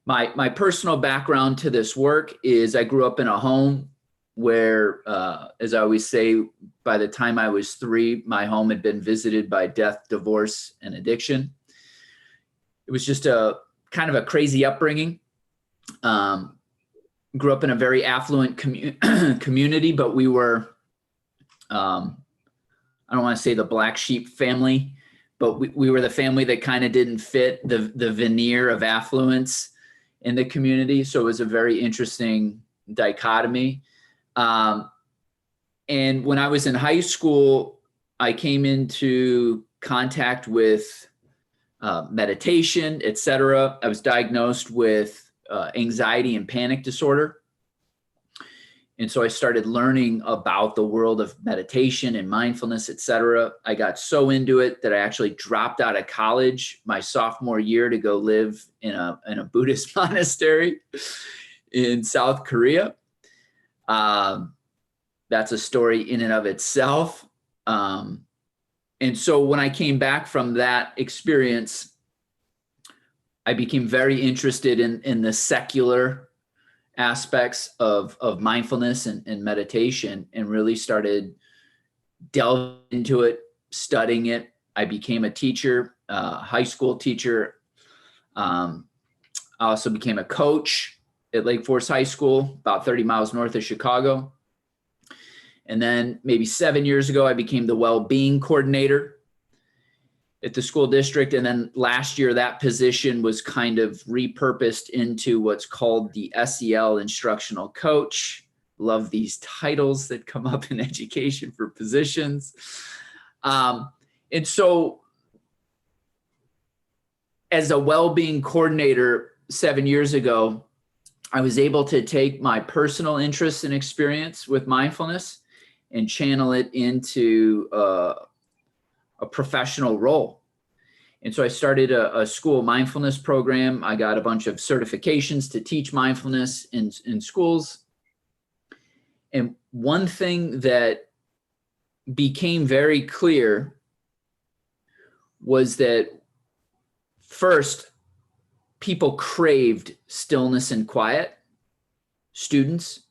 My personal background to this work is I grew up in a home where, as I always say, by the time I was 3, my home had been visited by death, divorce, and addiction. It was just a kind of a crazy upbringing. Grew up in a very affluent community, but we were, I don't want to say the black sheep family, but we were the family that kind of didn't fit the veneer of affluence in the community. So it was a very interesting dichotomy. And when I was in high school, I came into contact with meditation, etc. I was diagnosed with anxiety and panic disorder. And so I started learning about the world of meditation and mindfulness, etc. I got so into it that I actually dropped out of college my sophomore year to go live in a Buddhist monastery in South Korea. That's a story in and of itself. And so when I came back from that experience, I became very interested in the secular aspects of mindfulness and meditation, and really started delving into it, studying it. I became a teacher, high school teacher. I also became a coach at Lake Forest High School, about 30 miles north of Chicago. And then maybe 7 years ago, I became the well-being coordinator at the school district. And then last year, that position was kind of repurposed into what's called the SEL instructional coach. Love these titles that come up in education for positions. And so as a well-being coordinator 7 years ago, I was able to take my personal interest and experience with mindfulness and channel it into a professional role. And so I started a school mindfulness program. I got a bunch of certifications to teach mindfulness in schools. And one thing that became very clear was that first, people craved stillness and quiet. Students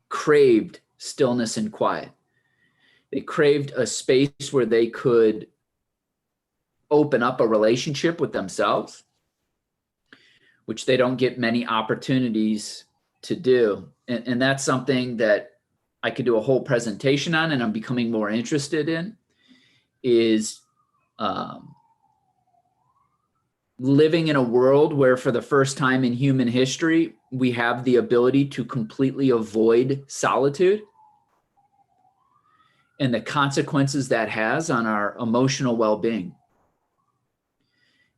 craved stillness and quiet. They craved a space where they could open up a relationship with themselves, which they don't get many opportunities to do. And that's something that I could do a whole presentation on, and I'm becoming more interested in, is living in a world where for the first time in human history, we have the ability to completely avoid solitude and the consequences that has on our emotional well-being.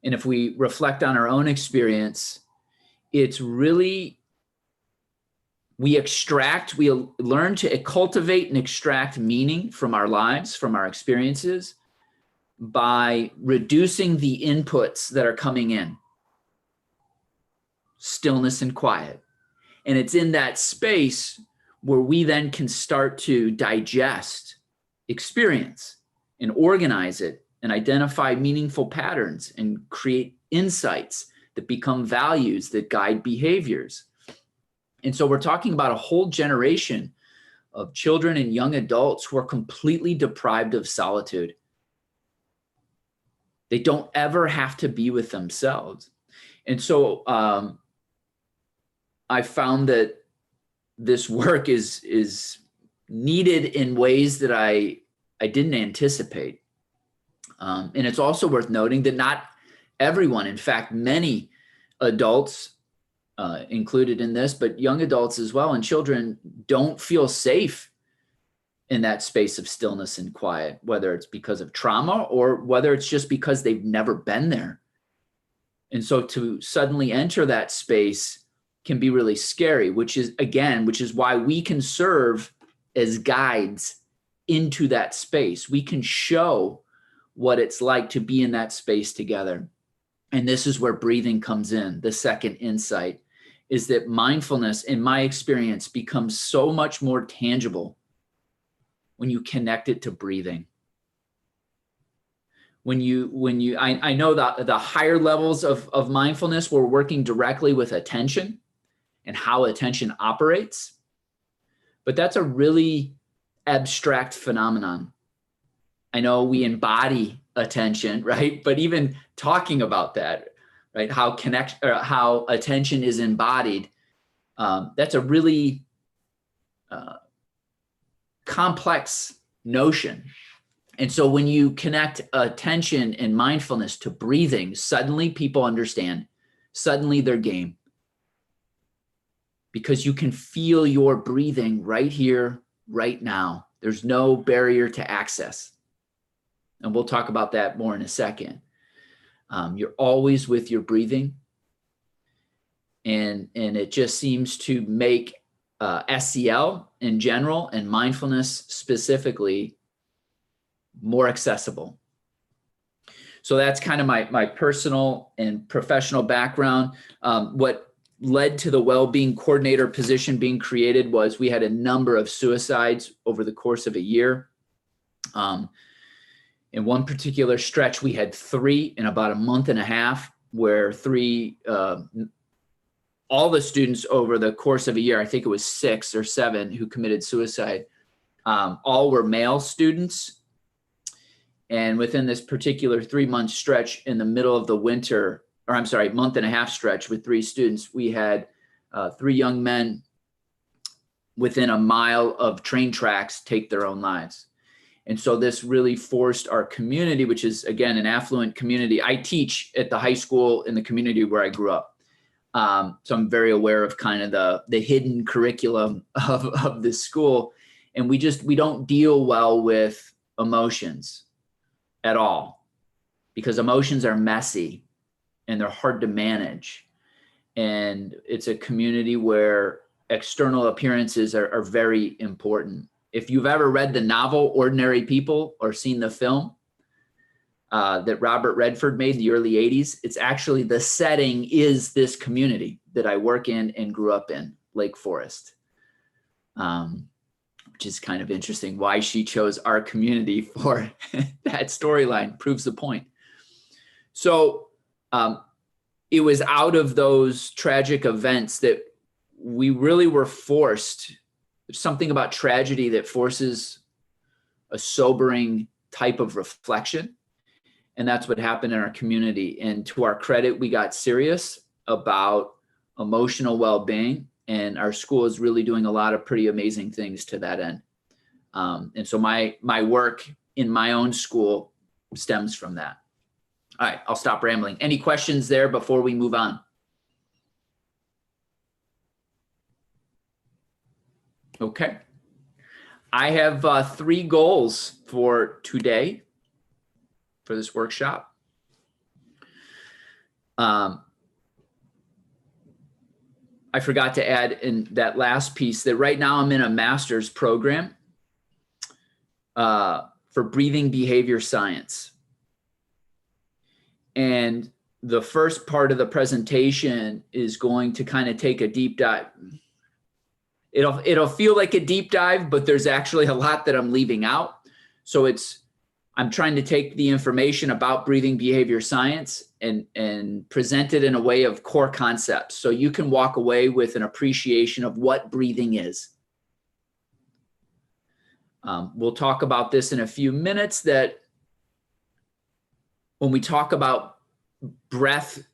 And if we reflect on our own experience, it's really, we learn to cultivate and extract meaning from our lives, from our experiences, by reducing the inputs that are coming in. Stillness and quiet. And it's in that space where we then can start to digest experience and organize it and identify meaningful patterns and create insights that become values that guide behaviors. And so we're talking about a whole generation of children and young adults who are completely deprived of solitude. They don't ever have to be with themselves. And so I found that this work is needed in ways that I didn't anticipate. And it's also worth noting that not everyone, in fact, many adults included in this, but young adults as well and children don't feel safe in that space of stillness and quiet, whether it's because of trauma or whether it's just because they've never been there. And so to suddenly enter that space can be really scary, which is why we can serve as guides into that space. We can show what it's like to be in that space together. And this is where breathing comes in. The second insight is that mindfulness, in my experience, becomes so much more tangible when you connect it to breathing. I know that the higher levels of mindfulness, we're working directly with attention and how attention operates. But that's a really abstract phenomenon. I know we embody attention, right? But even talking about that, right? How attention is embodied, that's a really complex notion. And so when you connect attention and mindfulness to breathing, suddenly people understand, suddenly they're game. Because you can feel your breathing right here, right now. There's no barrier to access. And we'll talk about that more in a second. You're always with your breathing. And it just seems to make SEL in general and mindfulness specifically more accessible. So that's kind of my personal and professional background. What led to the well-being coordinator position being created was we had a number of suicides over the course of a year. In one particular stretch, we had 3 in about a month and a half, where all the students over the course of a year, I think it was 6 or 7 who committed suicide, all were male students. And within this particular 3-month stretch in the middle of the winter, month and a half stretch with 3 students, we had 3 young men within a mile of train tracks take their own lives. And so this really forced our community, which is, again, an affluent community. I teach at the high school in the community where I grew up. So I'm very aware of kind of the hidden curriculum of this school. And we don't deal well with emotions at all, because emotions are messy and they're hard to manage. And it's a community where external appearances are very important. If you've ever read the novel Ordinary People or seen the film that Robert Redford made in the early 80s, it's actually, the setting is this community that I work in and grew up in, Lake Forest, which is kind of interesting. Why she chose our community for that storyline proves the point. So it was out of those tragic events that we really were forced. There's something about tragedy that forces a sobering type of reflection. And that's what happened in our community. And to our credit, we got serious about emotional well-being, and our school is really doing a lot of pretty amazing things to that end. And so my work in my own school stems from that. All right, I'll stop rambling. Any questions there before we move on? Okay. I have 3 goals for today for this workshop. I forgot to add in that last piece that right now I'm in a master's program for breathing behavior science. And the first part of the presentation is going to kind of take a deep dive. It'll feel like a deep dive, but there's actually a lot that I'm leaving out. So I'm trying to take the information about breathing behavior science and present it in a way of core concepts. So you can walk away with an appreciation of what breathing is. We'll talk about this in a few minutes, that when we talk about breath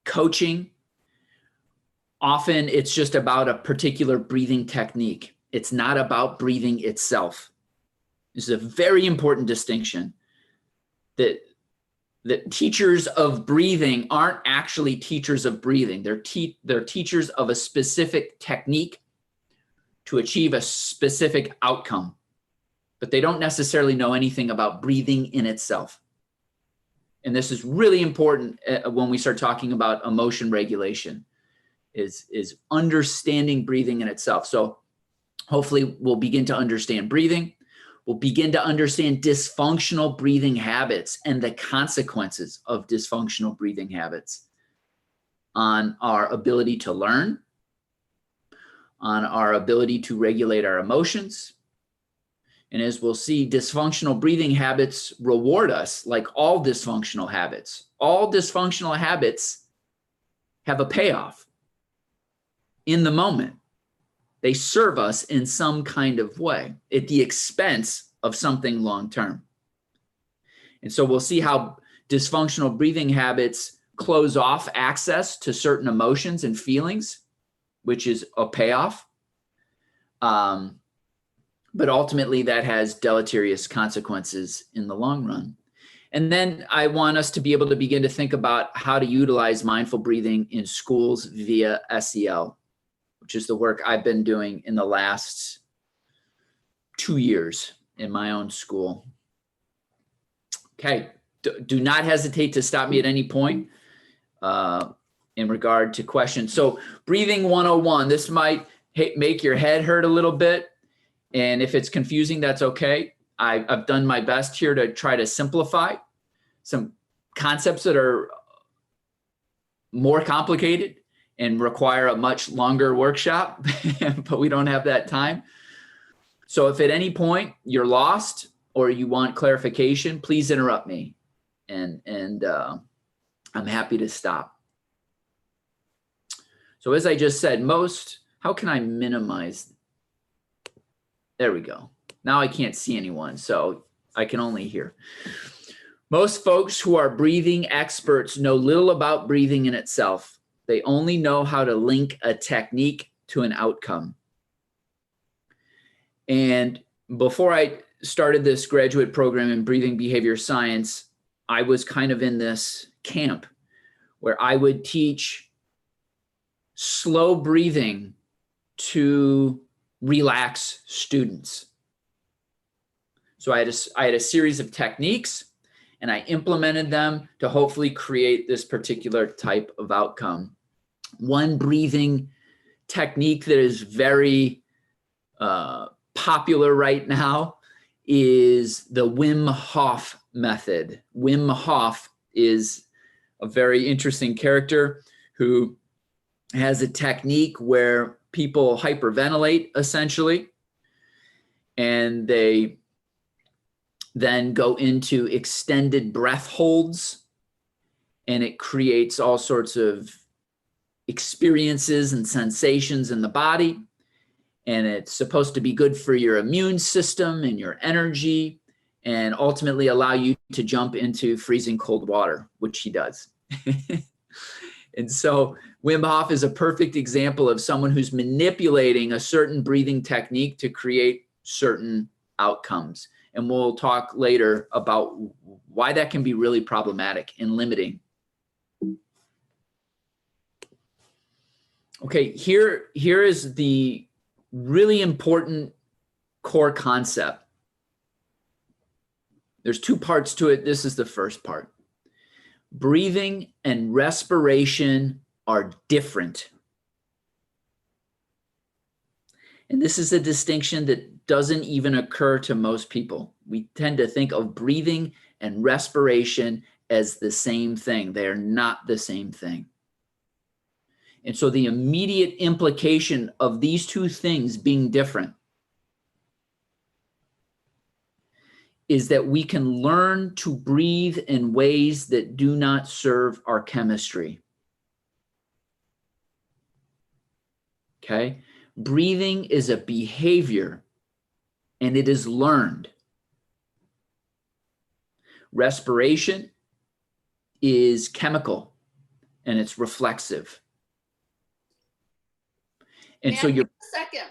coaching, often it's just about a particular breathing technique. It's not about breathing itself. This is a very important distinction, that teachers of breathing aren't actually teachers of breathing. They're teachers of a specific technique to achieve a specific outcome, but they don't necessarily know anything about breathing in itself. And this is really important when we start talking about emotion regulation, is understanding breathing in itself. So hopefully we'll begin to understand breathing. We'll begin to understand dysfunctional breathing habits and the consequences of dysfunctional breathing habits on our ability to learn, on our ability to regulate our emotions, And as we'll see, dysfunctional breathing habits reward us, like all dysfunctional habits. All dysfunctional habits have a payoff in the moment. They serve us in some kind of way at the expense of something long-term. And so we'll see how dysfunctional breathing habits close off access to certain emotions and feelings, which is a payoff. But ultimately that has deleterious consequences in the long run. And then I want us to be able to begin to think about how to utilize mindful breathing in schools via SEL, which is the work I've been doing in the last 2 years in my own school. Okay, do not hesitate to stop me at any point in regard to questions. So breathing 101, this might make your head hurt a little bit. And if it's confusing, that's okay. I've done my best here to try to simplify some concepts that are more complicated and require a much longer workshop, but we don't have that time. So if at any point you're lost or you want clarification, please interrupt me, and I'm happy to stop. So as I just said, how can I minimize? There we go. Now I can't see anyone, so I can only hear. Most folks who are breathing experts know little about breathing in itself. They only know how to link a technique to an outcome. And before I started this graduate program in breathing behavior science, I was kind of in this camp where I would teach slow breathing to relax students. So I had a series of techniques, and I implemented them to hopefully create this particular type of outcome. One breathing technique that is very popular right now is the Wim Hof method. Wim Hof is a very interesting character who has a technique where people hyperventilate essentially, and they then go into extended breath holds, and it creates all sorts of experiences and sensations in the body. And it's supposed to be good for your immune system and your energy, and ultimately allow you to jump into freezing cold water, which he does. And so Wim Hof is a perfect example of someone who's manipulating a certain breathing technique to create certain outcomes. And we'll talk later about why that can be really problematic and limiting. Okay, here is the really important core concept. There's two parts to it. This is the first part. Breathing and respiration are different. And this is a distinction that doesn't even occur to most people. We tend to think of breathing and respiration as the same thing. They are not the same thing. And so the immediate implication of these two things being different is that we can learn to breathe in ways that do not serve our chemistry. Okay? Breathing is a behavior, and it is learned. Respiration is chemical, and it's reflexive. And Nancy, so you're... a second.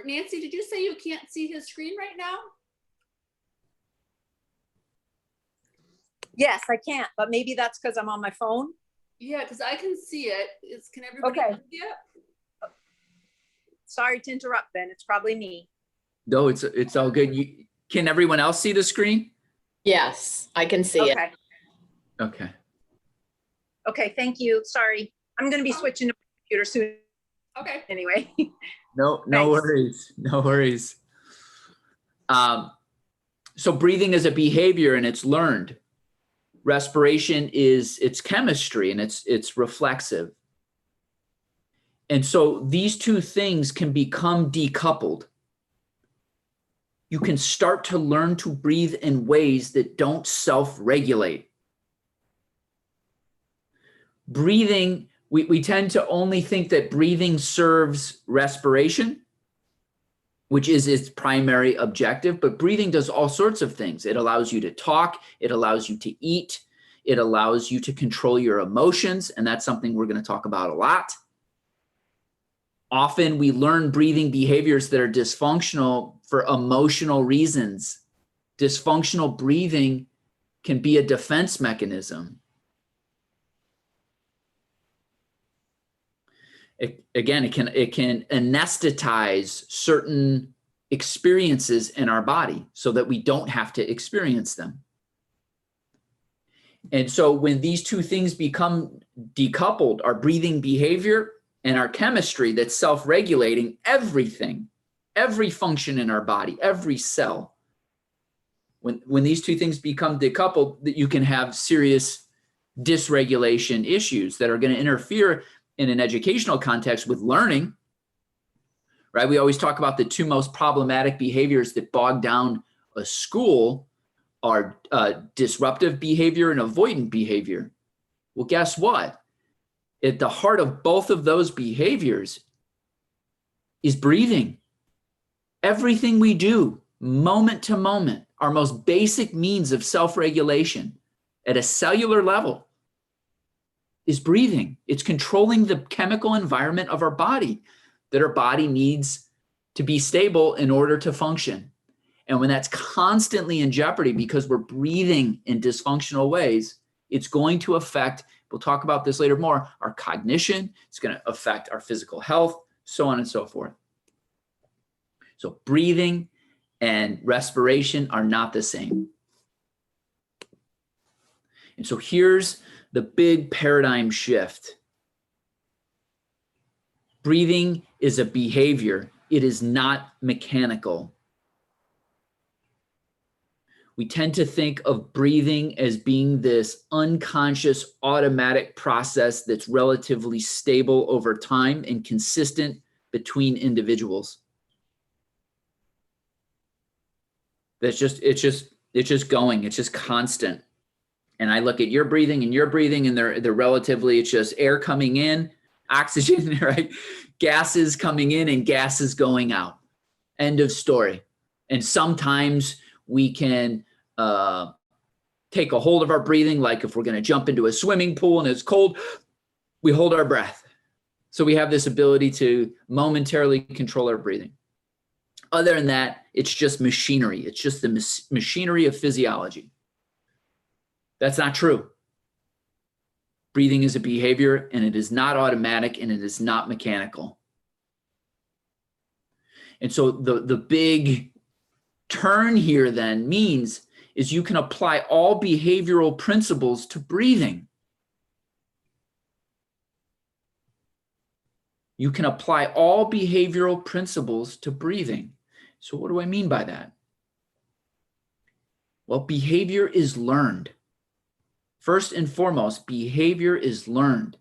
Nancy, did you say you can't see his screen right now? Yes, I can't, but maybe that's because I'm on my phone. Yeah, because I can see it. Can everybody see it? Sorry to interrupt, Ben. It's probably me. No, it's all good. Can everyone else see the screen? Yes, I can see it. Okay. Okay, thank you. Sorry. I'm going to be switching to my computer soon. Okay. Anyway. No worries. No worries. So breathing is a behavior, and it's learned. Respiration is its chemistry, and it's reflexive. And so these two things can become decoupled. you can start to learn to breathe in ways that don't self-regulate. Breathing, we tend to only think that breathing serves respiration, which is its primary objective, but breathing does all sorts of things. It allows you to talk, it allows you to eat, it allows you to control your emotions, and that's something we're going to talk about a lot. Often we learn breathing behaviors that are dysfunctional for emotional reasons. Dysfunctional breathing can be a defense mechanism. It can anesthetize certain experiences in our body so that we don't have to experience them. And so when these two things become decoupled, our breathing behavior and our chemistry that's self-regulating, everything, every function in our body, every cell, when these two things become decoupled, that you can have serious dysregulation issues that are going to interfere in an educational context with learning, right? We always talk about the two most problematic behaviors that bog down a school are disruptive behavior and avoidant behavior. Well, guess what? At the heart of both of those behaviors is breathing. Everything we do, moment to moment, our most basic means of self-regulation at a cellular level is breathing. It's controlling the chemical environment of our body that our body needs to be stable in order to function. And when that's constantly in jeopardy because we're breathing in dysfunctional ways, it's going to affect, we'll talk about this later more, our cognition, it's going to affect our physical health, so on and so forth. So breathing and respiration are not the same. And so here's the big paradigm shift. Breathing is a behavior. It is not mechanical. We tend to think of breathing as being this unconscious automatic process that's relatively stable over time and consistent between individuals. It's just going, it's just constant. And I look at your breathing and they're relatively, it's just air coming in, oxygen, right? Gases coming in and gases going out. End of story. And sometimes we can take a hold of our breathing, like if we're going to jump into a swimming pool and it's cold, we hold our breath. So we have this ability to momentarily control our breathing. Other than that, it's just machinery. It's just the machinery of physiology. That's not true. Breathing is a behavior, and it is not automatic, and it is not mechanical. And so the big turn here then means is you can apply all behavioral principles to breathing. You can apply all behavioral principles to breathing. So what do I mean by that? Well, behavior is learned. First and foremost, behavior is learned.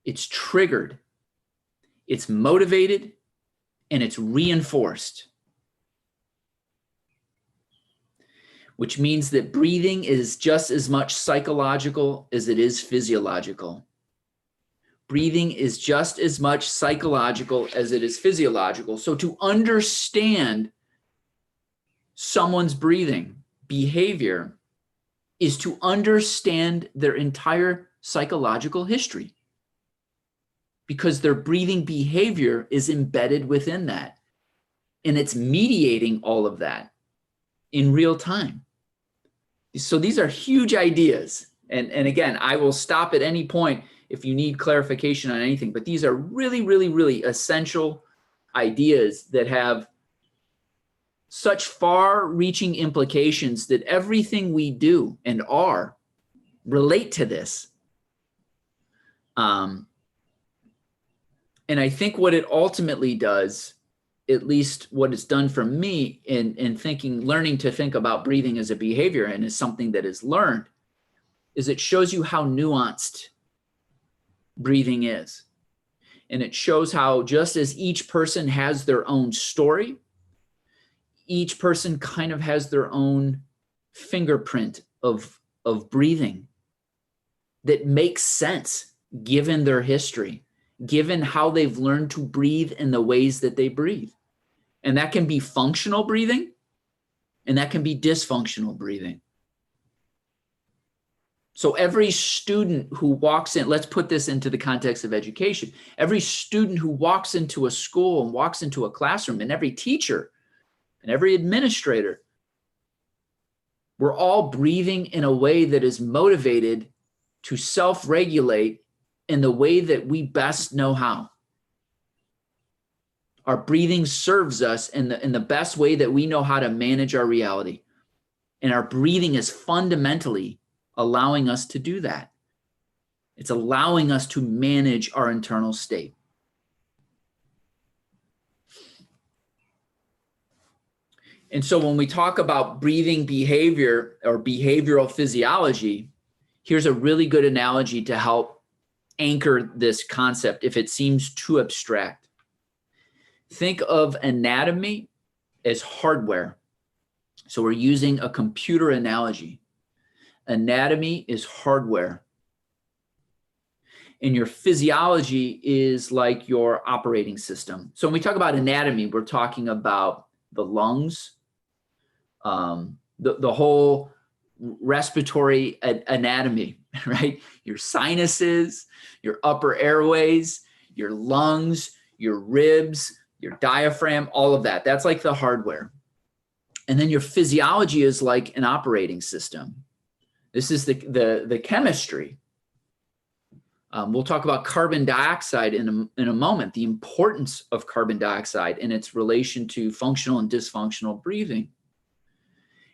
It's triggered, it's motivated, and it's reinforced. Which means that breathing is just as much psychological as it is physiological. Breathing is just as much psychological as it is physiological. So to understand someone's breathing behavior is to understand their entire psychological history, because their breathing behavior is embedded within that, and it's mediating all of that in real time. So these are huge ideas. And again, I will stop at any point if you need clarification on anything, but these are really, really, really essential ideas that have such far-reaching implications that everything we do and are relate to this. And I think what it ultimately does, at least what it's done for me in thinking, learning to think about breathing as a behavior and as something that is learned, is it shows you how nuanced breathing is. And it shows how just as each person has their own story, each person kind of has their own fingerprint of breathing that makes sense given their history, given how they've learned to breathe in the ways that they breathe. And that can be functional breathing, and that can be dysfunctional breathing. So every student who walks in, let's put this into the context of education. Every student who walks into a school and walks into a classroom, and every teacher and every administrator, we're all breathing in a way that is motivated to self-regulate in the way that we best know how. Our breathing serves us in the best way that we know how to manage our reality. And our breathing is fundamentally allowing us to do that. It's allowing us to manage our internal state. And so when we talk about breathing behavior or behavioral physiology, here's a really good analogy to help anchor this concept if it seems too abstract. Think of anatomy as hardware. So we're using a computer analogy. Anatomy is hardware. And your physiology is like your operating system. So when we talk about anatomy, we're talking about the lungs, the whole respiratory anatomy, right? Your sinuses, your upper airways, your lungs, your ribs, your diaphragm, all of that. That's like the hardware. And then your physiology is like an operating system. This is the chemistry. We'll talk about carbon dioxide in a moment, the importance of carbon dioxide and its relation to functional and dysfunctional breathing.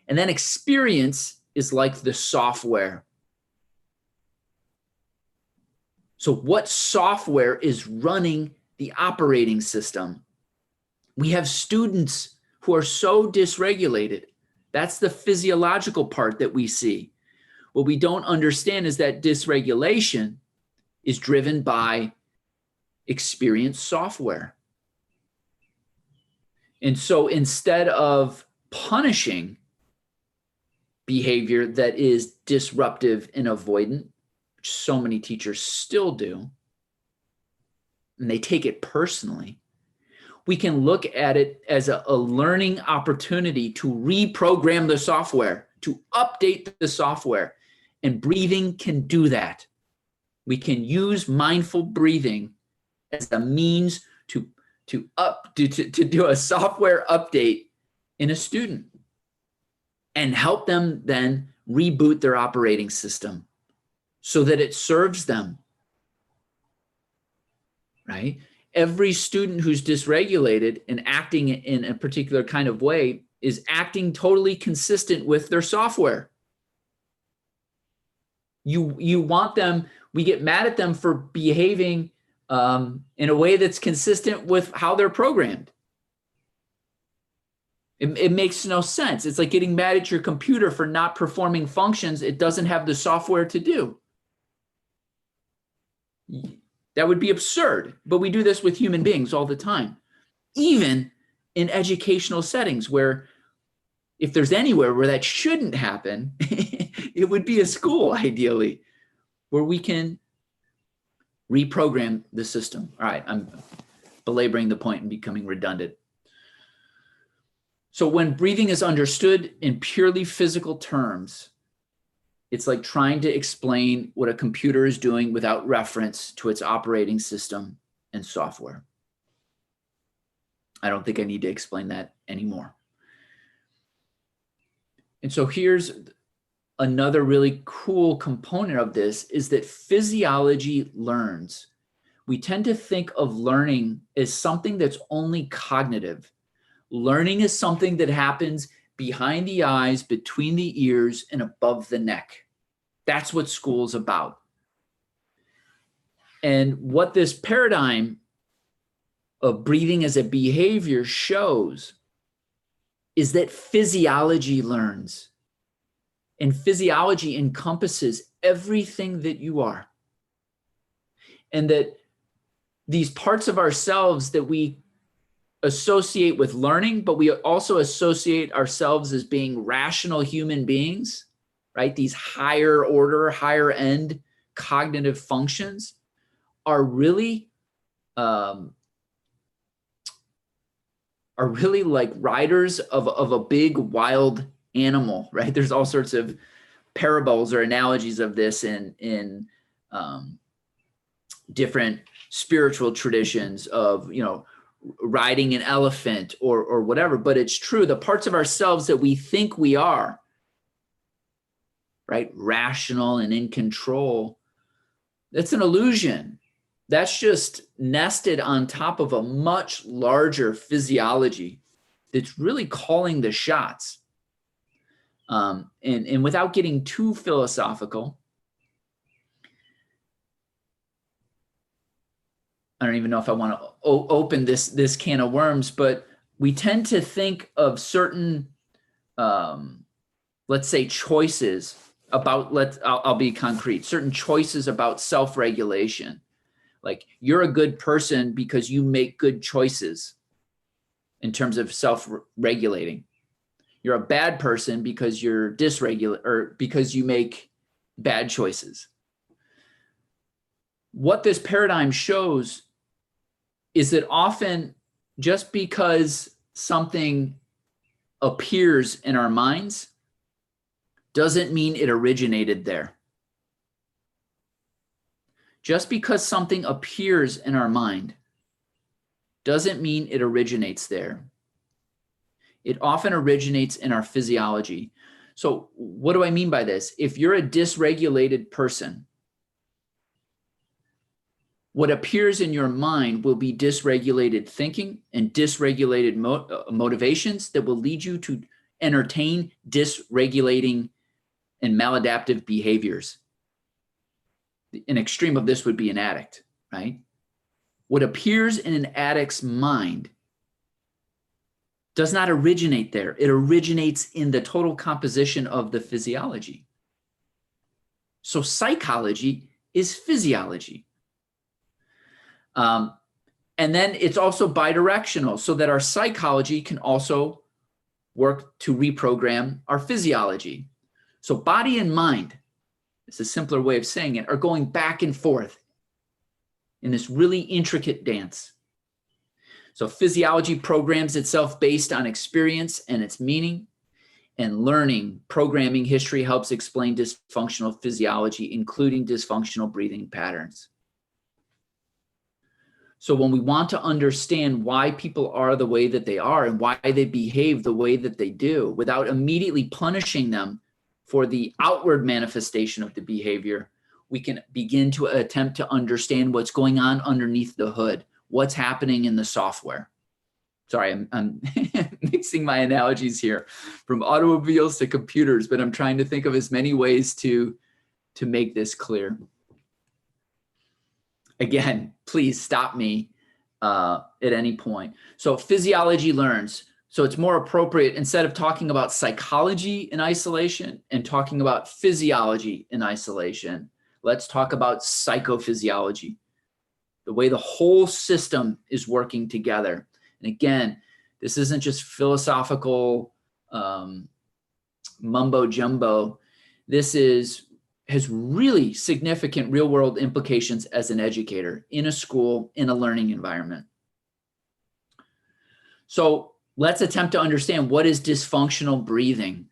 And then experience is like the software. So what software is running the operating system? We have students who are so dysregulated. That's the physiological part that we see. What we don't understand is that dysregulation is driven by experience software. And so instead of punishing behavior that is disruptive and avoidant, which so many teachers still do, and they take it personally, we can look at it as a learning opportunity to reprogram the software, to update the software. And breathing can do that. We can use mindful breathing as a means to do a software update in a student and help them then reboot their operating system so that it serves them, right? Every student who's dysregulated and acting in a particular kind of way is acting totally consistent with their software. You want them, we get mad at them for behaving in a way that's consistent with how they're programmed. It makes no sense. It's like getting mad at your computer for not performing functions it doesn't have the software to do. That would be absurd, but we do this with human beings all the time, even in educational settings where if there's anywhere where that shouldn't happen, it would be a school, ideally, where we can reprogram the system. All right, I'm belaboring the point and becoming redundant. So when breathing is understood in purely physical terms, it's like trying to explain what a computer is doing without reference to its operating system and software. I don't think I need to explain that anymore. And so here's another really cool component of this is that physiology learns. We tend to think of learning as something that's only cognitive. Learning is something that happens behind the eyes, between the ears, and above the neck. That's what school's about. And what this paradigm of breathing as a behavior shows is that physiology learns. And physiology encompasses everything that you are. And that these parts of ourselves that we associate with learning, but we also associate ourselves as being rational human beings, right? These higher order, higher end cognitive functions are really like riders of a big wild animal, right? There's all sorts of parables or analogies of this in different spiritual traditions of, riding an elephant or whatever. But it's true, the parts of ourselves that we think we are, right, rational and in control, that's an illusion. That's just nested on top of a much larger physiology that's really calling the shots. And without getting too philosophical, I don't even know if I want to open this can of worms, but we tend to think of certain, let's say, choices about, I'll be concrete, certain choices about self-regulation. Like, you're a good person because you make good choices in terms of self-regulating. You're a bad person because you're dysregulated or because you make bad choices. What this paradigm shows is that often just because something appears in our minds doesn't mean it originated there. Just because something appears in our mind doesn't mean it originates there. It often originates in our physiology. So what do I mean by this? If you're a dysregulated person, what appears in your mind will be dysregulated thinking and dysregulated motivations that will lead you to entertain dysregulating and maladaptive behaviors. An extreme of this would be an addict, right? What appears in an addict's mind does not originate there. It originates in the total composition of the physiology. So psychology is physiology. And then it's also bidirectional, so that our psychology can also work to reprogram our physiology. So body and mind, it's a simpler way of saying it, are going back and forth in this really intricate dance. So physiology programs itself based on experience and its meaning, and learning, programming history helps explain dysfunctional physiology, including dysfunctional breathing patterns. So when we want to understand why people are the way that they are and why they behave the way that they do, without immediately punishing them for the outward manifestation of the behavior, we can begin to attempt to understand what's going on underneath the hood, what's happening in the software. Sorry, I'm mixing my analogies here from automobiles to computers, but I'm trying to think of as many ways to make this clear. Again, please stop me at any point. So physiology learns. So it's more appropriate, instead of talking about psychology in isolation and talking about physiology in isolation, let's talk about psychophysiology, the way the whole system is working together. And again, this isn't just philosophical mumbo jumbo. This has really significant real world implications as an educator in a school, in a learning environment. So let's attempt to understand, what is dysfunctional breathing?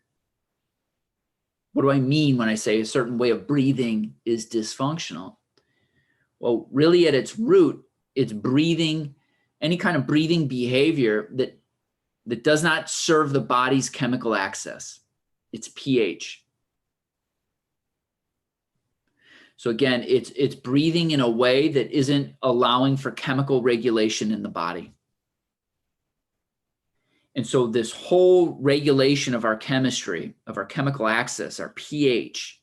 What do I mean when I say a certain way of breathing is dysfunctional? Well, really at its root, it's breathing, any kind of breathing behavior that does not serve the body's chemical access. It's pH. So again, it's breathing in a way that isn't allowing for chemical regulation in the body. And so this whole regulation of our chemistry, of our chemical access, our pH,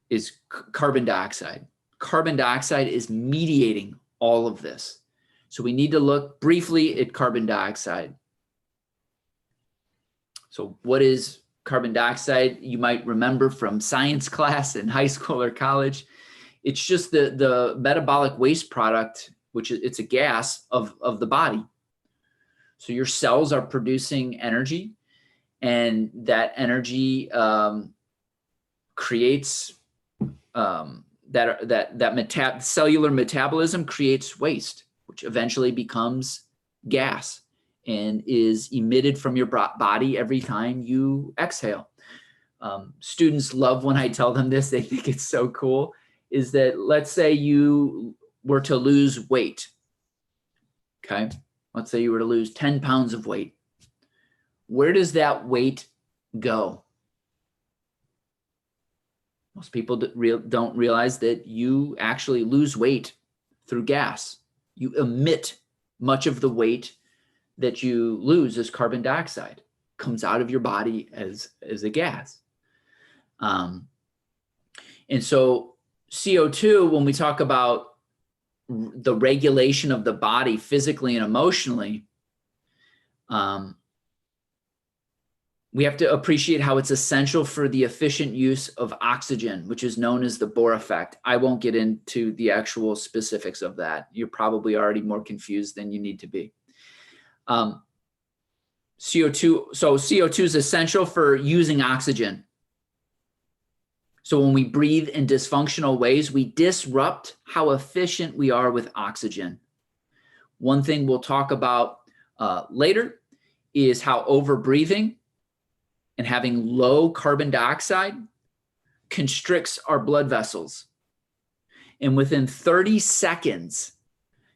is carbon dioxide. Carbon dioxide is mediating all of this. So we need to look briefly at carbon dioxide. So what is carbon dioxide? You might remember from science class in high school or college. It's just the metabolic waste product which it's a gas of the body. So your cells are producing energy, and that energy creates cellular metabolism creates waste, which eventually becomes gas and is emitted from your body every time you exhale. Students love when I tell them this. They think it's so cool. Is that, let's say you were to lose weight. Okay. Let's say you were to lose 10 pounds of weight. Where does that weight go? Most people don't realize that you actually lose weight through gas. You emit much of the weight that you lose as carbon dioxide. Comes out of your body as a gas. And so CO2, when we talk about the regulation of the body physically and emotionally, we have to appreciate how it's essential for the efficient use of oxygen, which is known as the Bohr effect. I won't get into the actual specifics of that. You're probably already more confused than you need to be. CO2 is essential for using oxygen. So when we breathe in dysfunctional ways, we disrupt how efficient we are with oxygen. One thing we'll talk about later is how overbreathing and having low carbon dioxide constricts our blood vessels. And within 30 seconds,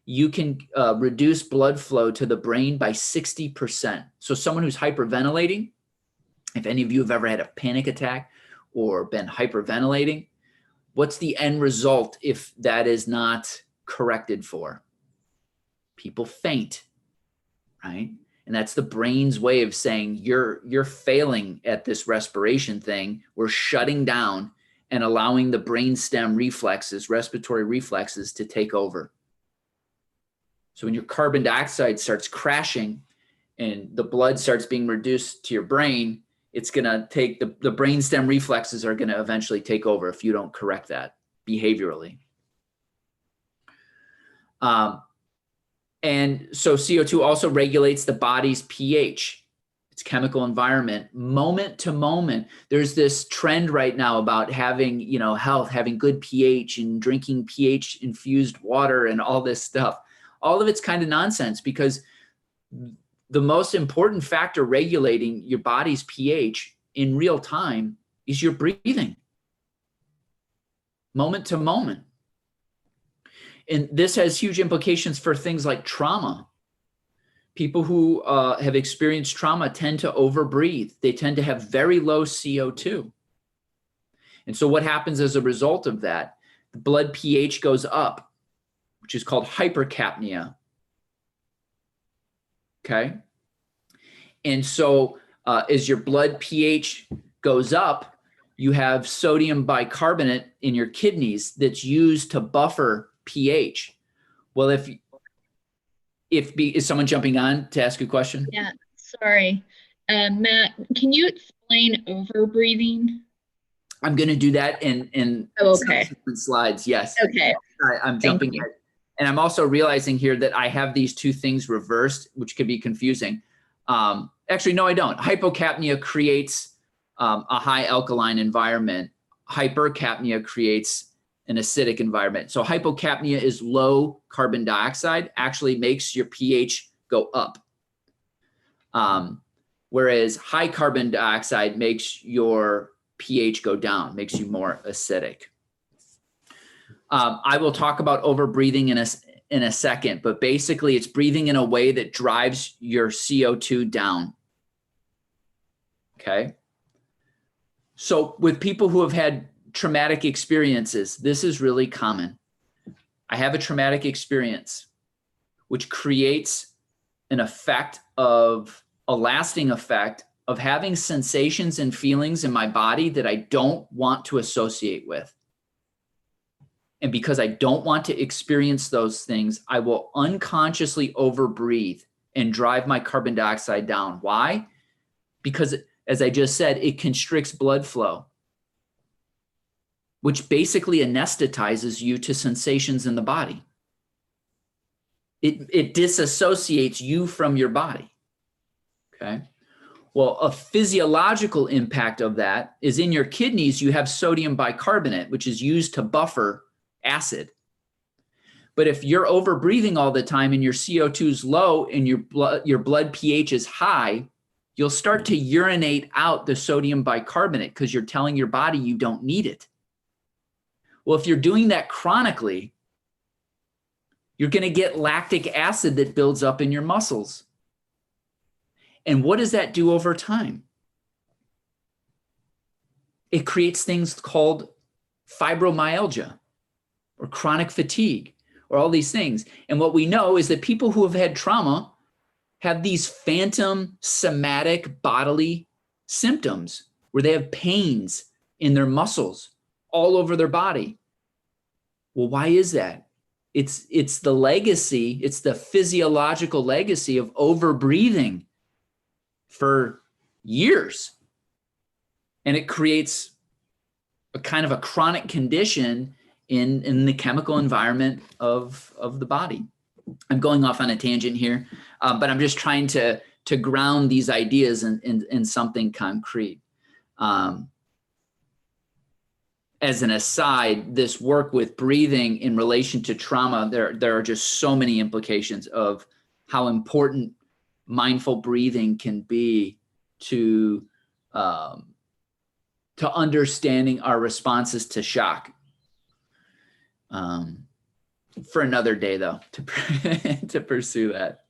you can reduce blood flow to the brain by 60%. So someone who's hyperventilating, if any of you have ever had a panic attack or been hyperventilating, what's the end result if that is not corrected for? People faint, right? And that's the brain's way of saying you're failing at this respiration thing. We're shutting down and allowing the brainstem reflexes, respiratory reflexes, to take over. So when your carbon dioxide starts crashing and the blood starts being reduced to your brain, it's going to take the brainstem reflexes are going to eventually take over if you don't correct that behaviorally. And so CO2 also regulates the body's pH, its chemical environment, moment to moment. There's this trend right now about having, health, having good pH and drinking pH infused water and all this stuff. All of it's kind of nonsense, because the most important factor regulating your body's pH in real time is your breathing, moment to moment. And this has huge implications for things like trauma. People who have experienced trauma tend to overbreathe. They tend to have very low CO2. And so what happens as a result of that? The blood pH goes up, which is called hypercapnia. Okay. And so as your blood pH goes up, you have sodium bicarbonate in your kidneys that's used to buffer pH. Well, is someone jumping on to ask a question? Yeah, sorry. Matt, can you explain overbreathing? I'm going to do that in subsequent slides. Yes. Okay. I'm jumping in. And I'm also realizing here that I have these two things reversed, which could be confusing. Actually, no, I don't. Hypocapnia creates a high alkaline environment. Hypercapnia creates an acidic environment. So hypocapnia is low carbon dioxide, actually makes your pH go up. Whereas high carbon dioxide makes your pH go down, makes you more acidic. I will talk about overbreathing in a second, but basically it's breathing in a way that drives your CO2 down. Okay. So with people who have had traumatic experiences, this is really common. I have a traumatic experience, which creates an effect of a lasting effect of having sensations and feelings in my body that I don't want to associate with. And because I don't want to experience those things, I will unconsciously overbreathe and drive my carbon dioxide down. Why? Because, as I just said, it constricts blood flow, which basically anesthetizes you to sensations in the body. It disassociates you from your body. Okay. Well, a physiological impact of that is in your kidneys, you have sodium bicarbonate, which is used to buffer acid. But if you're over breathing all the time and your CO2 is low and your blood pH is high, you'll start to urinate out the sodium bicarbonate because you're telling your body you don't need it. Well, if you're doing that chronically, you're going to get lactic acid that builds up in your muscles. And what does that do over time? It creates things called fibromyalgia or chronic fatigue or all these things. And what we know is that people who have had trauma have these phantom somatic bodily symptoms where they have pains in their muscles all over their body. Well, why is that? It's the legacy, it's the physiological legacy of overbreathing for years. And it creates a kind of a chronic condition in the chemical environment of the body. I'm going off on a tangent here, but I'm just trying to ground these ideas in something concrete. As an aside, this work with breathing in relation to trauma, there are just so many implications of how important mindful breathing can be to understanding our responses to shock. For another day, though, to pursue that.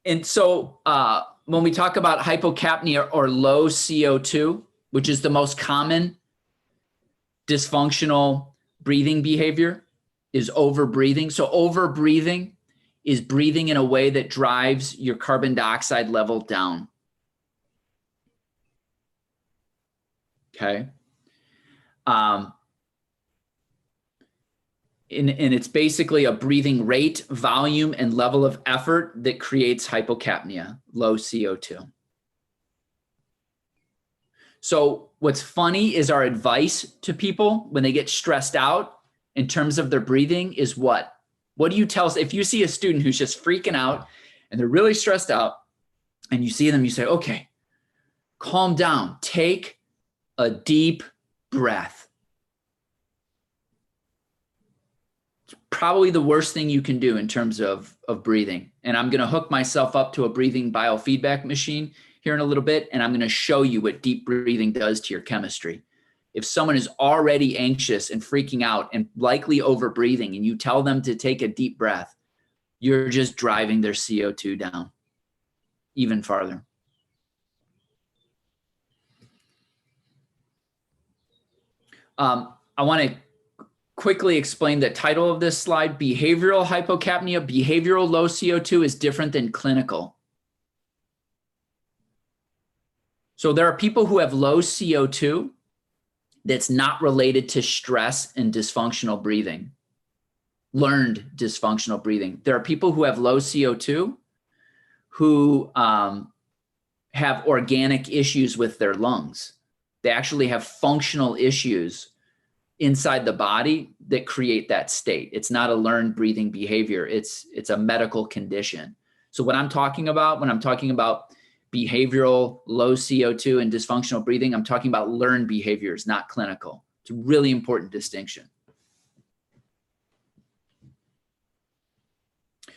And so when we talk about hypocapnia or low CO2, which is the most common dysfunctional breathing behavior, is overbreathing. So overbreathing is breathing in a way that drives your carbon dioxide level down. Okay. And it's basically a breathing rate, volume, and level of effort that creates hypocapnia, low CO2. So what's funny is our advice to people when they get stressed out in terms of their breathing is what? What do you tell us? If you see a student who's just freaking out and they're really stressed out and you see them, you say, okay, calm down, take a deep breath. It's probably the worst thing you can do in terms of breathing. And I'm going to hook myself up to a breathing biofeedback machine here in a little bit, and I'm going to show you what deep breathing does to your chemistry. If someone is already anxious and freaking out and likely overbreathing, and you tell them to take a deep breath, you're just driving their CO2 down even farther. I want to quickly explain the title of this slide. Behavioral hypocapnia, behavioral low CO2 is different than clinical. So there are people who have low CO2 that's not related to stress and dysfunctional breathing, learned dysfunctional breathing. There are people who have low CO2 who have organic issues with their lungs. They actually have functional issues inside the body that create that state. It's not a learned breathing behavior. It's a medical condition. So what I'm talking about when I'm talking about behavioral low CO2 and dysfunctional breathing, I'm talking about learned behaviors, not clinical. It's a really important distinction.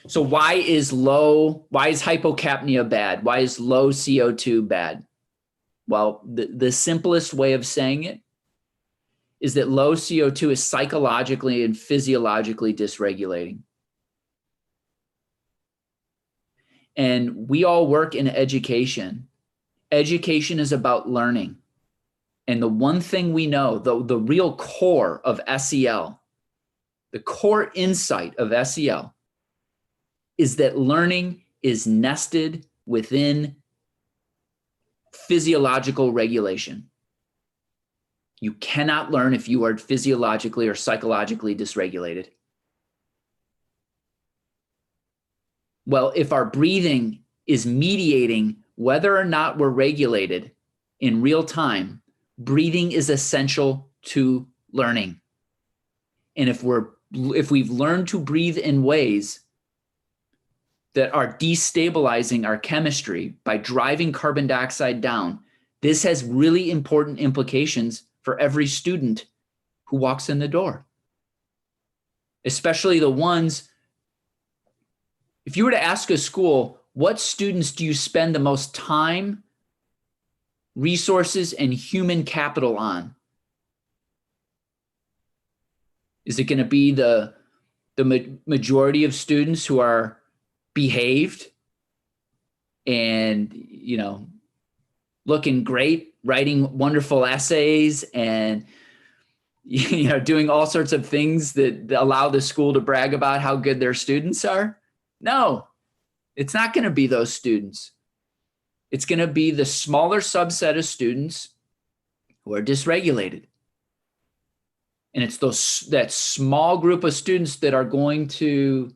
So why is hypocapnia bad? Why is low CO2 bad? Well, the simplest way of saying it is that low CO2 is psychologically and physiologically dysregulating. And we all work in education. Education is about learning. And the one thing we know, the real core of SEL, the core insight of SEL is that learning is nested within physiological regulation. You cannot learn if you are physiologically or psychologically dysregulated. Well, if our breathing is mediating whether or not we're regulated in real time, breathing is essential to learning. And if we're learned to breathe in ways that are destabilizing our chemistry by driving carbon dioxide down, this has really important implications for every student who walks in the door, especially the ones. If you were to ask a school, what students do you spend the most time, resources, and human capital on? Is it going to be the majority of students who are behaved and, looking great, writing wonderful essays and, doing all sorts of things that allow the school to brag about how good their students are? No, it's not going to be those students. It's going to be the smaller subset of students who are dysregulated. And it's that small group of students that are going to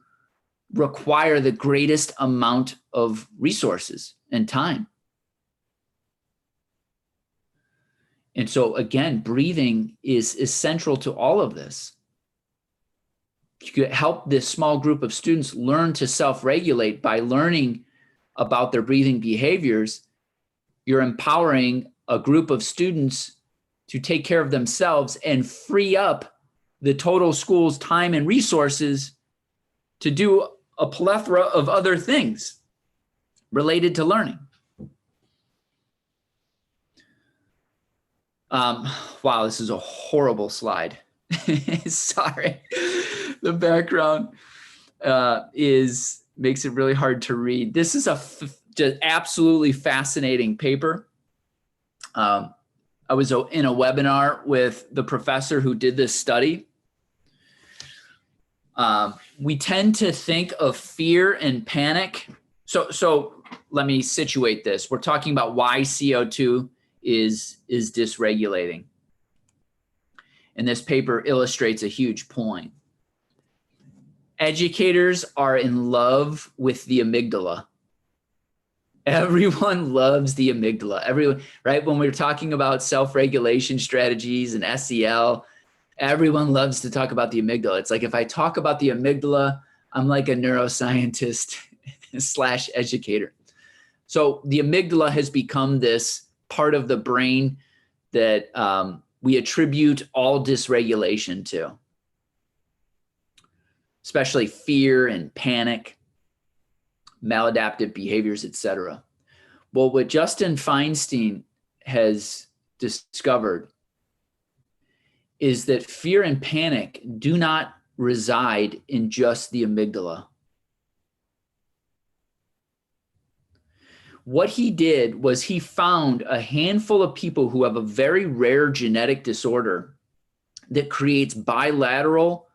require the greatest amount of resources and time. And so again, breathing is central to all of this. You could help this small group of students learn to self-regulate by learning about their breathing behaviors. You're empowering a group of students to take care of themselves and free up the total school's time and resources to do a plethora of other things related to learning. Wow, this is a horrible slide. Sorry. The background makes it really hard to read. This is just absolutely fascinating paper. I was in a webinar with the professor who did this study. We tend to think of fear and panic. So let me situate this. We're talking about why CO2 is dysregulating. And this paper illustrates a huge point. Educators are in love with the amygdala. Everyone loves the amygdala. Everyone, right? When we're talking about self-regulation strategies and SEL, everyone loves to talk about the amygdala. It's like if I talk about the amygdala, I'm like a neuroscientist / educator. So the amygdala has become this part of the brain that we attribute all dysregulation to, especially fear and panic, maladaptive behaviors, etc. Well, what Justin Feinstein has discovered is that fear and panic do not reside in just the amygdala. What he did was he found a handful of people who have a very rare genetic disorder that creates bilateral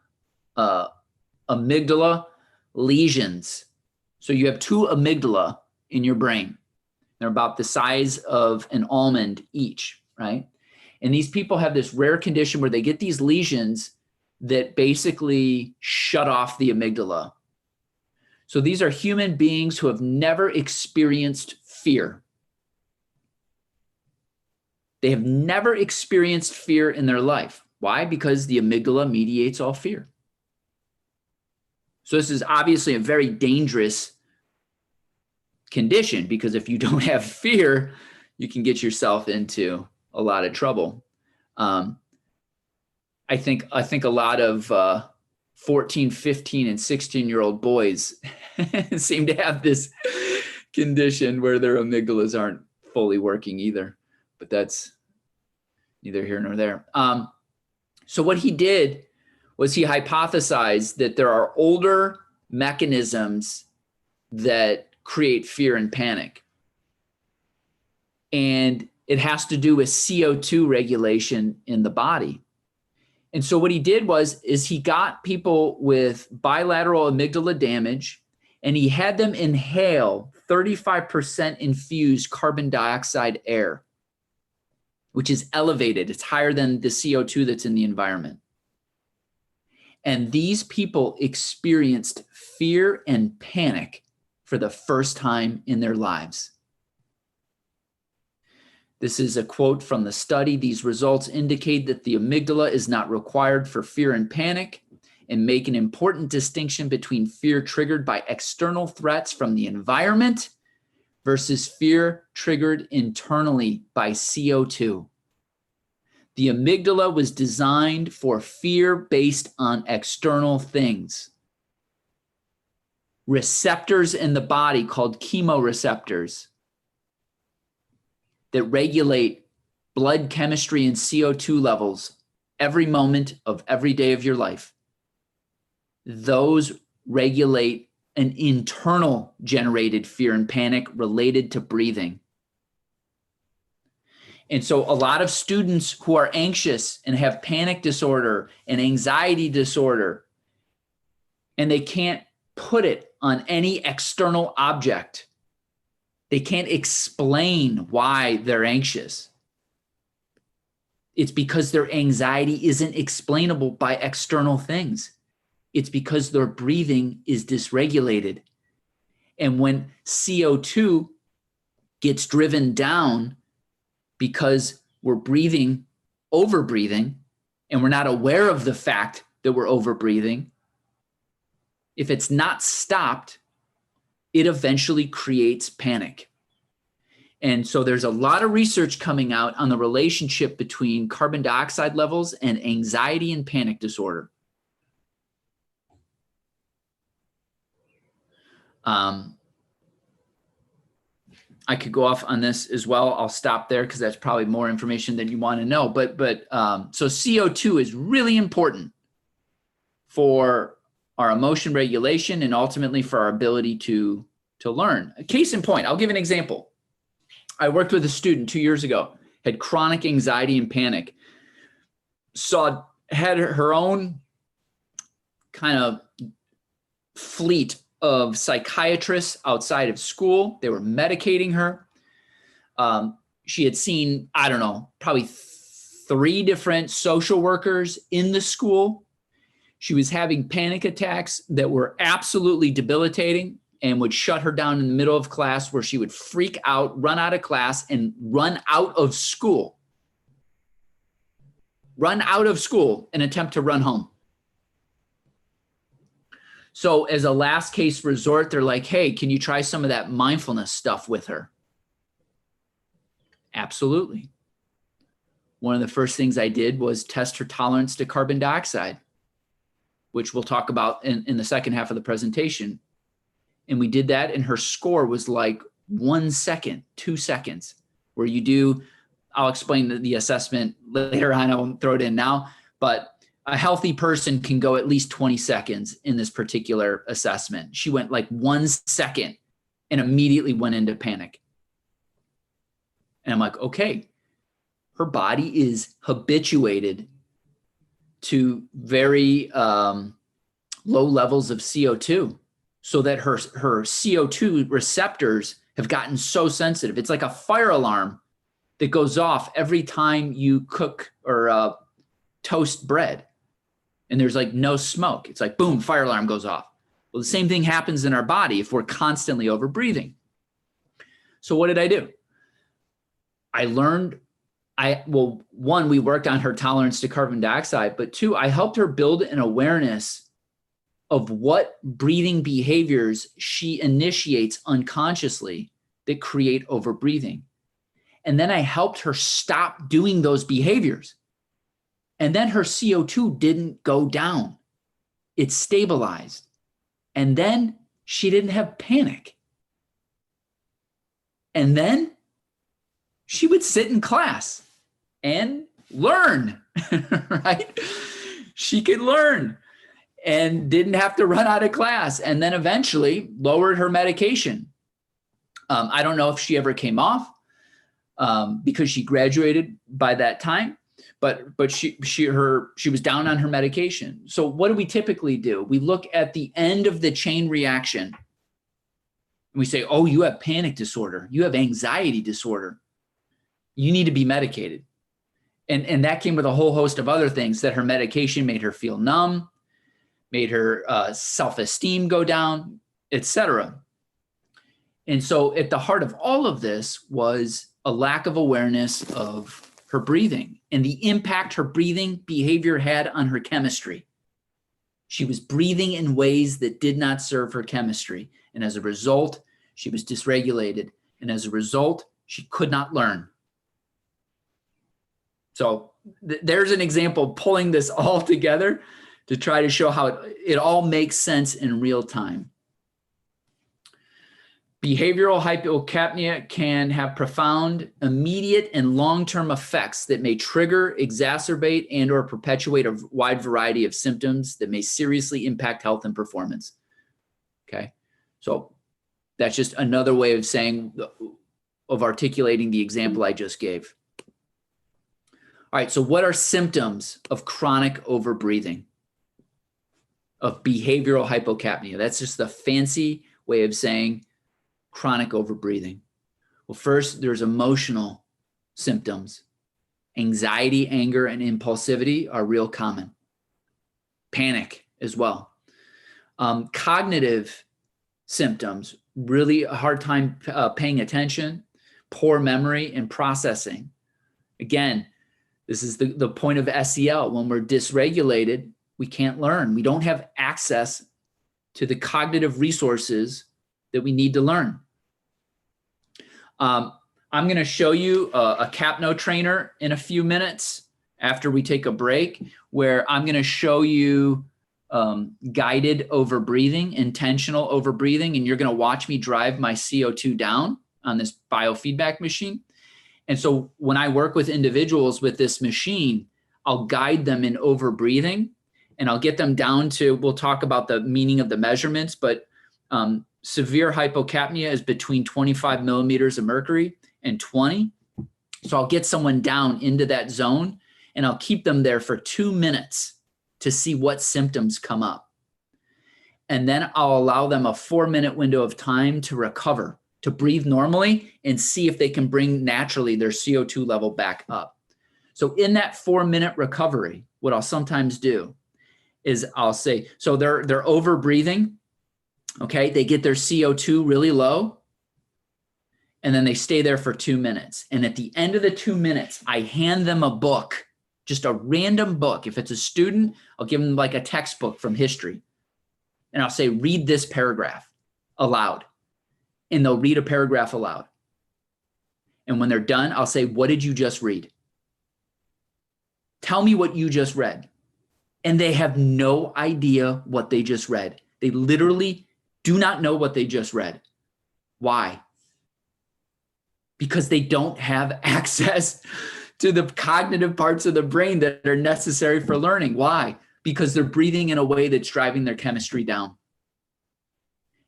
amygdala lesions. So you have two amygdala in your brain. They're about the size of an almond each, right? And these people have this rare condition where they get these lesions that basically shut off the amygdala. So these are human beings who have never experienced fear. They have never experienced fear in their life. Why? Because the amygdala mediates all fear. So this is obviously a very dangerous condition, because if you don't have fear, you can get yourself into a lot of trouble. I think a lot of 14, 15, and 16-year-old boys seem to have this condition where their amygdalas aren't fully working either, but that's neither here nor there. So what he did was he hypothesized that there are older mechanisms that create fear and panic. And it has to do with CO2 regulation in the body. And so what he did is he got people with bilateral amygdala damage, and he had them inhale 35% infused carbon dioxide air, which is elevated. It's higher than the CO2 that's in the environment. And these people experienced fear and panic for the first time in their lives. This is a quote from the study. These results indicate that the amygdala is not required for fear and panic. and make an important distinction between fear triggered by external threats from the environment versus fear triggered internally by CO2. The amygdala was designed for fear based on external things. Receptors in the body called chemoreceptors that regulate blood chemistry and CO2 levels every moment of every day of your life. Those regulate an internal generated fear and panic related to breathing. And so a lot of students who are anxious and have panic disorder and anxiety disorder, and they can't put it on any external object. They can't explain why they're anxious. It's because their anxiety isn't explainable by external things. It's because their breathing is dysregulated. And when CO2 gets driven down because we're breathing, overbreathing, and we're not aware of the fact that we're overbreathing, if it's not stopped, it eventually creates panic. And so there's a lot of research coming out on the relationship between carbon dioxide levels and anxiety and panic disorder. I could go off on this as well. I'll stop there because that's probably more information than you want to know. But so CO2 is really important for our emotion regulation and ultimately for our ability to learn. A case in point, I'll give an example. I worked with a student 2 years ago, had chronic anxiety and panic, had her own kind of fleet of psychiatrists outside of school. They were medicating her. She had seen, I don't know, probably 3 different social workers in the school. She was having panic attacks that were absolutely debilitating and would shut her down in the middle of class, where she would freak out, run out of class, and run out of school. Run out of school and attempt to run home. So as a last case resort, they're like, hey, can you try some of that mindfulness stuff with her? Absolutely. One of the first things I did was test her tolerance to carbon dioxide, which we'll talk about in the second half of the presentation. And we did that, and her score was like 1 second, 2 seconds, where you do, I'll explain the assessment later on, I won't throw it in now, but a healthy person can go at least 20 seconds in this particular assessment. She went like 1 second and immediately went into panic. And I'm like, okay, her body is habituated to very low levels of CO2, so that her CO2 receptors have gotten so sensitive. It's like a fire alarm that goes off every time you cook or toast bread, and there's like no smoke. It's like, boom, fire alarm goes off. Well, the same thing happens in our body if we're constantly over breathing. So what did I do? I learned, one, we worked on her tolerance to carbon dioxide, but 2, I helped her build an awareness of what breathing behaviors she initiates unconsciously that create overbreathing. And then I helped her stop doing those behaviors. And then her CO2 didn't go down. It stabilized. And then she didn't have panic. And then she would sit in class and learn, right? She could learn and didn't have to run out of class, and then eventually lowered her medication. I don't know if she ever came off because she graduated by that time, but she was down on her medication. So what do we typically do? We look at the end of the chain reaction and we say, oh, you have panic disorder. You have anxiety disorder. You need to be medicated. And that came with a whole host of other things, that her medication made her feel numb, made her self-esteem go down, etc. And so at the heart of all of this was a lack of awareness of her breathing and the impact her breathing behavior had on her chemistry. She was breathing in ways that did not serve her chemistry. And as a result, she was dysregulated. And as a result, she could not learn. So there's an example pulling this all together to try to show how it all makes sense in real time. Behavioral hypocapnia can have profound, immediate, and long-term effects that may trigger, exacerbate, and or perpetuate a wide variety of symptoms that may seriously impact health and performance. Okay, so that's just another way of saying, of articulating the example I just gave. All right, so what are symptoms of chronic overbreathing, of behavioral hypocapnia? That's just the fancy way of saying chronic overbreathing. Well, first, there's emotional symptoms. Anxiety, anger, and impulsivity are real common. Panic as well. Cognitive symptoms, really a hard time paying attention, poor memory, and processing. Again, this is the point of SEL. When we're dysregulated, we can't learn. We don't have access to the cognitive resources that we need to learn. I'm going to show you a CAPNO trainer in a few minutes after we take a break, where I'm going to show you guided overbreathing, intentional overbreathing, and you're going to watch me drive my CO2 down on this biofeedback machine. And so when I work with individuals with this machine, I'll guide them in overbreathing, and I'll get them down to, we'll talk about the meaning of the measurements, but severe hypocapnia is between 25 millimeters of mercury and 20. So I'll get someone down into that zone, and I'll keep them there for 2 minutes to see what symptoms come up. And then I'll allow them a 4-minute window of time to recover, to breathe normally, and see if they can bring naturally their CO2 level back up. So in that 4-minute recovery, what I'll sometimes do is I'll say, so they're over breathing. Okay, they get their CO2 really low, and then they stay there for 2 minutes. And at the end of the 2 minutes, I hand them a book, just a random book. If it's a student, I'll give them like a textbook from history. And I'll say, read this paragraph aloud. And they'll read a paragraph aloud. And when they're done, I'll say, what did you just read? Tell me what you just read. And they have no idea what they just read. They literally do not know what they just read. Why? Because they don't have access to the cognitive parts of the brain that are necessary for learning. Why? Because they're breathing in a way that's driving their chemistry down.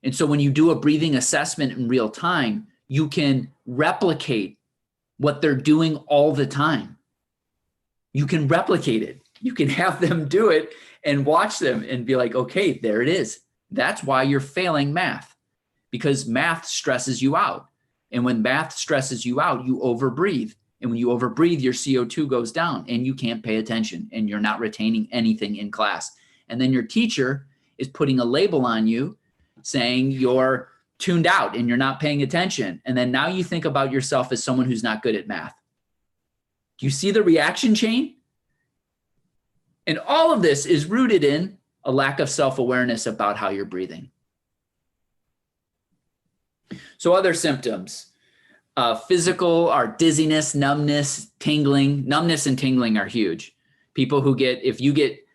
And so when you do a breathing assessment in real time, you can replicate what they're doing all the time. You can replicate it. You can have them do it and watch them and be like, okay, there it is. That's why you're failing math, because math stresses you out. And when math stresses you out, you overbreathe. And when you overbreathe, your CO2 goes down and you can't pay attention and you're not retaining anything in class. And then your teacher is putting a label on you saying you're tuned out and you're not paying attention. And then now you think about yourself as someone who's not good at math. Do you see the reaction chain? And all of this is rooted in a lack of self-awareness about how you're breathing. So other symptoms, physical are dizziness, numbness, tingling. Numbness and tingling are huge. People who get, if you get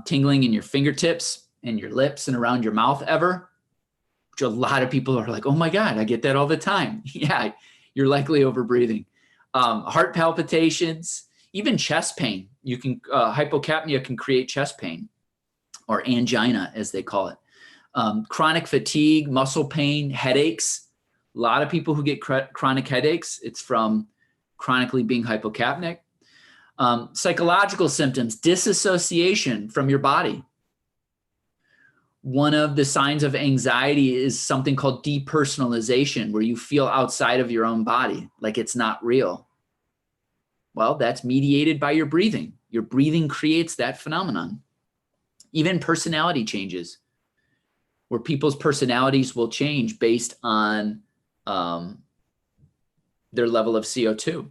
tingling in your fingertips and your lips and around your mouth ever, which a lot of people are like, oh my God, I get that all the time. Yeah, you're likely overbreathing. Heart palpitations, even chest pain. You can, hypocapnia can create chest pain, or angina as they call it. Chronic fatigue, muscle pain, headaches. A lot of people who get chronic headaches, it's from chronically being hypocapnic. Psychological symptoms, disassociation from your body. One of the signs of anxiety is something called depersonalization, where you feel outside of your own body, like it's not real. Well, that's mediated by your breathing. Your breathing creates that phenomenon. Even personality changes, where people's personalities will change based on their level of CO2.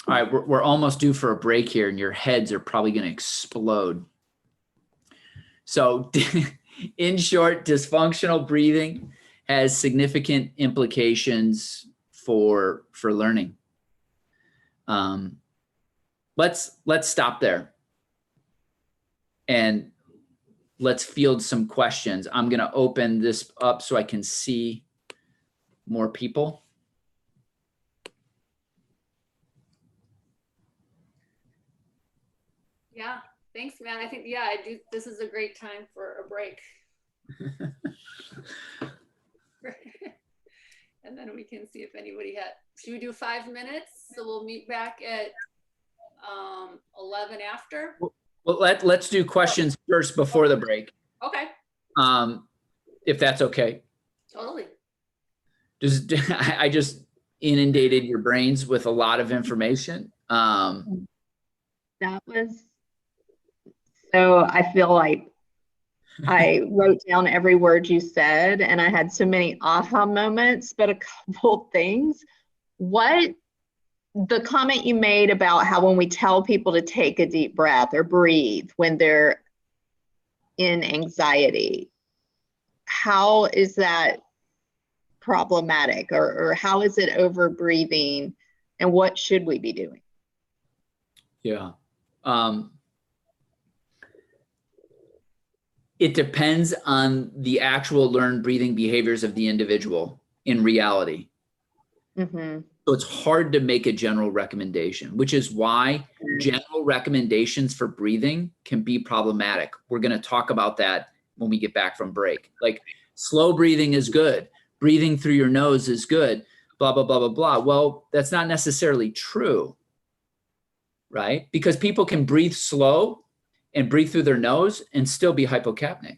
All right, we're almost due for a break here, and your heads are probably going to explode. So, in short, dysfunctional breathing has significant implications for learning. Let's stop there, and let's field some questions. I'm going to open this up so I can see more people. Yeah, thanks, Matt. I think, yeah, I do. This is a great time for a break. And then we can see if anybody should we do 5 minutes? So we'll meet back at 11 after. Well, let's do questions first before the break. Okay, If that's okay. totally. I just inundated your brains with a lot of information. That was, so I feel like I wrote down every word you said and I had so many aha moments, but a couple things. The comment you made about how when we tell people to take a deep breath or breathe when they're in anxiety, how is that problematic, or how is it over breathing, and what should we be doing? Yeah. It depends on the actual learned breathing behaviors of the individual in reality. Mm-hmm. So it's hard to make a general recommendation, which is why general recommendations for breathing can be problematic. We're going to talk about that when we get back from break. Like, slow breathing is good. Breathing through your nose is good. Blah, blah, blah, blah, blah. Well, that's not necessarily true, right? Because people can breathe slow and breathe through their nose and still be hypocapnic.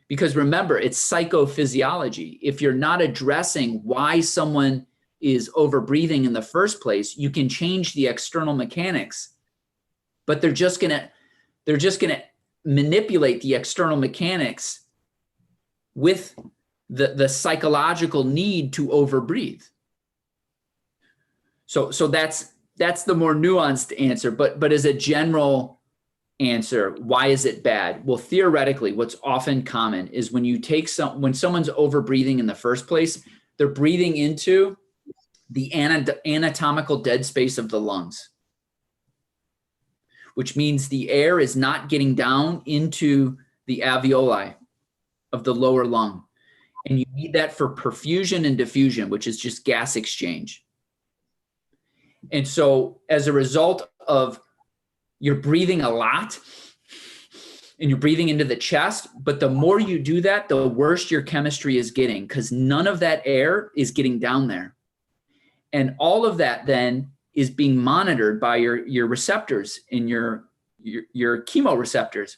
Because remember, it's psychophysiology. If you're not addressing why someone is over breathing in the first place, you can change the external mechanics, but they're just gonna manipulate the external mechanics with the psychological need to overbreathe. So that's the more nuanced answer, but as a general answer, why is it bad? Well, theoretically, what's often common is when someone's overbreathing in the first place, they're breathing into the anatomical dead space of the lungs, which means the air is not getting down into the alveoli of the lower lung. And you need that for perfusion and diffusion, which is just gas exchange. And so as a result of you're breathing a lot and you're breathing into the chest, but the more you do that, the worse your chemistry is getting, because none of that air is getting down there. And all of that then is being monitored by your receptors in your chemoreceptors.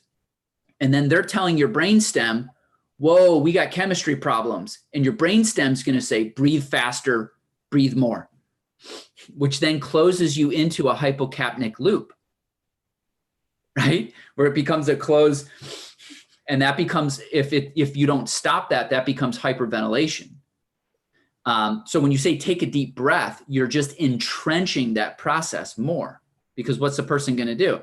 And then they're telling your brainstem, whoa, we got chemistry problems. And your brainstem's going to say, breathe faster, breathe more, which then closes you into a hypocapnic loop, right? Where it becomes a close. And that becomes, if you don't stop that becomes hyperventilation. So when you say take a deep breath, you're just entrenching that process more, because what's the person going to do?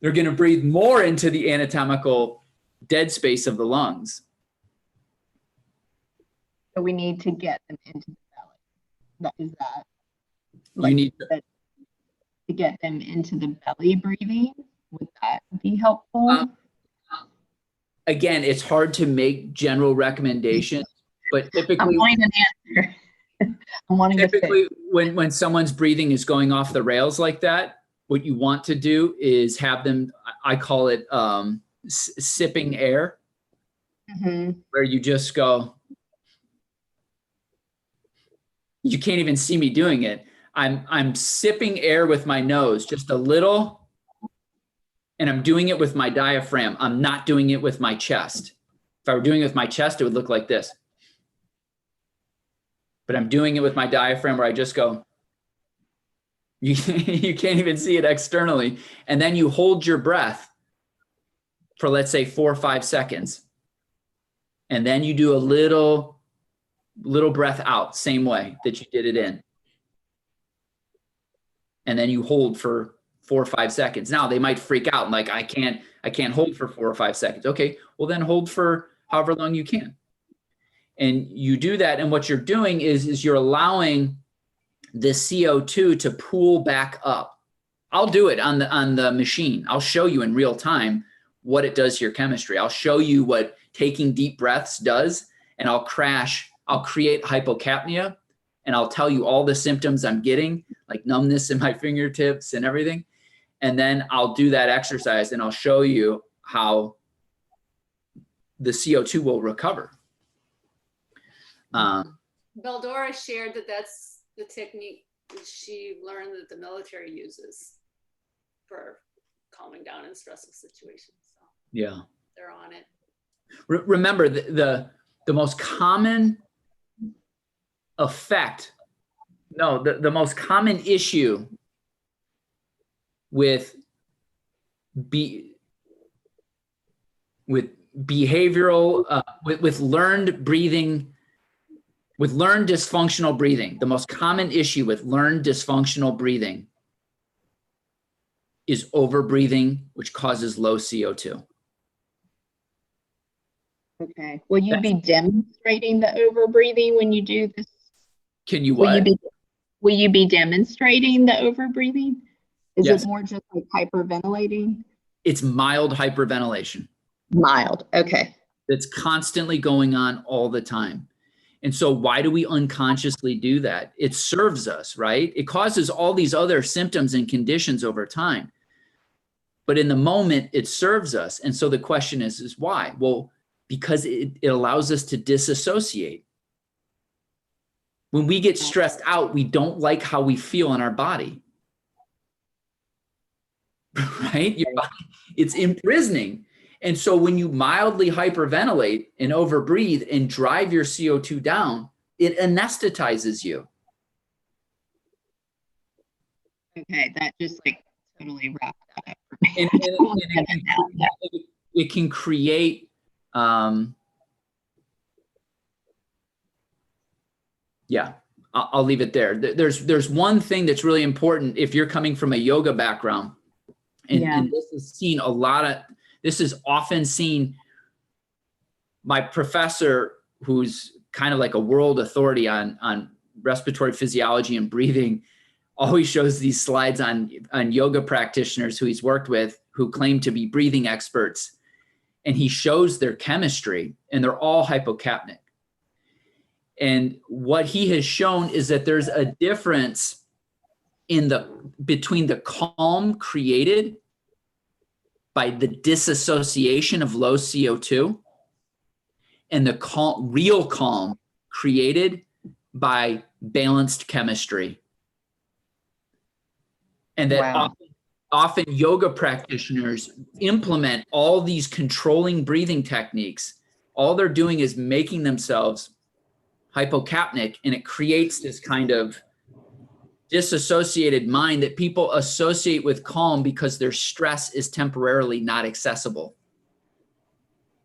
They're going to breathe more into the anatomical dead space of the lungs. So we need to get them into the belly. Is that You need to get them into the belly breathing? Would that be helpful? Again, it's hard to make general recommendations, but typically, I'm wanting an answer. I'm wanting typically when someone's breathing is going off the rails like that, what you want to do is have them, I call it sipping air, where you just go, you can't even see me doing it. I'm sipping air with my nose, just a little, and I'm doing it with my diaphragm. I'm not doing it with my chest. If I were doing it with my chest, it would look like this. But I'm doing it with my diaphragm, where I just go, you can't even see it externally. And then you hold your breath for, let's say, 4 or 5 seconds. And then you do a little breath out, same way that you did it in. and then you hold for 4 or 5 seconds. Now they might freak out and like, I can't hold for 4 or 5 seconds. Okay, well then hold for however long you can. And you do that. And what you're doing is you're allowing the CO2 to pool back up. I'll do it on the machine. I'll show you in real time what it does to your chemistry. I'll show you what taking deep breaths does, and I'll create hypocapnia, and I'll tell you all the symptoms I'm getting, like numbness in my fingertips and everything. And then I'll do that exercise and I'll show you how the CO2 will recover. Beldora shared that that's the technique that she learned that the military uses for calming down in stressful situations. So Yeah. they're on it. Remember, the most common effect, the most common issue with behavioral, with learned breathing, with learned dysfunctional breathing, the most common issue with learned dysfunctional breathing is overbreathing, which causes low CO2. Okay. Will you be demonstrating the overbreathing when you do this? Can you what? Will you be demonstrating the overbreathing? Is Yes. it more just like hyperventilating? It's mild hyperventilation. Mild. Okay. That's constantly going on all the time. And so why do we unconsciously do that? It serves us, right? It causes all these other symptoms and conditions over time. But in the moment, it serves us. And so the question is why? Well, because it allows us to disassociate. When we get stressed out, we don't like how we feel in our body. Right? Your body, it's imprisoning. And so when you mildly hyperventilate and overbreathe and drive your CO2 down, it anesthetizes you. Okay. That just like totally wrapped that up. And it can create, yeah, I'll leave it there. There's one thing that's really important if you're coming from a yoga background, and this is seen a lot of, this is often seen. My professor, who's kind of like a world authority on respiratory physiology and breathing, always shows these slides on yoga practitioners who he's worked with who claim to be breathing experts. And he shows their chemistry and they're all hypocapnic. And what he has shown is that there's a difference between the calm created by the disassociation of low CO2 and the real calm created by balanced chemistry. And that often yoga practitioners implement all these controlling breathing techniques. All they're doing is making themselves hypocapnic, and it creates this kind of disassociated mind that people associate with calm because their stress is temporarily not accessible.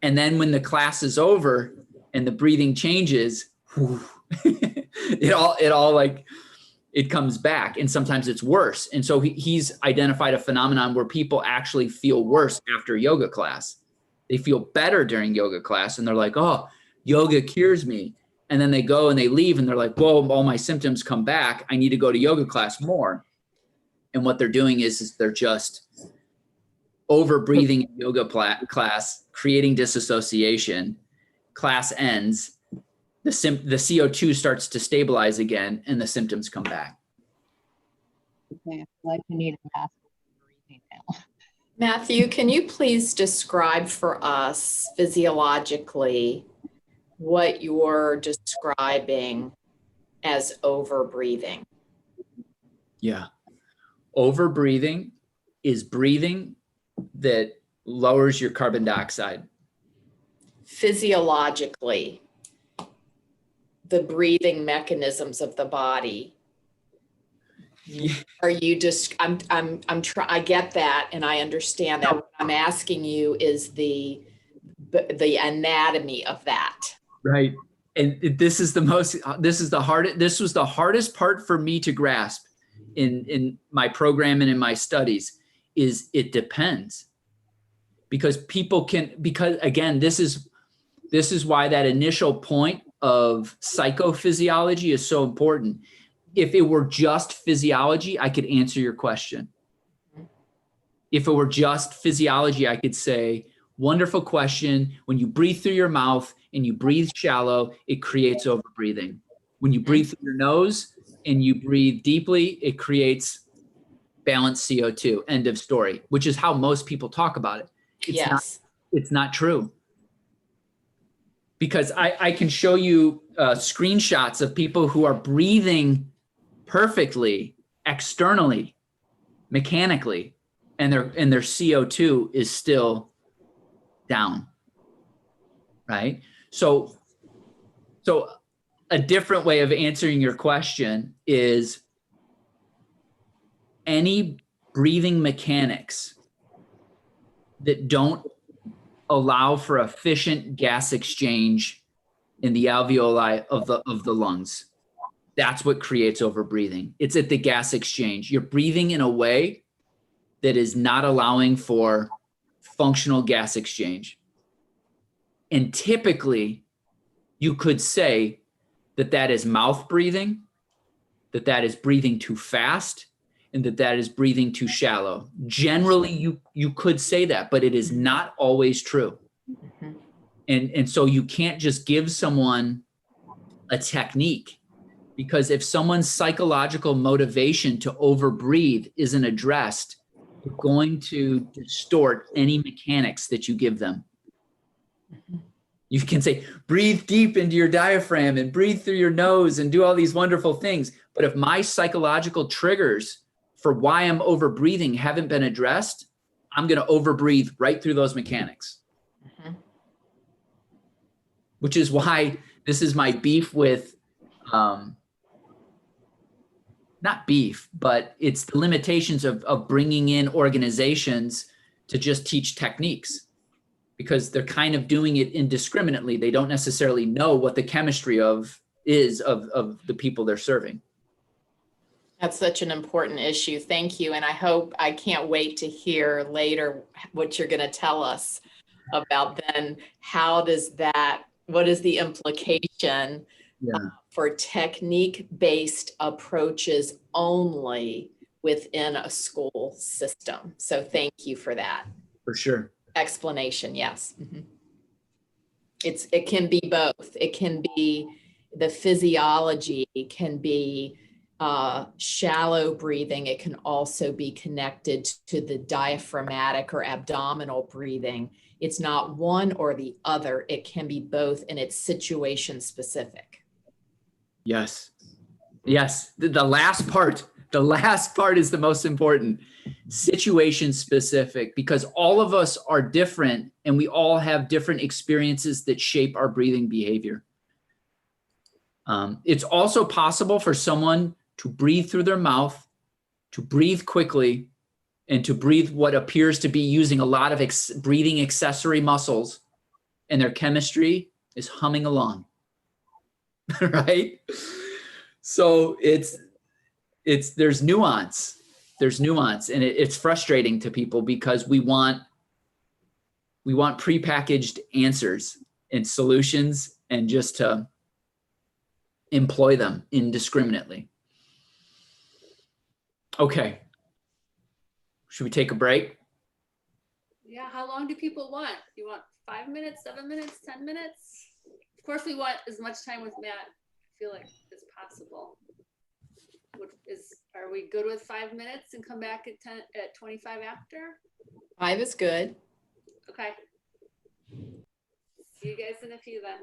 And then when the class is over and the breathing changes, it comes back, and sometimes it's worse. And so he's identified a phenomenon where people actually feel worse after yoga class. They feel better during yoga class and they're like, oh, yoga cures me. And then they go and they leave and they're like, whoa, all my symptoms come back. I need to go to yoga class more. And what they're doing is they're just over breathing in yoga class, creating disassociation. Class ends. The CO2 starts to stabilize again and the symptoms come back. Okay. I feel like we need a mask breathing now. Matthew, can you please describe for us physiologically what you're describing as overbreathing? Yeah. Overbreathing is breathing that lowers your carbon dioxide. Physiologically, the breathing mechanisms of the body. Are you just, I get that and I understand that. What I'm asking you is the anatomy of that. Right. And this was the hardest part for me to grasp in my program and in my studies is it depends. Because people can, because again, this is why that initial point of psychophysiology is so important. If it were just physiology, I could answer your question. If it were just physiology, I could say, wonderful question. When you breathe through your mouth and you breathe shallow, it creates overbreathing. When you breathe through your nose and you breathe deeply, it creates balanced CO2. End of story, which is how most people talk about it. It's not true. Because I can show you screenshots of people who are breathing perfectly, externally, mechanically, and their CO2 is still down, right? So a different way of answering your question is any breathing mechanics that don't allow for efficient gas exchange in the alveoli of the lungs. That's what creates overbreathing. It's at the gas exchange. You're breathing in a way that is not allowing for functional gas exchange. And typically, you could say that that is mouth breathing, that that is breathing too fast, and that that is breathing too shallow. Generally, you could say that, but it is not always true. And so you can't just give someone a technique, because if someone's psychological motivation to overbreathe isn't addressed, you're going to distort any mechanics that you give them. You can say, breathe deep into your diaphragm and breathe through your nose and do all these wonderful things. But if my psychological triggers for why I'm overbreathing haven't been addressed, I'm going to overbreathe right through those mechanics. Which is why this is my beef with, not beef, but it's the limitations of bringing in organizations to just teach techniques, because they're kind of doing it indiscriminately. They don't necessarily know what the chemistry of the people they're serving. That's such an important issue. Thank you. And I can't wait to hear later what you're going to tell us about then. What is the implication for technique-based approaches only within a school system? So thank you for that. For sure. Explanation, yes. It can be both. It can be the physiology, can be shallow breathing. It can also be connected to the diaphragmatic or abdominal breathing. It's not one or the other. It can be both, and it's situation specific. Yes. Yes. The last part is the most important. Situation specific, because all of us are different and we all have different experiences that shape our breathing behavior. It's also possible for someone to breathe through their mouth, to breathe quickly, and to breathe what appears to be using a lot of breathing accessory muscles, and their chemistry is humming along, right? So there's nuance. There's nuance, and it's frustrating to people because we want prepackaged answers and solutions, and just to employ them indiscriminately. Okay. Should we take a break? Yeah, how long do people want? You want 5 minutes, 7 minutes, 10 minutes? Of course, we want as much time with Matt, I feel like, as possible. Are we good with 5 minutes and come back at 25 after? 5 is good. Okay. See you guys in a few then.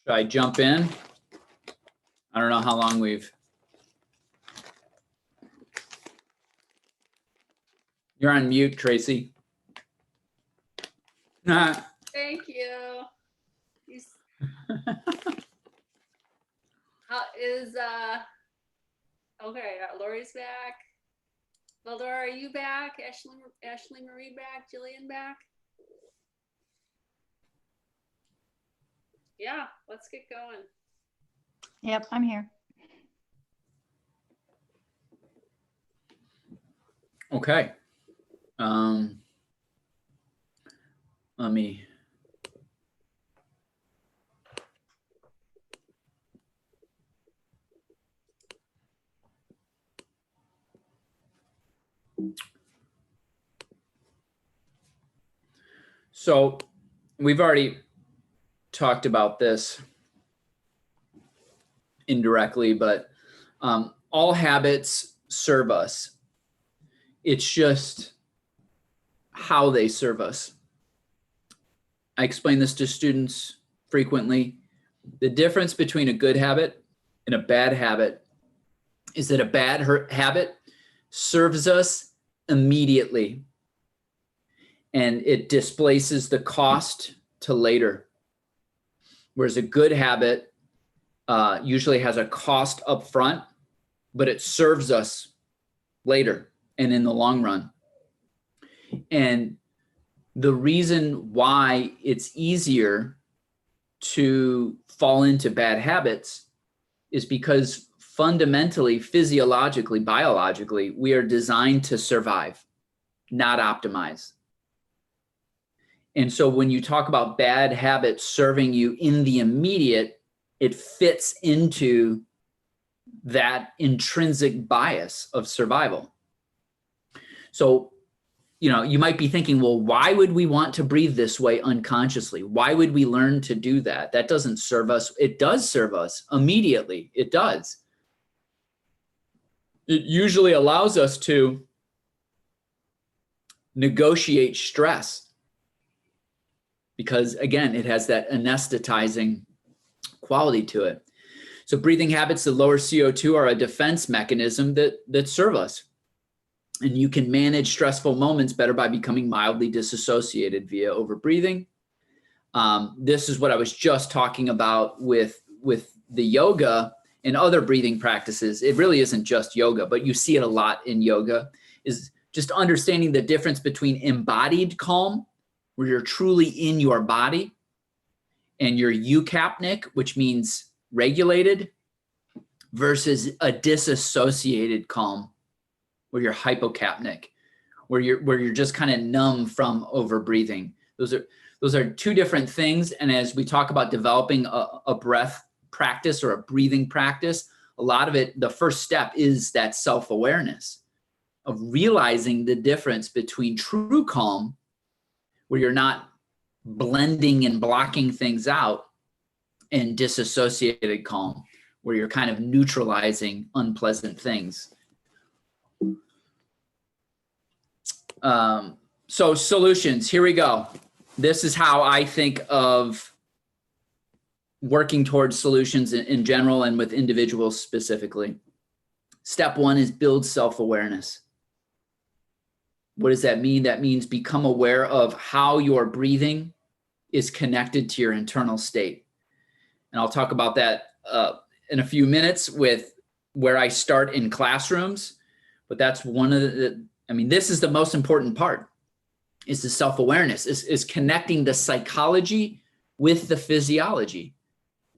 Should I jump in? I don't know how long you're on mute, Tracy. Nah. Thank you. How is, okay, Lori's back. Valdora, are you back? Ashley Marie back? Jillian back? Yeah, let's get going. Yep, I'm here. Okay. Let me. So we've already talked about this indirectly, but all habits serve us. It's just how they serve us. I explain this to students frequently. The difference between a good habit and a bad habit is that a bad habit serves us immediately, and it displaces the cost to later. Whereas a good habit usually has a cost up front, but it serves us later and in the long run. And the reason why it's easier to fall into bad habits is because fundamentally, physiologically, biologically, we are designed to survive, not optimize. And so when you talk about bad habits serving you in the immediate, it fits into that intrinsic bias of survival. So, you might be thinking, well, why would we want to breathe this way unconsciously? Why would we learn to do that? That doesn't serve us. It does serve us immediately. It does. It usually allows us to negotiate stress because, again, it has that anesthetizing quality to it. So breathing habits that lower CO2 are a defense mechanism that serve us. And you can manage stressful moments better by becoming mildly disassociated via overbreathing. This is what I was just talking about with the yoga and other breathing practices. It really isn't just yoga, but you see it a lot in yoga, is just understanding the difference between embodied calm, where you're truly in your body, and your eukapnic, which means regulated, versus a disassociated calm, where you're hypocapnic, where you're just kind of numb from overbreathing. Those are two different things. And as we talk about developing a breath practice or a breathing practice, a lot of it, the first step is that self-awareness of realizing the difference between true calm, where you're not blending and blocking things out, and disassociated calm, where you're kind of neutralizing unpleasant things. So solutions, here we go. This is how I think of working towards solutions in general and with individuals specifically. Step one is build self-awareness. What does that mean? That means become aware of how your breathing is connected to your internal state. And I'll talk about that in a few minutes with where I start in classrooms, but that's one of this is the most important part, is the self-awareness, is connecting the psychology with the physiology.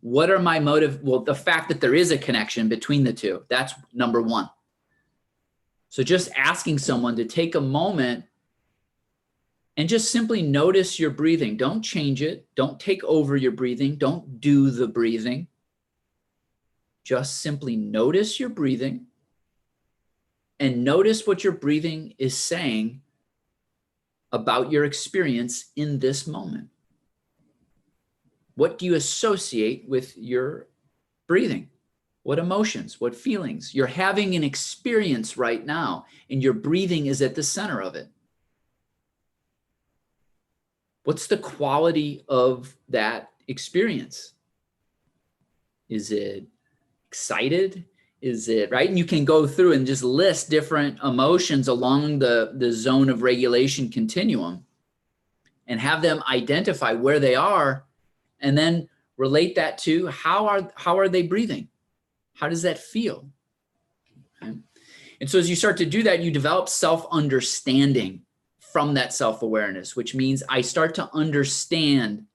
What are my motive? Well, the fact that there is a connection between the two, that's number one. So just asking someone to take a moment and just simply notice your breathing. Don't change it. Don't take over your breathing. Don't do the breathing. Just simply notice your breathing and notice what your breathing is saying about your experience in this moment. What do you associate with your breathing? What emotions, what feelings? You're having an experience right now, and your breathing is at the center of it. What's the quality of that experience? Is it excited? Is it right? And you can go through and just list different emotions along the zone of regulation continuum and have them identify where they are, and then relate that to how are they breathing? How does that feel? Okay. And so as you start to do that, you develop self-understanding from that self-awareness, which means I start to understand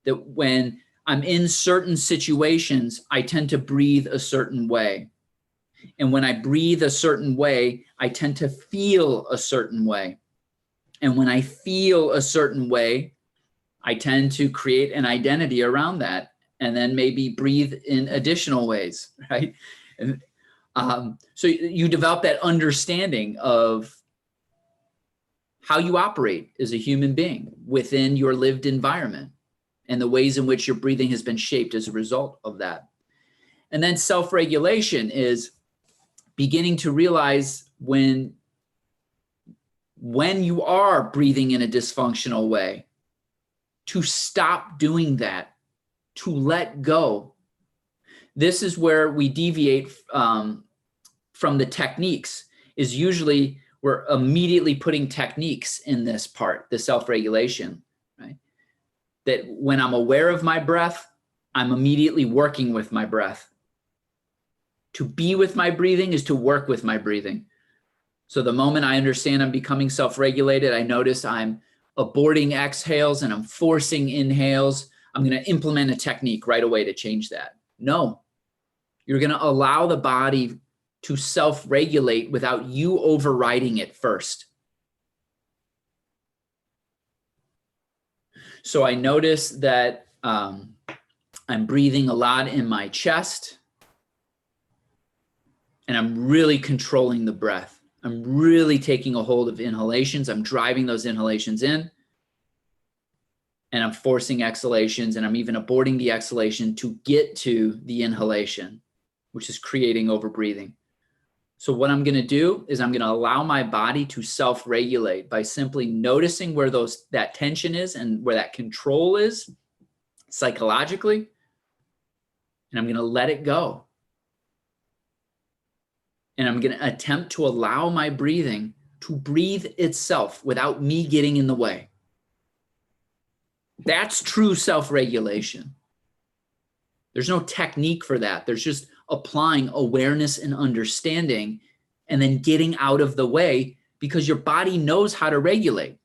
that when I'm in certain situations, I tend to breathe a certain way. And when I breathe a certain way, I tend to feel a certain way. And when I feel a certain way, I tend to create an identity around that, and then maybe breathe in additional ways, right? And, so you develop that understanding of how you operate as a human being within your lived environment and the ways in which your breathing has been shaped as a result of that. And then self-regulation is beginning to realize when you are breathing in a dysfunctional way, to stop doing that, to let go. This is where we deviate from the techniques, is usually we're immediately putting techniques in this part, the self-regulation, right? That when I'm aware of my breath, I'm immediately working with my breath. To be with my breathing is to work with my breathing. So the moment I understand I'm becoming self-regulated, I notice I'm aborting exhales and I'm forcing inhales. I'm going to implement a technique right away to change that. No, you're going to allow the body to self-regulate without you overriding it first. So I notice that I'm breathing a lot in my chest, and I'm really controlling the breath. I'm really taking a hold of inhalations. I'm driving those inhalations in, and I'm forcing exhalations, and I'm even aborting the exhalation to get to the inhalation, which is creating overbreathing. So what I'm going to do is I'm going to allow my body to self-regulate by simply noticing where that tension is and where that control is psychologically, and I'm going to let it go. And I'm going to attempt to allow my breathing to breathe itself without me getting in the way. That's true self-regulation. There's no technique for that. There's just applying awareness and understanding and then getting out of the way, because your body knows how to regulate.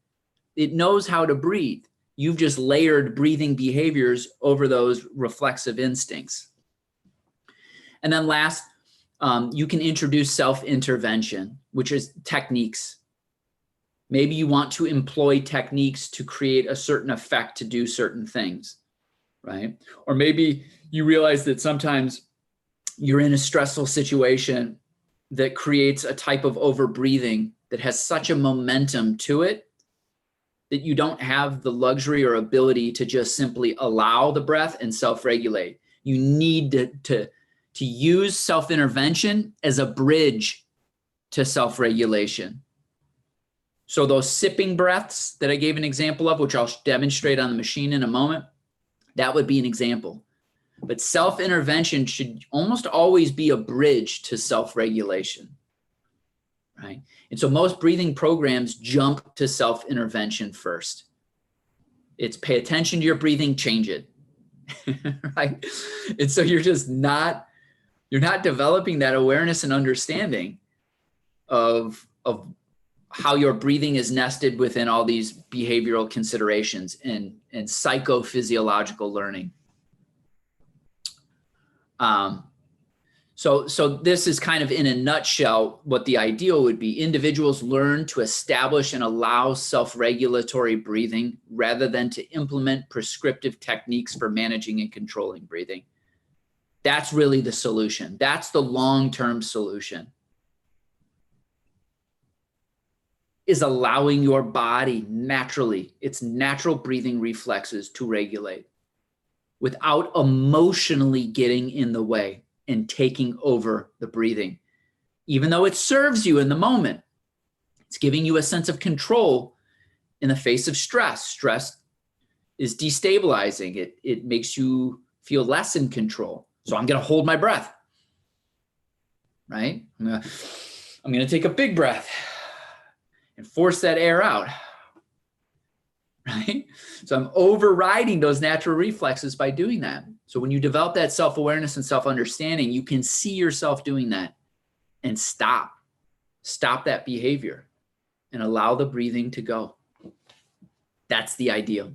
It knows how to breathe. You've just layered breathing behaviors over those reflexive instincts. And then last, you can introduce self-intervention, which is techniques. Maybe you want to employ techniques to create a certain effect to do certain things, right? Or maybe you realize that sometimes you're in a stressful situation that creates a type of overbreathing that has such a momentum to it that you don't have the luxury or ability to just simply allow the breath and self-regulate. You need to use self-intervention as a bridge to self-regulation. So those sipping breaths that I gave an example of, which I'll demonstrate on the machine in a moment, that would be an example. But self-intervention should almost always be a bridge to self-regulation, right? And so most breathing programs jump to self-intervention first. It's pay attention to your breathing, change it, right? And so you're not developing that awareness and understanding of how your breathing is nested within all these behavioral considerations and psychophysiological learning. So this is kind of in a nutshell what the ideal would be. Individuals learn to establish and allow self-regulatory breathing rather than to implement prescriptive techniques for managing and controlling breathing. That's really the solution. That's the long-term solution, is allowing your body naturally, its natural breathing reflexes to regulate without emotionally getting in the way and taking over the breathing. Even though it serves you in the moment, it's giving you a sense of control in the face of stress. Stress is destabilizing. It makes you feel less in control. So I'm going to hold my breath, right? I'm going to take a big breath and force that air out, right? So I'm overriding those natural reflexes by doing that. So when you develop that self-awareness and self-understanding, you can see yourself doing that and stop that behavior and allow the breathing to go. That's the ideal.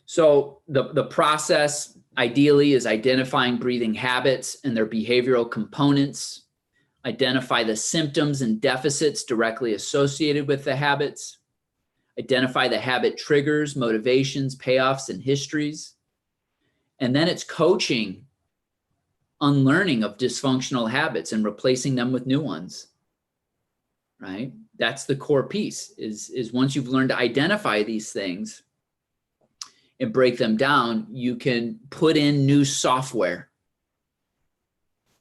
So the process ideally is identifying breathing habits and their behavioral components, identify the symptoms and deficits directly associated with the habits, identify the habit triggers, motivations, payoffs, and histories. And then it's coaching unlearning of dysfunctional habits and replacing them with new ones, right? That's the core piece is once you've learned to identify these things and break them down, you can put in new software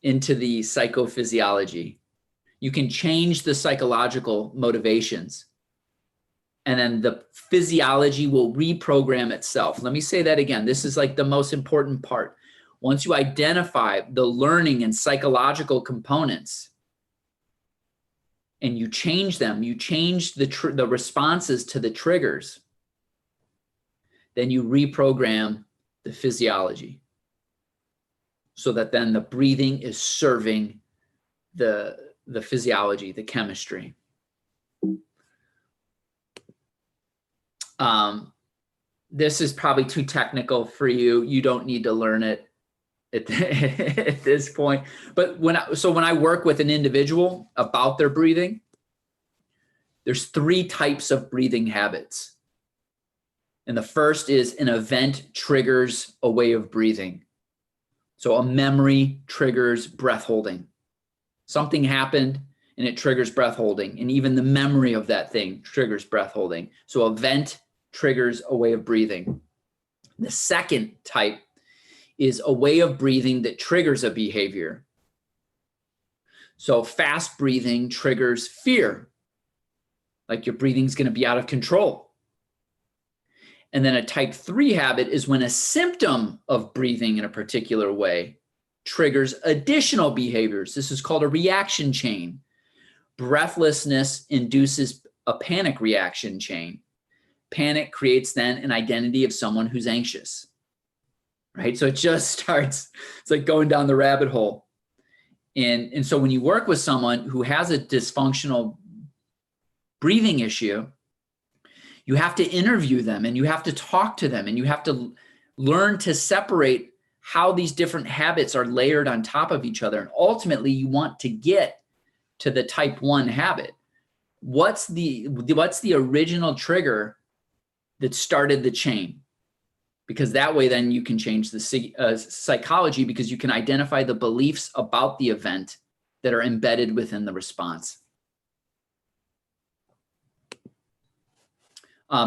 into the psychophysiology. You can change the psychological motivations, and then the physiology will reprogram itself. Let me say that again. This is like the most important part. Once you identify the learning and psychological components and you change them, you change the responses to the triggers, then you reprogram the physiology so that then the breathing is serving the physiology, the chemistry. This is probably too technical for you. You don't need to learn it at this point. But when I work with an individual about their breathing, there's 3 types of breathing habits. And the first is an event triggers a way of breathing. So a memory triggers breath holding. Something happened and it triggers breath holding. And even the memory of that thing triggers breath holding. So event triggers a way of breathing. The second type is a way of breathing that triggers a behavior. So fast breathing triggers fear, like your breathing's going to be out of control. And then a type 3 habit is when a symptom of breathing in a particular way triggers additional behaviors. This is called a reaction chain. Breathlessness induces a panic reaction chain. Panic creates then an identity of someone who's anxious, right? So it just starts, it's like going down the rabbit hole. And so when you work with someone who has a dysfunctional breathing issue, you have to interview them and you have to talk to them and you have to learn to separate how these different habits are layered on top of each other. And ultimately you want to get to the type 1 habit. What's the original trigger that started the chain? Because that way then you can change the psychology, because you can identify the beliefs about the event that are embedded within the response.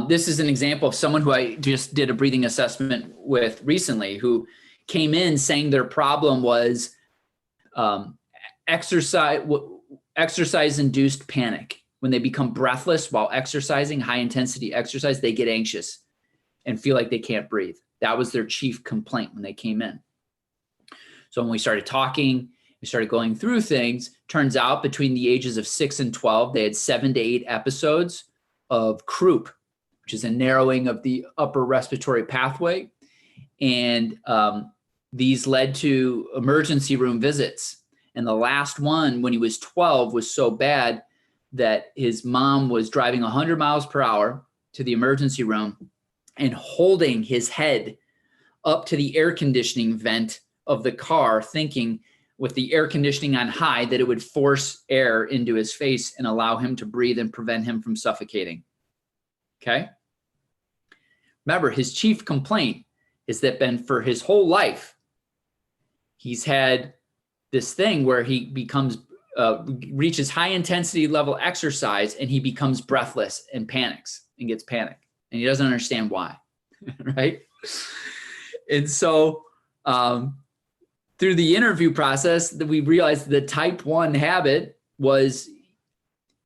This is an example of someone who I just did a breathing assessment with recently, who came in saying their problem was exercise-induced panic. When they become breathless while exercising, high intensity exercise, they get anxious and feel like they can't breathe. That was their chief complaint when they came in. So when we started talking, we started going through things. Turns out between the ages of 6 and 12, they had 7 to 8 episodes of croup, which is a narrowing of the upper respiratory pathway. And these led to emergency room visits. And the last one, when he was 12, was so bad that his mom was driving 100 miles per hour to the emergency room and holding his head up to the air conditioning vent of the car, thinking with the air conditioning on high that it would force air into his face and allow him to breathe and prevent him from suffocating. Okay? Remember, his chief complaint is that for his whole life, he's had this thing where he becomes, reaches high intensity level exercise and he becomes breathless and panics and gets panic. And he doesn't understand why, right? And so through the interview process, that we realized the type 1 habit was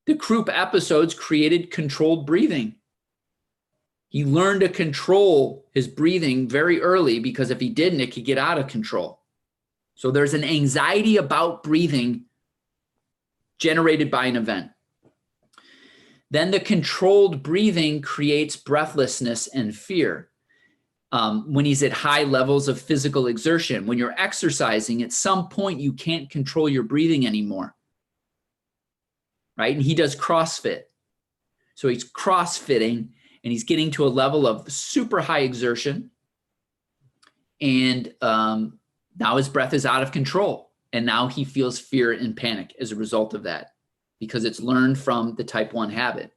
the croup episodes created controlled breathing. He learned to control his breathing very early because if he didn't, it could get out of control. So there's an anxiety about breathing generated by an event. Then the controlled breathing creates breathlessness and fear. When he's at high levels of physical exertion, when you're exercising, at some point you can't control your breathing anymore, right? And he does CrossFit. So he's CrossFitting and he's getting to a level of super high exertion. And now his breath is out of control. And now he feels fear and panic as a result of that, because it's learned from the type 1 habit.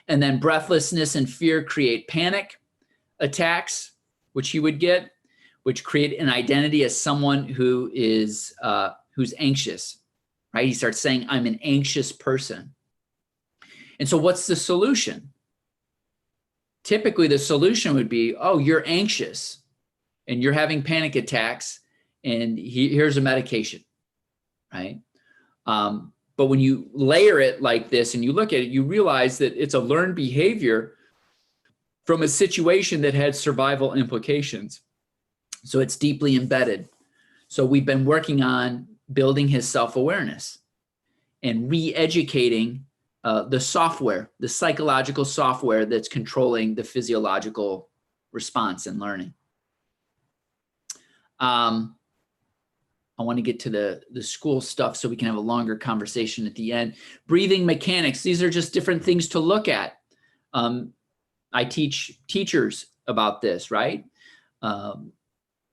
And then breathlessness and fear create panic attacks, which he would get, which create an identity as someone who is who's anxious, right? He starts saying, I'm an anxious person. And so what's the solution? Typically the solution would be, oh, you're anxious and you're having panic attacks and here's a medication, right? But when you layer it like this and you look at it, you realize that it's a learned behavior from a situation that had survival implications. So it's deeply embedded. So we've been working on building his self-awareness and re-educating the software, the psychological software that's controlling the physiological response and learning. I want to get to the school stuff so we can have a longer conversation at the end. Breathing mechanics. These are just different things to look at. I teach teachers about this, right?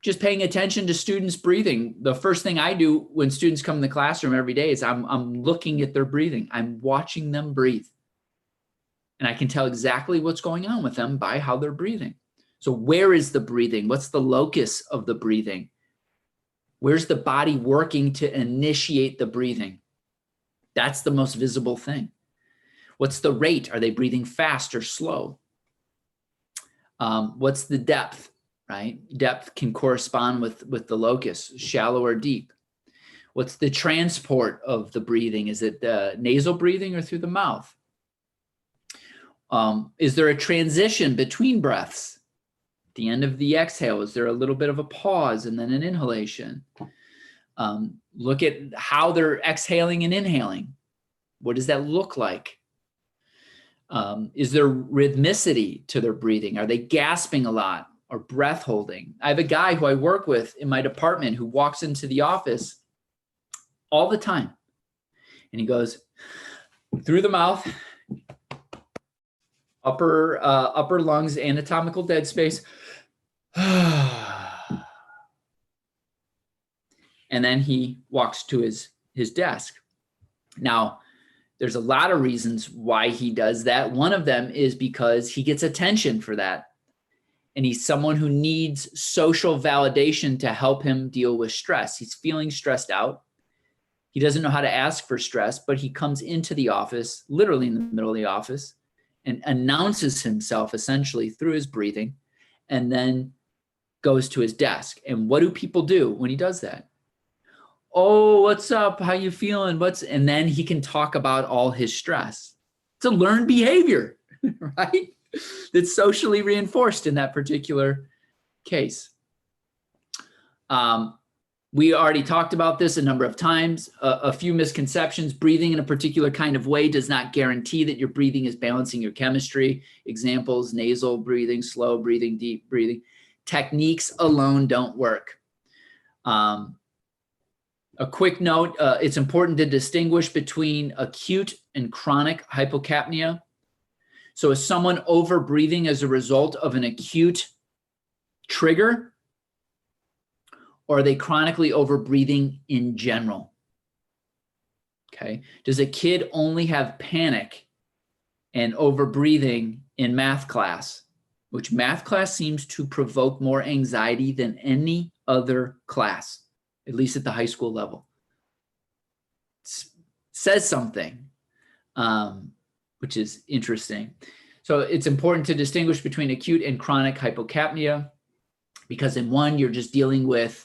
Just paying attention to students' breathing. The first thing I do when students come in the classroom every day is I'm looking at their breathing. I'm watching them breathe. And I can tell exactly what's going on with them by how they're breathing. So where is the breathing? What's the locus of the breathing? Where's the body working to initiate the breathing? That's the most visible thing. What's the rate? Are they breathing fast or slow? What's the depth, right? Depth can correspond with the locus, shallow or deep. What's the transport of the breathing? Is it nasal breathing or through the mouth? Is there a transition between breaths? At the end of the exhale, is there a little bit of a pause and then an inhalation? Look at how they're exhaling and inhaling. What does that look like? Is there rhythmicity to their breathing? Are they gasping a lot or breath holding? I have a guy who I work with in my department who walks into the office all the time. And he goes through the mouth, upper lungs, anatomical dead space. And then he walks to his desk. Now, there's a lot of reasons why he does that. One of them is because he gets attention for that. And he's someone who needs social validation to help him deal with stress. He's feeling stressed out. He doesn't know how to ask for stress, but he comes into the office, literally in the middle of the office, and announces himself essentially through his breathing, and then goes to his desk. And what do people do when he does that? Oh, what's up? How you feeling? And then he can talk about all his stress. It's a learned behavior, right? That's socially reinforced in that particular case. We already talked about this a number of times. A few misconceptions. Breathing in a particular kind of way does not guarantee that your breathing is balancing your chemistry. Examples: nasal breathing, slow breathing, deep breathing. Techniques alone don't work. A quick note, it's important to distinguish between acute and chronic hypocapnia. So is someone over-breathing as a result of an acute trigger? Or are they chronically over-breathing in general? Okay. Does a kid only have panic and over-breathing in math class, which math class seems to provoke more anxiety than any other class, at least at the high school level? Says something, which is interesting. So it's important to distinguish between acute and chronic hypocapnia, because in one, you're just dealing with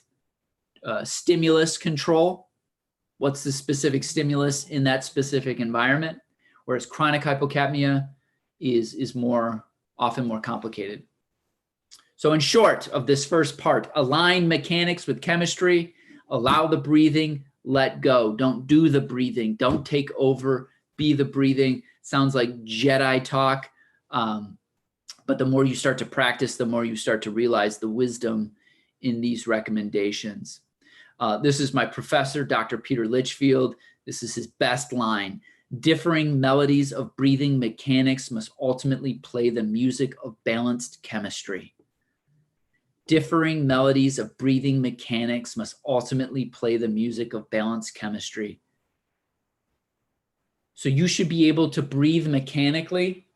stimulus control. What's the specific stimulus in that specific environment? Whereas chronic hypocapnia is more often more complicated. So in short of this first part, align mechanics with chemistry, allow the breathing, let go. Don't do the breathing. Don't take over, be the breathing. Sounds like Jedi talk. But the more you start to practice, the more you start to realize the wisdom in these recommendations. This is my professor, Dr. Peter Litchfield. This is his best line. Differing melodies of breathing mechanics must ultimately play the music of balanced chemistry. Differing melodies of breathing mechanics must ultimately play the music of balanced chemistry. So you should be able to breathe mechanically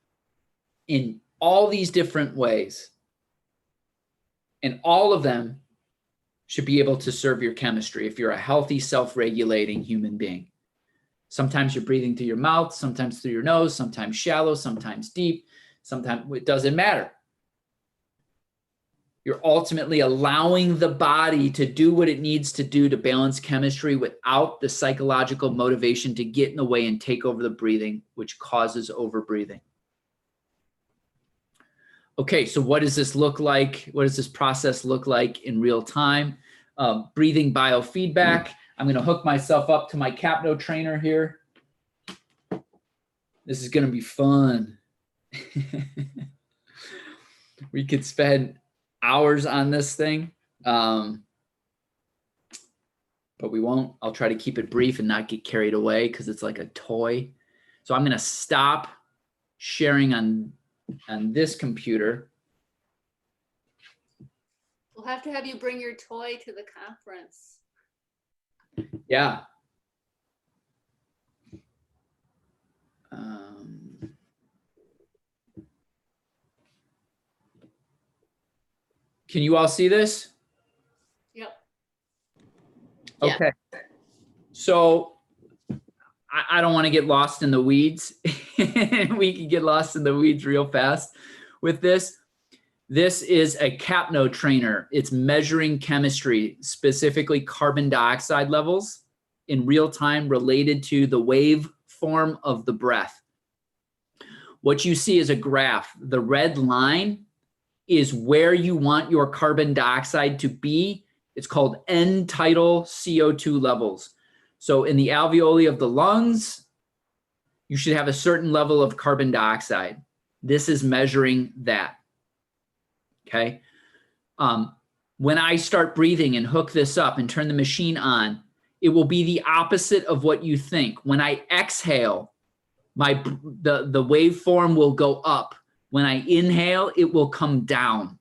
in all these different ways. And all of them should be able to serve your chemistry if you're a healthy, self-regulating human being. Sometimes you're breathing through your mouth, sometimes through your nose, sometimes shallow, sometimes deep, sometimes it doesn't matter. You're ultimately allowing the body to do what it needs to do to balance chemistry without the psychological motivation to get in the way and take over the breathing, which causes overbreathing. Okay, so what does this look like? What does this process look like in real time? Breathing biofeedback. I'm going to hook myself up to my Capno trainer here. This is going to be fun. We could spend hours on this thing, but we won't. I'll try to keep it brief and not get carried away because it's like a toy. So I'm going to stop sharing on this computer. We'll have to have you bring your toy to the conference. Yeah. Can you all see this? Yep. Yeah. Okay. So I don't want to get lost in the weeds. We can get lost in the weeds real fast with this. This is a Capno trainer. It's measuring chemistry, specifically carbon dioxide levels in real time related to the wave form of the breath. What you see is a graph. The red line is where you want your carbon dioxide to be. It's called end-tidal CO2 levels. So in the alveoli of the lungs, you should have a certain level of carbon dioxide. This is measuring that. Okay. When I start breathing and hook this up and turn the machine on, it will be the opposite of what you think. When I exhale, the waveform will go up. When I inhale, it will come down.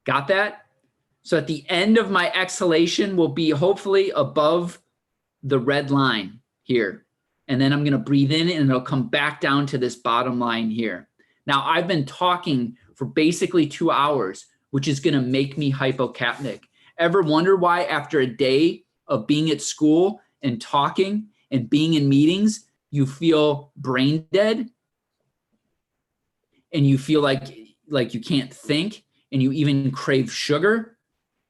Got that? So at the end of my exhalation will be hopefully above the red line here. And then I'm going to breathe in and it'll come back down to this bottom line here. Now I've been talking for basically 2 hours, which is going to make me hypocapnic. Ever wonder why after a day of being at school and talking and being in meetings, you feel brain dead and you feel like you can't think and you even crave sugar?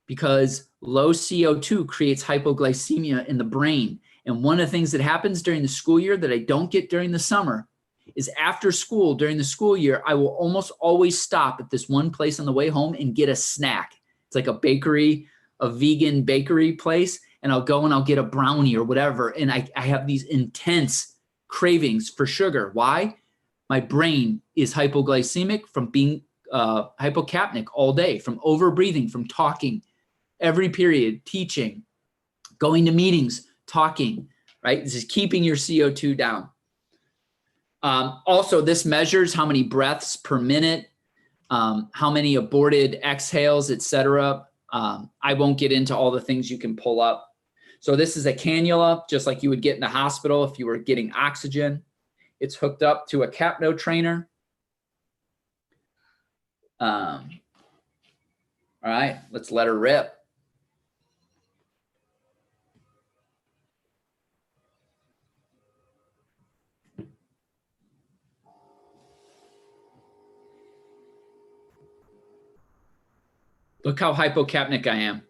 Because low CO2 creates hypoglycemia in the brain. And one of the things that happens during the school year that I don't get during the summer is after school, during the school year, I will almost always stop at this one place on the way home and get a snack. It's like a bakery, a vegan bakery place, and I'll go and I'll get a brownie or whatever. And I have these intense cravings for sugar. Why? My brain is hypoglycemic from being hypocapnic all day, from overbreathing, from talking every period, teaching, going to meetings, talking, right? This is keeping your CO2 down. Also, this measures how many breaths per minute, how many aborted exhales, etc. I won't get into all the things you can pull up. So this is a cannula, just like you would get in the hospital if you were getting oxygen. It's hooked up to a Capno trainer. All right, let's let her rip. Look how hypocapnic I am.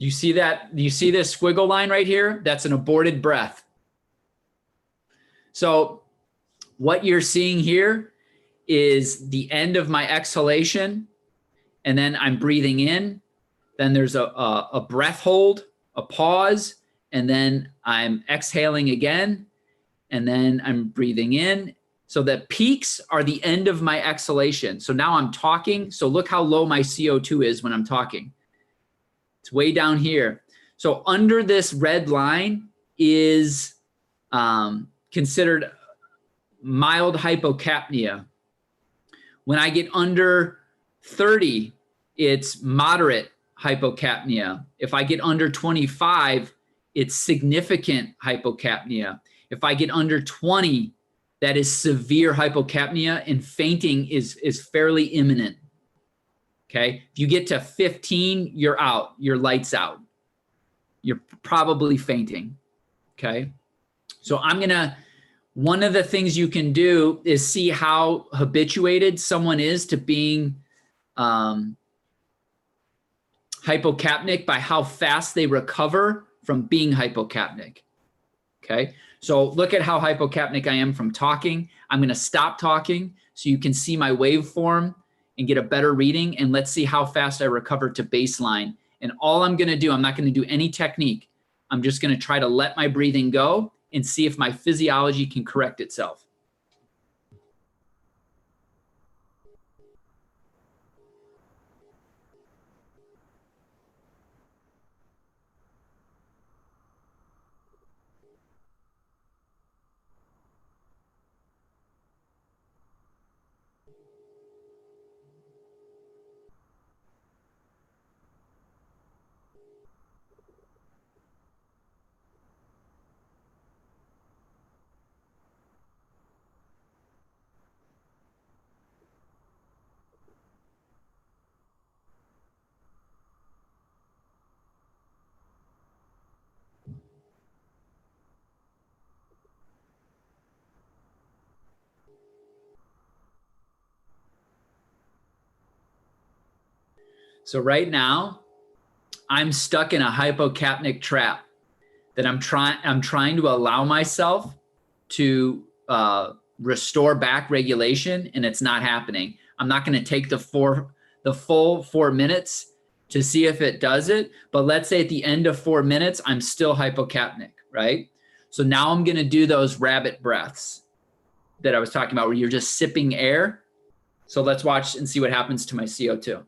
You see that? Do you see this squiggle line right here? That's an aborted breath. So what you're seeing here is the end of my exhalation, and then I'm breathing in. Then there's a breath hold, a pause, and then I'm exhaling again, and then I'm breathing in. So the peaks are the end of my exhalation. So now I'm talking. So look how low my CO2 is when I'm talking. It's way down here. So under this red line is considered mild hypocapnia. When I get under 30, it's moderate hypocapnia. If I get under 25, it's significant hypocapnia. If I get under 20, that is severe hypocapnia, and fainting is fairly imminent. Okay. If you get to 15, you're out, your lights out. You're probably fainting. Okay. So one of the things you can do is see how habituated someone is to being hypocapnic by how fast they recover from being hypocapnic. Okay. So look at how hypocapnic I am from talking. I'm going to stop talking so you can see my waveform and get a better reading. And let's see how fast I recover to baseline. And all I'm going to do, I'm not going to do any technique. I'm just going to try to let my breathing go and see if my physiology can correct itself. So right now, I'm stuck in a hypocapnic trap that I'm trying to allow myself to restore back regulation, and it's not happening. I'm not going to take the full 4 minutes to see if it does it. But let's say at the end of 4 minutes, I'm still hypocapnic, right? So now I'm going to do those rabbit breaths that I was talking about where you're just sipping air. So let's watch and see what happens to my CO2.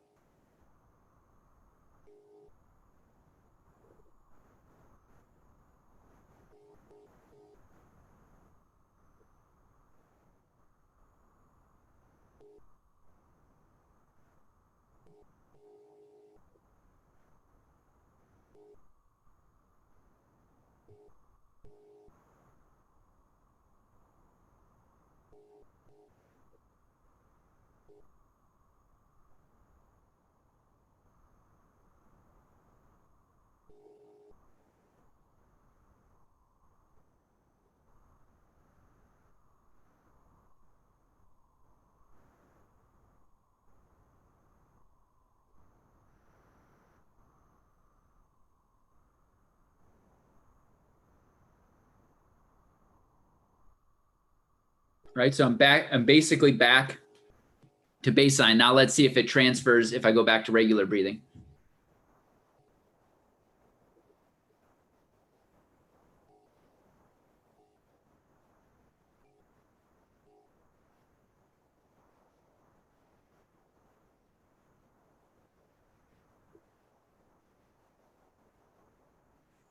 Right, so I'm basically back to baseline. Now let's see if it transfers if I go back to regular breathing.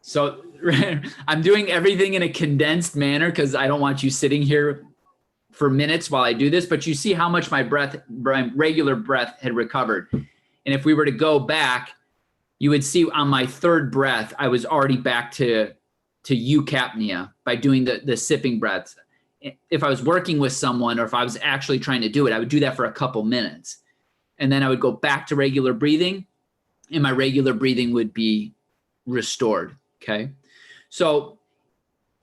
So I'm doing everything in a condensed manner because I don't want you sitting here for minutes while I do this, but you see how much my regular breath had recovered. And if we were to go back, you would see on my third breath, I was already back to eucapnia by doing the sipping breaths. If I was working with someone or if I was actually trying to do it, I would do that for a couple minutes. And then I would go back to regular breathing and my regular breathing would be restored. Okay. So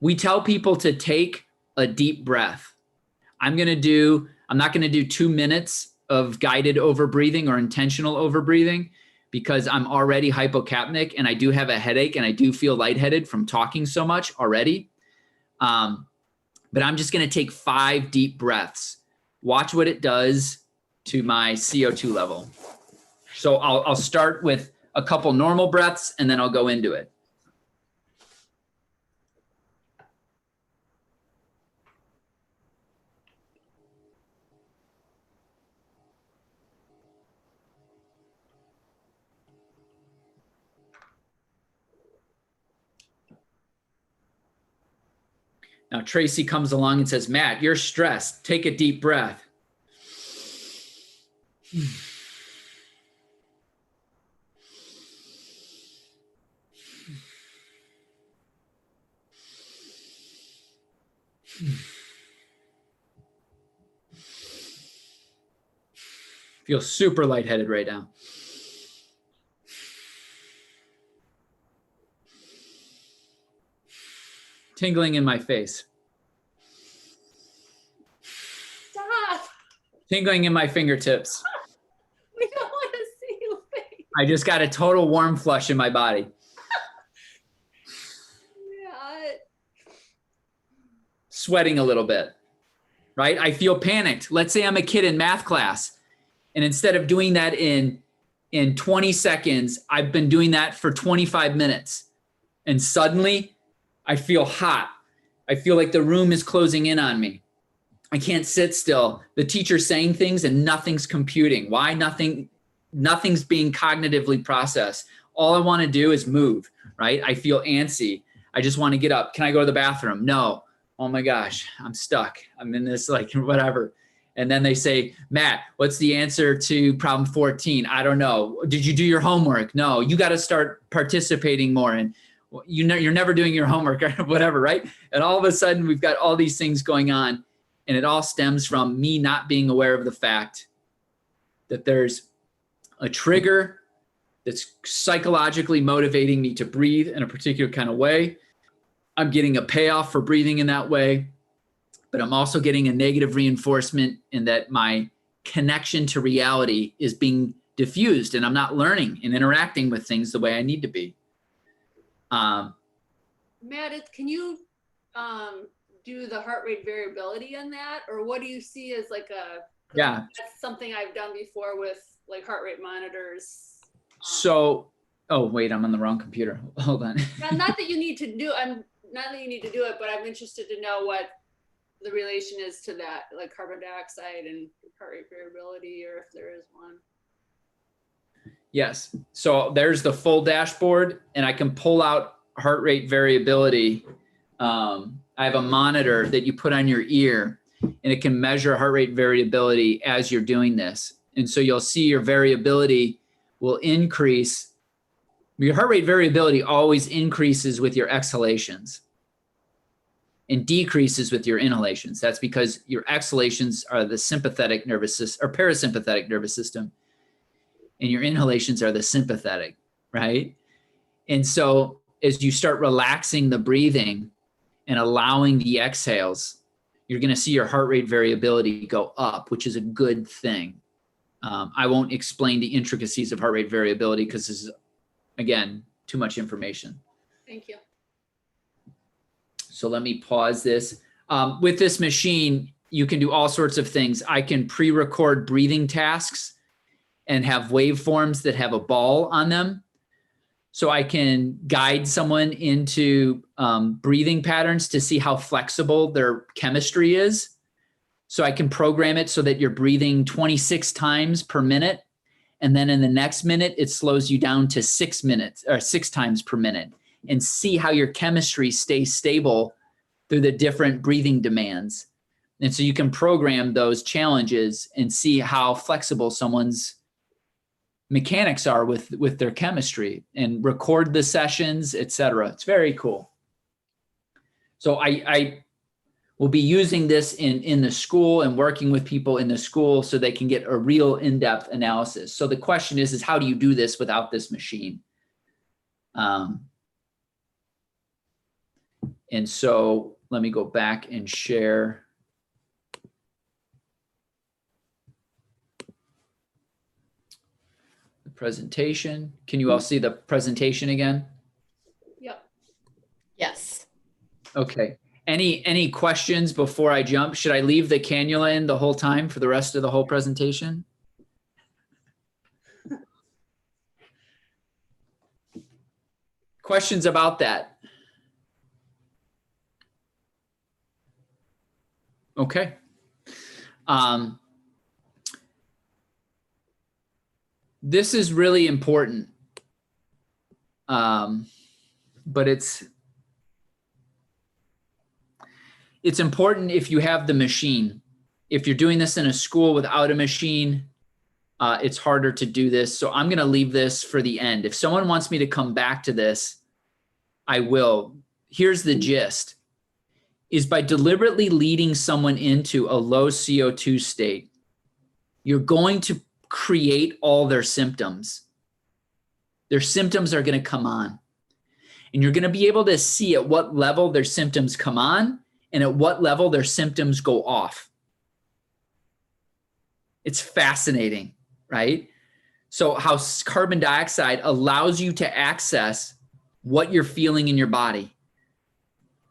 we tell people to take a deep breath. I'm not going to do 2 minutes of guided overbreathing or intentional overbreathing. because I'm already hypocapnic and I do have a headache and I do feel lightheaded from talking so much already. But I'm just going to take 5 deep breaths. Watch what it does to my CO2 level. So I'll start with a couple normal breaths and then I'll go into it. Now, Tracy comes along and says, Matt, you're stressed. Take a deep breath. Feel super lightheaded right now. Tingling in my face. Stop. Tingling in my fingertips. We don't want to see you face. I just got a total warm flush in my body. Yeah. Sweating a little bit, right? I feel panicked. Let's say I'm a kid in math class, and instead of doing that in 20 seconds, I've been doing that for 25 minutes. And suddenly I feel hot. I feel like the room is closing in on me. I can't sit still. The teacher's saying things and nothing's computing. Why? Nothing's being cognitively processed. All I want to do is move, right? I feel antsy. I just want to get up. Can I go to the bathroom? No. Oh my gosh, I'm stuck. I'm in this like whatever. And then they say, Matt, what's the answer to problem 14? I don't know. Did you do your homework? No, you got to start participating more. And you know, you're never doing your homework or whatever, right? And all of a sudden we've got all these things going on. And it all stems from me not being aware of the fact that there's a trigger that's psychologically motivating me to breathe in a particular kind of way. I'm getting a payoff for breathing in that way, but I'm also getting a negative reinforcement in that my connection to reality is being diffused and I'm not learning and interacting with things the way I need to be. Matt, can you do the heart rate variability in that? Or what do you see as like Yeah. That's something I've done before with like heart rate monitors. So, oh, wait, I'm on the wrong computer. Hold on. Not that you need to do, not that you need to do it, but I'm interested to know what the relation is to that, like carbon dioxide and heart rate variability, or if there is one. Yes. So there's the full dashboard and I can pull out heart rate variability. I have a monitor that you put on your ear and it can measure heart rate variability as you're doing this. And so you'll see your variability will increase. Your heart rate variability always increases with your exhalations and decreases with your inhalations. That's because your exhalations are the sympathetic nervous system or parasympathetic nervous system, and your inhalations are the sympathetic, right? And so as you start relaxing the breathing and allowing the exhales, you're going to see your heart rate variability go up, which is a good thing. I won't explain the intricacies of heart rate variability because this is, again, too much information. Thank you. So let me pause this. With this machine, you can do all sorts of things. I can pre-record breathing tasks and have waveforms that have a ball on them. So I can guide someone into breathing patterns to see how flexible their chemistry is. So I can program it so that you're breathing 26 times per minute. And then in the next minute, it slows you down to 6 minutes or 6 times per minute, and see how your chemistry stays stable through the different breathing demands. And so you can program those challenges and see how flexible someone's mechanics are with their chemistry, and record the sessions, et cetera. It's very cool. So I will be using this in the school and working with people in the school so they can get a real in-depth analysis. So the question is how do you do this without this machine? And so let me go back and share. The presentation. Can you all see the presentation again? Yep. Yes. Okay. Any questions before I jump? Should I leave the cannula in the whole time for the rest of the whole presentation? Questions about that? Okay. This is really important. But it's important if you have the machine. If you're doing this in a school without a machine, it's harder to do this. So I'm going to leave this for the end. If someone wants me to come back to this, I will. Here's the gist, is by deliberately leading someone into a low CO2 state, you're going to create all their symptoms. Their symptoms are going to come on. And you're going to be able to see at what level their symptoms come on and at what level their symptoms go off. It's fascinating, right? So how carbon dioxide allows you to access what you're feeling in your body.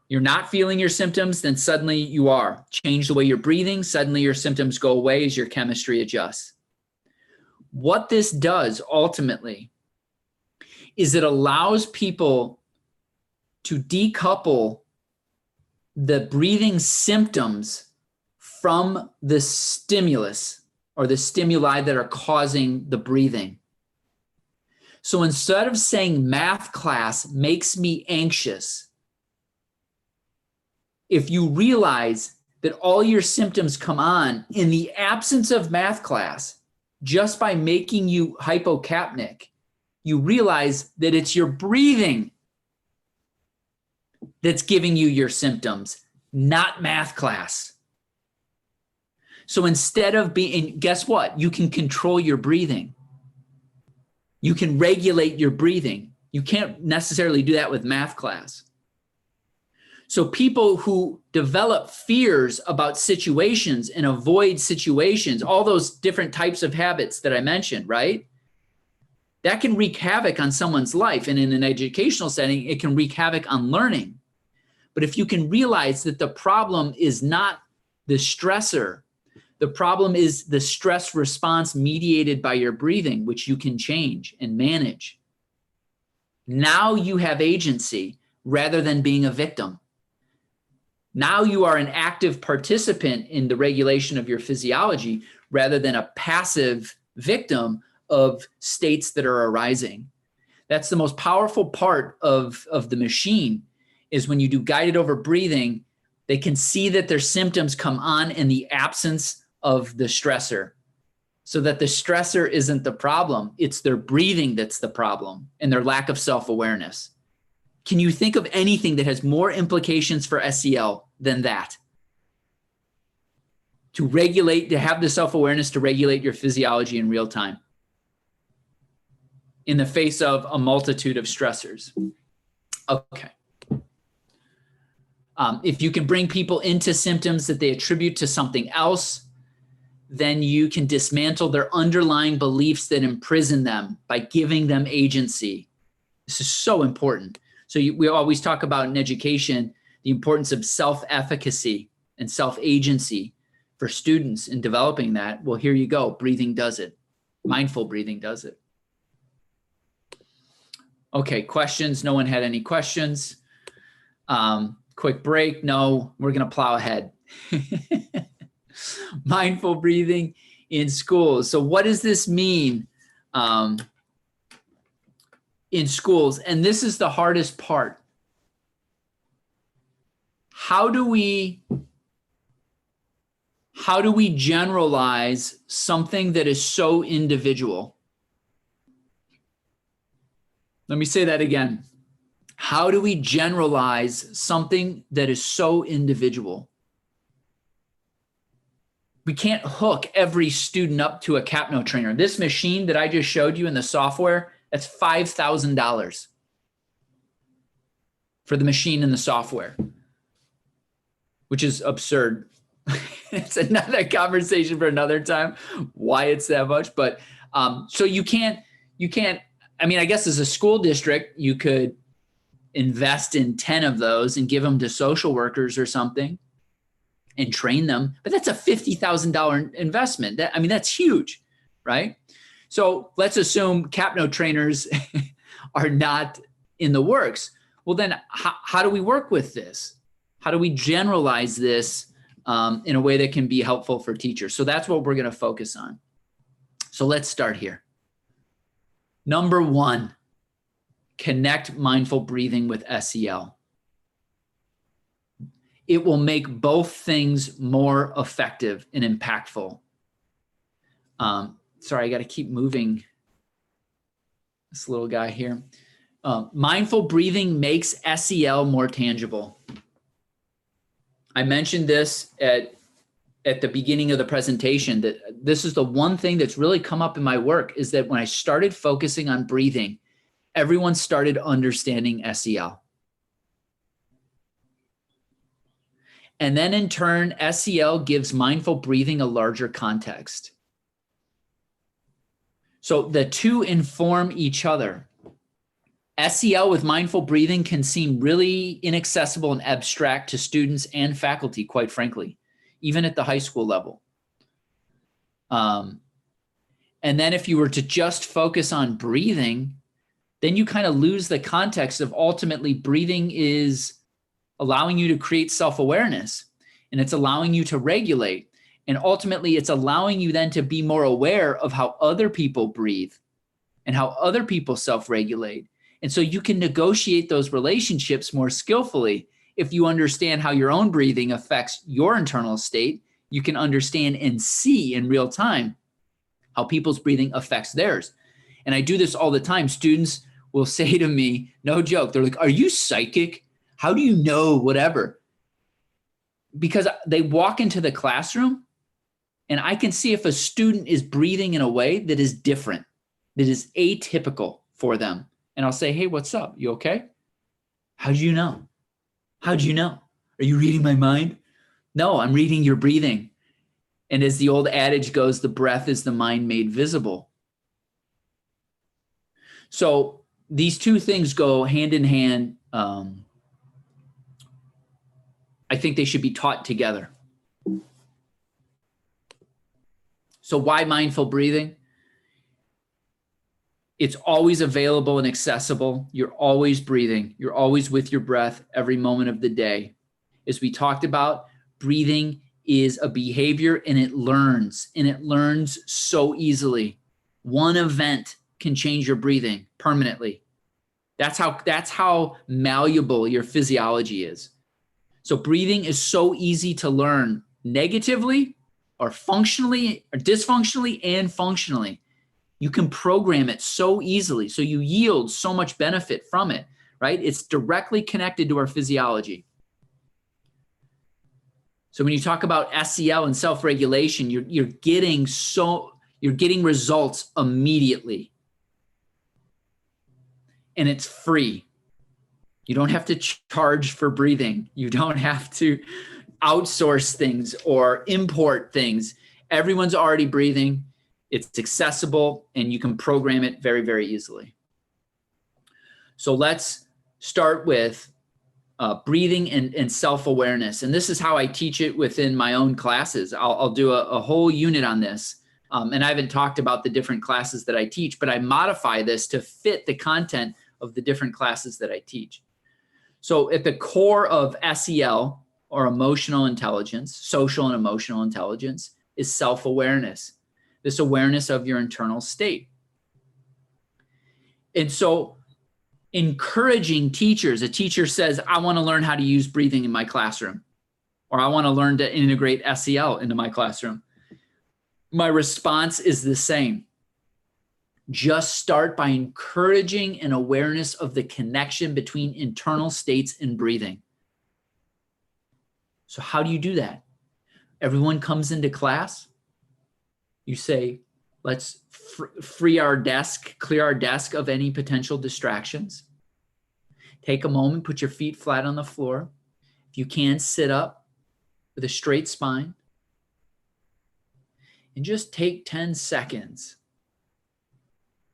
You're not feeling your symptoms, then suddenly you are. Change the way you're breathing, suddenly your symptoms go away as your chemistry adjusts. What this does ultimately is it allows people to decouple the breathing symptoms from the stimulus or the stimuli that are causing the breathing. So instead of saying math class makes me anxious, if you realize that all your symptoms come on in the absence of math class, just by making you hypocapnic, you realize that it's your breathing that's giving you your symptoms, not math class. So instead of being, guess what? You can control your breathing. You can regulate your breathing. You can't necessarily do that with math class. So people who develop fears about situations and avoid situations, all those different types of habits that I mentioned, right? That can wreak havoc on someone's life. And in an educational setting, it can wreak havoc on learning. But if you can realize that the problem is not the stressor, the problem is the stress response mediated by your breathing, which you can change and manage. Now you have agency rather than being a victim. Now you are an active participant in the regulation of your physiology rather than a passive victim of states that are arising. That's the most powerful part of the machine, is when you do guided over breathing, they can see that their symptoms come on in the absence of the stressor, so that the stressor isn't the problem. It's their breathing that's the problem and their lack of self-awareness. Can you think of anything that has more implications for SEL than that? To regulate, to have the self-awareness to regulate your physiology in real time in the face of a multitude of stressors. Okay. If you can bring people into symptoms that they attribute to something else, then you can dismantle their underlying beliefs that imprison them by giving them agency. This is so important. So we always talk about in education, the importance of self-efficacy and self-agency for students in developing that. Well, here you go. Breathing does it. Mindful breathing does it. Okay, questions? No one had any questions? Quick break? No, we're going to plow ahead. Mindful breathing in schools. So what does this mean in schools? And this is the hardest part. How do we generalize something that is so individual? Let me say that again. How do we generalize something that is so individual? We can't hook every student up to a Capno trainer. This machine that I just showed you in the software, that's $5,000 for the machine and the software, which is absurd. It's another conversation for another time, why it's that much. But so you can't you can't, I mean, I guess as a school district, you could invest in 10 of those and give them to social workers or something and train them. But that's a $50,000 investment. That's huge, right? So let's assume CAPNO trainers are not in the works. Well, then how do we work with this? How do we generalize this in a way that can be helpful for teachers? So that's what we're going to focus on. So let's start here. Number 1, connect mindful breathing with SEL. It will make both things more effective and impactful. Sorry, I got to keep moving this little guy here. Mindful breathing makes SEL more tangible. I mentioned this at the beginning of the presentation, that this is the one thing that's really come up in my work, is that when I started focusing on breathing, everyone started understanding SEL. And then in turn, SEL gives mindful breathing a larger context. So the two inform each other. SEL with mindful breathing can seem really inaccessible and abstract to students and faculty, quite frankly, even at the high school level. And then if you were to just focus on breathing, then you kind of lose the context of ultimately breathing is allowing you to create self-awareness, and it's allowing you to regulate. And ultimately, it's allowing you then to be more aware of how other people breathe and how other people self-regulate. And so you can negotiate those relationships more skillfully. If you understand how your own breathing affects your internal state, you can understand and see in real time how people's breathing affects theirs. And I do this all the time. Students will say to me, no joke, they're like, "Are you psychic? How do you know whatever?" Because they walk into the classroom and I can see if a student is breathing in a way that is different, that is atypical for them. And I'll say, "Hey, what's up? You okay? How do you know? How do you know? Are you reading my mind?" "No, I'm reading your breathing." And as the old adage goes, the breath is the mind made visible. So these two things go hand in hand. I think they should be taught together. So why mindful breathing? It's always available and accessible. You're always breathing. You're always with your breath every moment of the day. As we talked about, breathing is a behavior and it learns so easily. One event can change your breathing permanently. That's how malleable your physiology is. So breathing is so easy to learn negatively or functionally or dysfunctionally and functionally. You can program it so easily. So you yield so much benefit from it, right? It's directly connected to our physiology. So when you talk about SEL and self-regulation, you're getting results immediately. And it's free. You don't have to charge for breathing. You don't have to outsource things or import things. Everyone's already breathing. It's accessible and you can program it very, very easily. So let's start with breathing and self-awareness. And this is how I teach it within my own classes. I'll do a whole unit on this. And I haven't talked about the different classes that I teach, but I modify this to fit the content of the different classes that I teach. So at the core of SEL, or emotional intelligence, social and emotional intelligence, is self-awareness, this awareness of your internal state. And so encouraging teachers, a teacher says, "I want to learn how to use breathing in my classroom," or "I want to learn to integrate SEL into my classroom." My response is the same. Just start by encouraging an awareness of the connection between internal states and breathing. So how do you do that? Everyone comes into class. You say, "Let's free our desk, clear our desk of any potential distractions." Take a moment, put your feet flat on the floor. If you can, sit up with a straight spine. And just take 10 seconds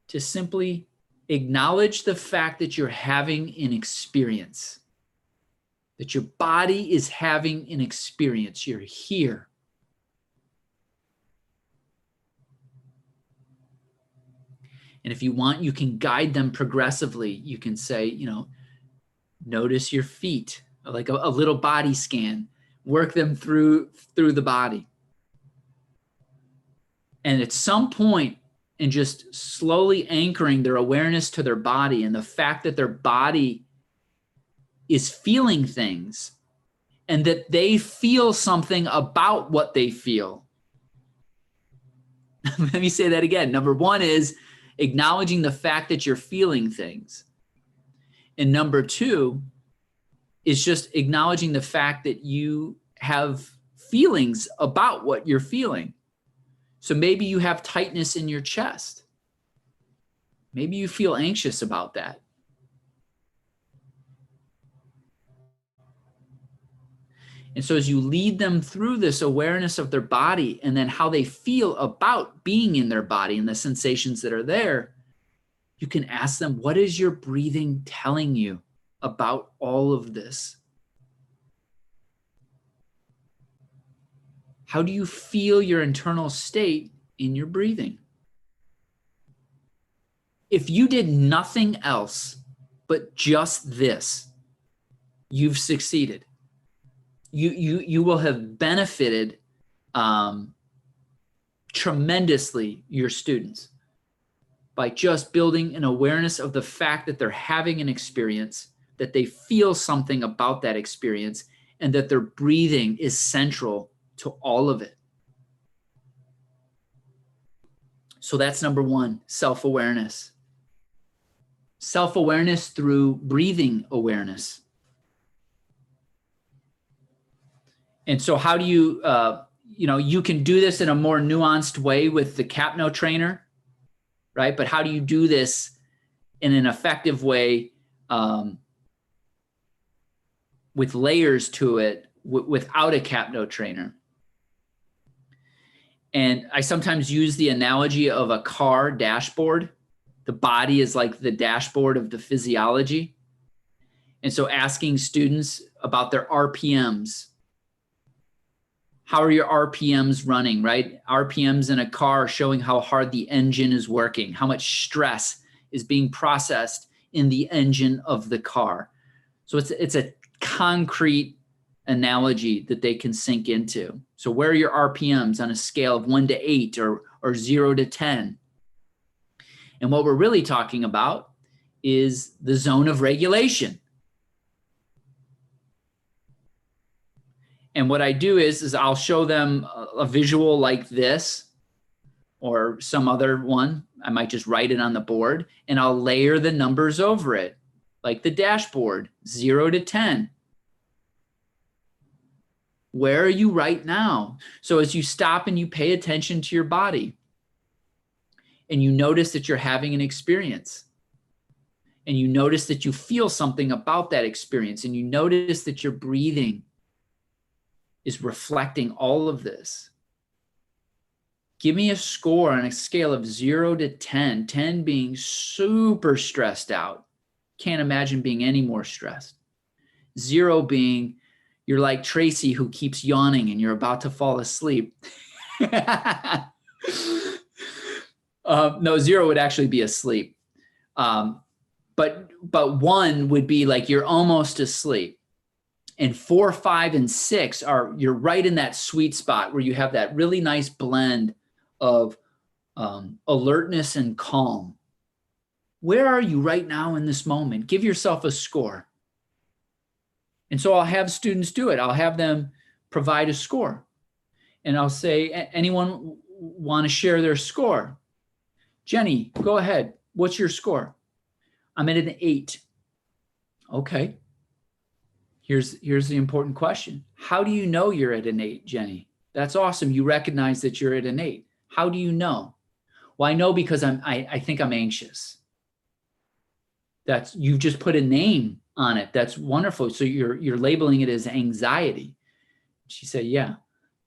to simply acknowledge the fact that you're having an experience, that your body is having an experience. You're here. And if you want, you can guide them progressively. You can say, notice your feet, like a little body scan, work them through the body. And at some point, and just slowly anchoring their awareness to their body and the fact that their body is feeling things and that they feel something about what they feel. Let me say that again. Number one is acknowledging the fact that you're feeling things. And number two is just acknowledging the fact that you have feelings about what you're feeling. So maybe you have tightness in your chest. Maybe you feel anxious about that. And so as you lead them through this awareness of their body and then how they feel about being in their body and the sensations that are there, you can ask them, what is your breathing telling you about all of this? How do you feel your internal state in your breathing? If you did nothing else but just this, you've succeeded. You will have benefited tremendously your students by just building an awareness of the fact that they're having an experience, that they feel something about that experience, and that their breathing is central to all of it. So that's number one, self-awareness. Self-awareness through breathing awareness. And so how do you, you can do this in a more nuanced way with the CAPNO trainer, right? But how do you do this in an effective way with layers to it without a CAPNO trainer? And I sometimes use the analogy of a car dashboard. The body is like the dashboard of the physiology. And so asking students about their RPMs. How are your RPMs running, right? RPMs in a car showing how hard the engine is working, how much stress is being processed in the engine of the car. So it's a concrete analogy that they can sink into. So where are your RPMs on a scale of 1 to 8 or 0 to 10? And what we're really talking about is the zone of regulation. And what I do is I'll show them a visual like this or some other one. I might just write it on the board and I'll layer the numbers over it, like the dashboard, 0 to 10. Where are you right now? So as you stop and you pay attention to your body and you notice that you're having an experience and you notice that you feel something about that experience and you notice that your breathing is reflecting all of this. Give me a score on a scale of 0 to 10, 10 being super stressed out. Can't imagine being any more stressed. 0 being you're like Tracy who keeps yawning and you're about to fall asleep. No, 0 would actually be asleep. But 1 would be like you're almost asleep. And 4, 5, and 6 you're right in that sweet spot where you have that really nice blend of alertness and calm. Where are you right now in this moment? Give yourself a score. And so I'll have students do it. I'll have them provide a score. And I'll say, anyone want to share their score? Jenny, go ahead. What's your score? I'm at an 8. Okay. Here's the important question. How do you know you're at an 8, Jenny? That's awesome. You recognize that you're at an 8. How do you know? Well, I know because I think I'm anxious. You've just put a name on it. That's wonderful. So you're labeling it as anxiety. She said, yeah.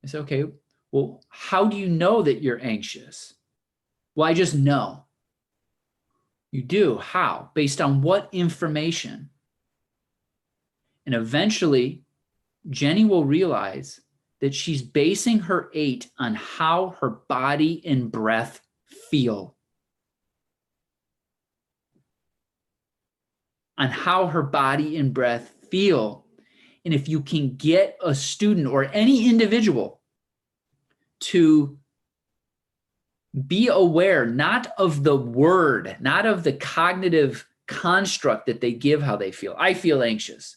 I said, okay, well, how do you know that you're anxious? Well, I just know. You do. How? Based on what information? And eventually, Jenny will realize that she's basing her 8 on how her body and breath feel. On how her body and breath feel. And if you can get a student or any individual to be aware, not of the word, not of the cognitive construct that they give how they feel. I feel anxious.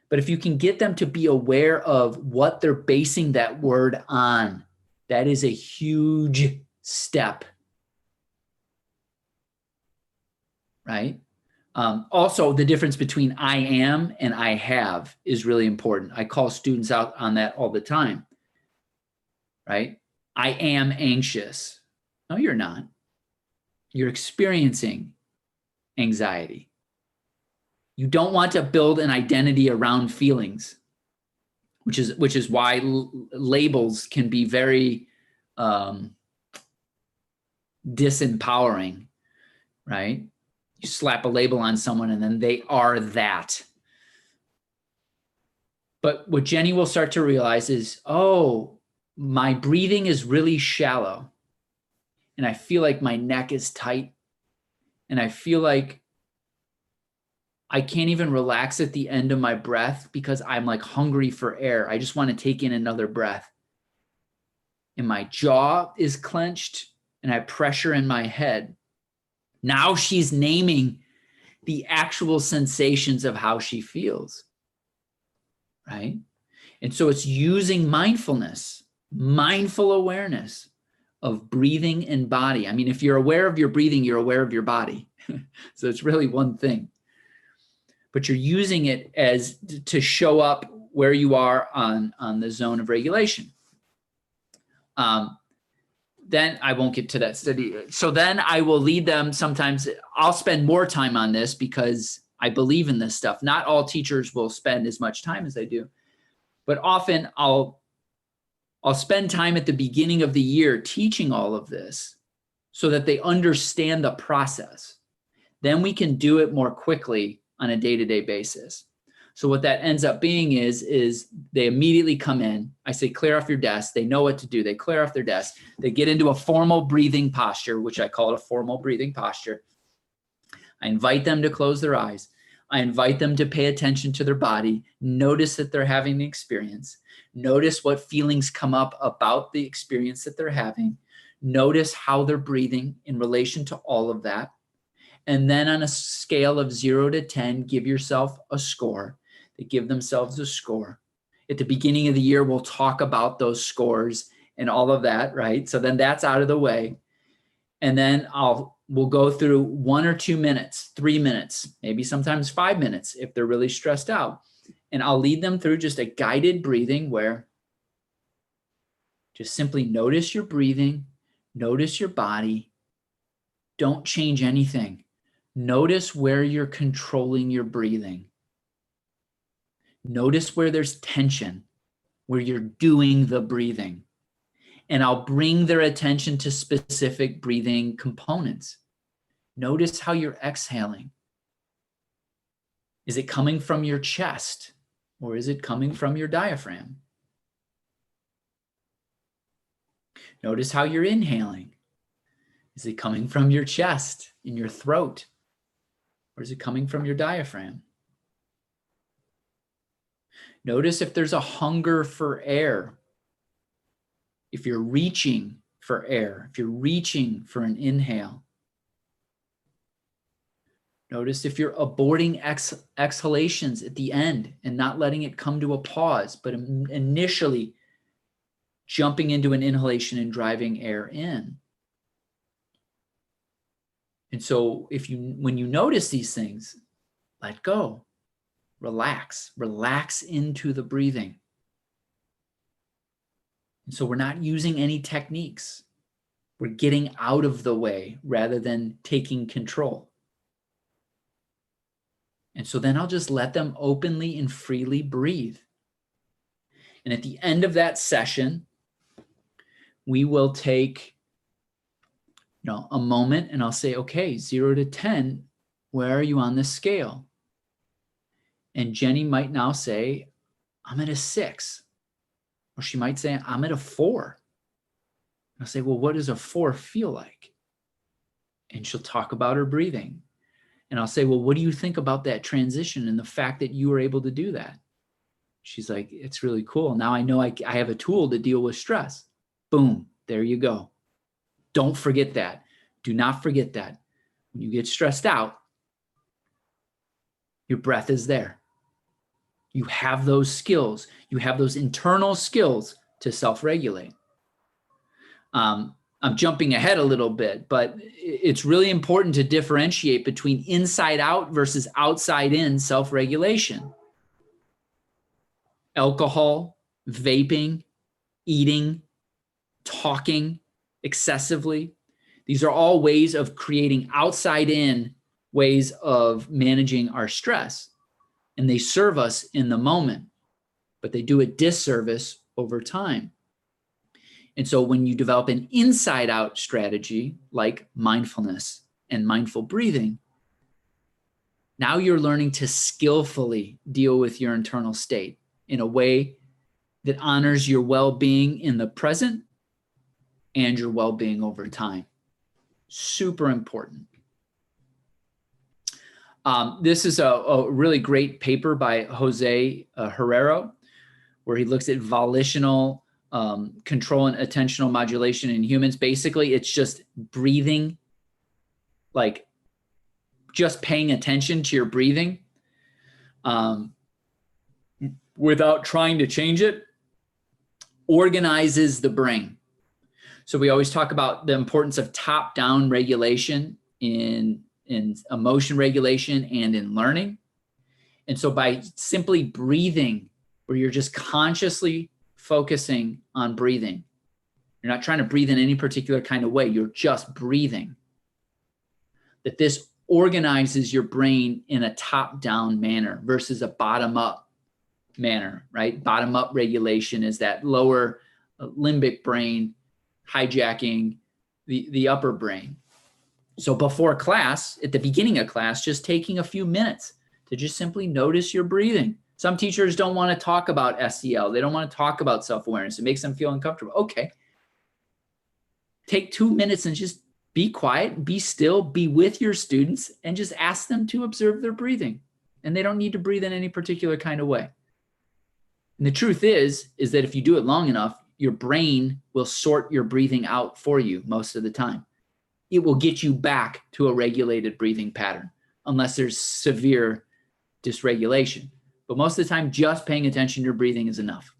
But if you can get them to be aware of what they're basing that word on, that is a huge step. Right? Also, the difference between I am and I have is really important. I call students out on that all the time. Right? I am anxious. No, you're not. You're experiencing anxiety. You don't want to build an identity around feelings, which is why labels can be very disempowering, right? You slap a label on someone and then they are that. But what Jenny will start to realize is, oh, my breathing is really shallow and I feel like my neck is tight and I feel like I can't even relax at the end of my breath because I'm like hungry for air. I just want to take in another breath. And my jaw is clenched and I have pressure in my head. Now she's naming the actual sensations of how she feels, right? And so it's using mindfulness, mindful awareness of breathing and body. I mean, if you're aware of your breathing, you're aware of your body. So it's really one thing. But you're using it as to show up where you are on the zone of regulation. Then I won't get to that study. So then I will lead them. Sometimes I'll spend more time on this because I believe in this stuff. Not all teachers will spend as much time as I do, but often I'll spend time at the beginning of the year teaching all of this so that they understand the process. Then we can do it more quickly on a day-to-day basis. So what that ends up being is they immediately come in. I say, clear off your desk. They know what to do. They clear off their desk. They get into a formal breathing posture, which I call it a formal breathing posture. I invite them to close their eyes. I invite them to pay attention to their body. Notice that they're having the experience. Notice what feelings come up about the experience that they're having. Notice how they're breathing in relation to all of that. And then on a scale of 0 to 10, give yourself a score. They give themselves a score. At the beginning of the year, we'll talk about those scores and all of that, right? So then that's out of the way. And then we'll go through 1 or 2 minutes, 3 minutes, maybe sometimes 5 minutes if they're really stressed out. And I'll lead them through just a guided breathing where just simply notice your breathing, notice your body, don't change anything. Notice where you're controlling your breathing. Notice where there's tension, where you're doing the breathing. And I'll bring their attention to specific breathing components. Notice how you're exhaling. Is it coming from your chest or is it coming from your diaphragm? Notice how you're inhaling. Is it coming from your chest, in your throat? Or is it coming from your diaphragm? Notice if there's a hunger for air. If you're reaching for air, if you're reaching for an inhale. Notice if you're aborting exhalations at the end and not letting it come to a pause, but initially jumping into an inhalation and driving air in. And so when you notice these things, let go, relax into the breathing. And so we're not using any techniques. We're getting out of the way rather than taking control. And so then I'll just let them openly and freely breathe. And at the end of that session, we will take a moment, and I'll say, okay, 0 to 10, where are you on this scale? And Jenny might now say, I'm at a 6. Or she might say, I'm at a 4. I'll say, well, what does a 4 feel like? And she'll talk about her breathing. And I'll say, well, what do you think about that transition and the fact that you were able to do that? She's like, it's really cool. Now I know I have a tool to deal with stress. Boom, there you go. Don't forget that. Do not forget that. When you get stressed out, your breath is there. You have those skills. You have those internal skills to self-regulate. I'm jumping ahead a little bit, but it's really important to differentiate between inside out versus outside in self-regulation. Alcohol, vaping, eating, talking excessively. These are all ways of creating outside in ways of managing our stress. And they serve us in the moment, but they do a disservice over time. And so when you develop an inside out strategy like mindfulness and mindful breathing, now you're learning to skillfully deal with your internal state in a way that honors your well-being in the present and your well-being over time. Super important. This is a really great paper by Jose Herrero, where he looks at volitional control and attentional modulation in humans. Basically, it's just breathing, like just paying attention to your breathing without trying to change it, organizes the brain. So we always talk about the importance of top-down regulation in emotion regulation and in learning. And so by simply breathing, where you're just consciously focusing on breathing, you're not trying to breathe in any particular kind of way, you're just breathing, that this organizes your brain in a top-down manner versus a bottom-up manner, right? Bottom-up regulation is that lower limbic brain hijacking the upper brain. So before class, at the beginning of class, just taking a few minutes to just simply notice your breathing. Some teachers don't want to talk about SEL. They don't want to talk about self-awareness. It makes them feel uncomfortable. Okay. Take 2 minutes and just be quiet, be still, be with your students, and just ask them to observe their breathing. And they don't need to breathe in any particular kind of way. And the truth is that if you do it long enough, your brain will sort your breathing out for you most of the time. It will get you back to a regulated breathing pattern, unless there's severe dysregulation. But most of the time, just paying attention to your breathing is enough.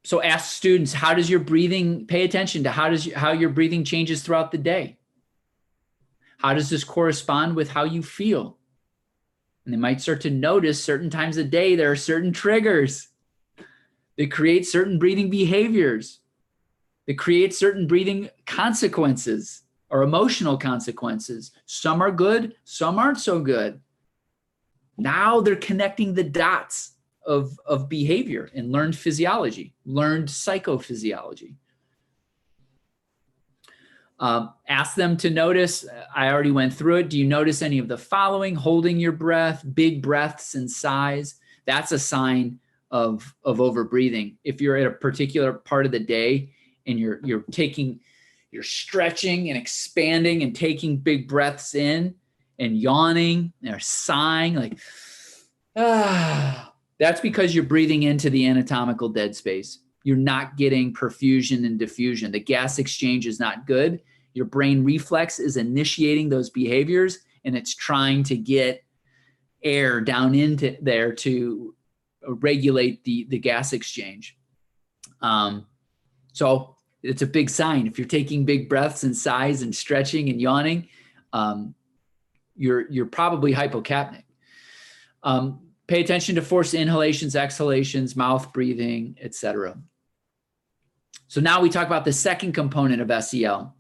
So ask students, how does your breathing, pay attention to how your breathing changes throughout the day? How does this correspond with how you feel? And they might start to notice certain times of day, there are certain triggers that create certain breathing behaviors, that create certain breathing consequences or emotional consequences. Some are good, some aren't so good. Now they're connecting the dots of behavior and learned physiology, learned psychophysiology. Ask them to notice, I already went through it. Do you notice any of the following? Holding your breath, big breaths and sighs. That's a sign of overbreathing. If you're at a particular part of the day and you're stretching and expanding and taking big breaths in and yawning or sighing, like, that's because you're breathing into the anatomical dead space. You're not getting perfusion and diffusion. The gas exchange is not good. Your brain reflex is initiating those behaviors, and it's trying to get air down into there to regulate the gas exchange. So it's a big sign. If you're taking big breaths and sighs and stretching and yawning, you're probably hypocapnic. Pay attention to forced inhalations, exhalations, mouth breathing, etc. So now we talk about the second component of SEL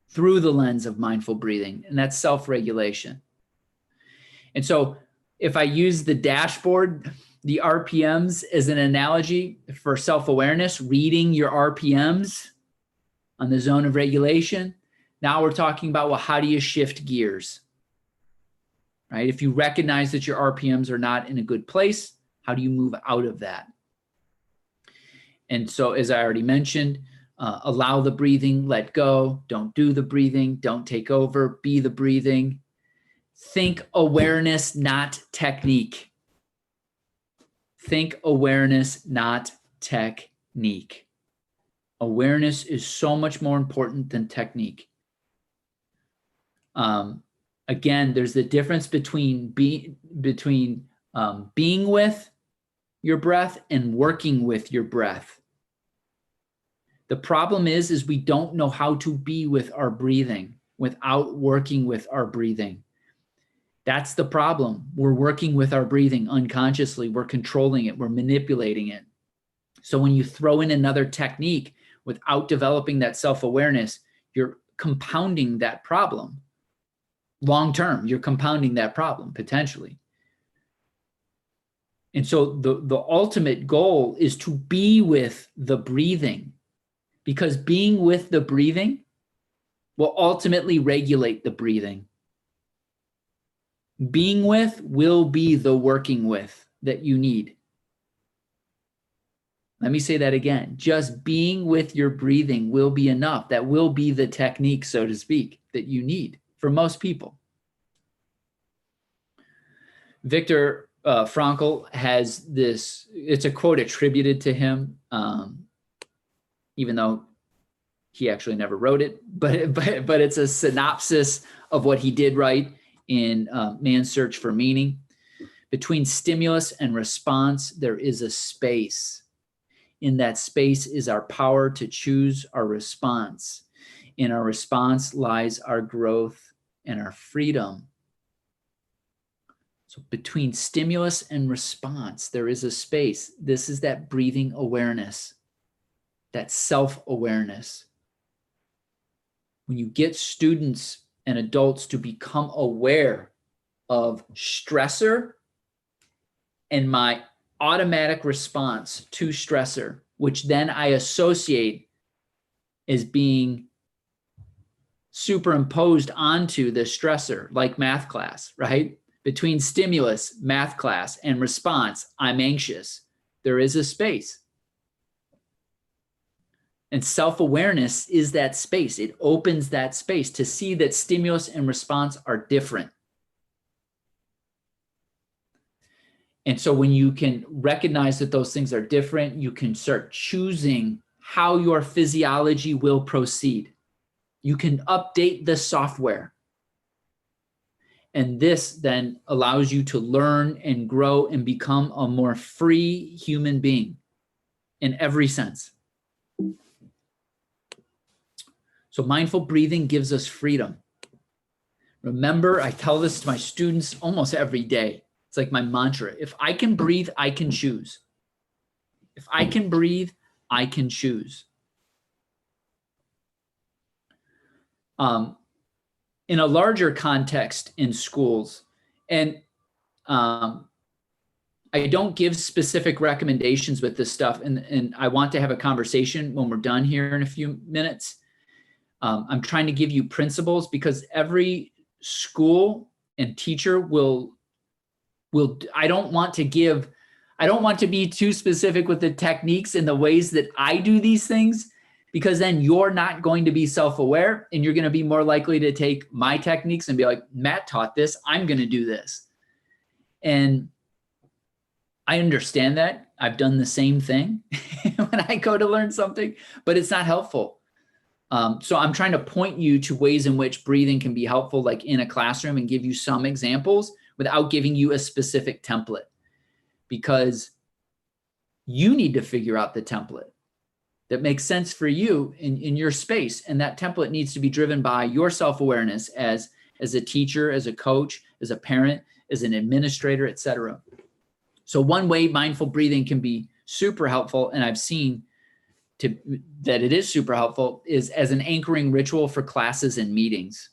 through the lens of mindful breathing, and that's self-regulation. And so if I use the dashboard, the RPMs as an analogy for self-awareness, reading your RPMs on the zone of regulation. Now we're talking about, well, how do you shift gears? Right? If you recognize that your RPMs are not in a good place, how do you move out of that? And so, as I already mentioned, allow the breathing, let go, don't do the breathing, don't take over, be the breathing. Think awareness, not technique. Think awareness, not technique. Awareness is so much more important than technique. Again, there's the difference between being with your breath and working with your breath. The problem is we don't know how to be with our breathing without working with our breathing. That's the problem. We're working with our breathing unconsciously. We're controlling it. We're manipulating it. So when you throw in another technique without developing that self-awareness, you're compounding that problem. Long term, you're compounding that problem potentially. And so the ultimate goal is to be with the breathing, because being with the breathing will ultimately regulate the breathing. Being with will be the working with that you need. Let me say that again. Just being with your breathing will be enough. That will be the technique, so to speak, that you need for most people. Viktor Frankl has this, it's a quote attributed to him, even though he actually never wrote it, but it's a synopsis of what he did write in Man's Search for Meaning. Between stimulus and response, there is a space. In that space is our power to choose our response. In our response lies our growth and our freedom. So between stimulus and response, there is a space. This is that breathing awareness, that self-awareness. When you get students and adults to become aware of stressor and my automatic response to stressor, which then I associate as being superimposed onto the stressor, like math class, right? Between stimulus, math class, and response, I'm anxious. There is a space. And self-awareness is that space. It opens that space to see that stimulus and response are different. And so when you can recognize that those things are different, you can start choosing how your physiology will proceed. You can update the software. And this then allows you to learn and grow and become a more free human being in every sense. So mindful breathing gives us freedom. Remember, I tell this to my students almost every day. It's like my mantra. If I can breathe, I can choose. If I can breathe, I can choose. In a larger context in schools, and I don't give specific recommendations with this stuff, and I want to have a conversation when we're done here in a few minutes. I'm trying to give you principles, because every school and teacher will, I don't want to be too specific with the techniques and the ways that I do these things, because then you're not going to be self-aware, and you're going to be more likely to take my techniques and be like, Matt taught this, I'm going to do this. And I understand that. I've done the same thing when I go to learn something, but it's not helpful. So I'm trying to point you to ways in which breathing can be helpful, like in a classroom, and give you some examples without giving you a specific template, because you need to figure out the template that makes sense for you in your space. And that template needs to be driven by your self-awareness as a teacher, as a coach, as a parent, as an administrator, etc. So one way mindful breathing can be super helpful, and I've seen that it is super helpful, is as an anchoring ritual for classes and meetings.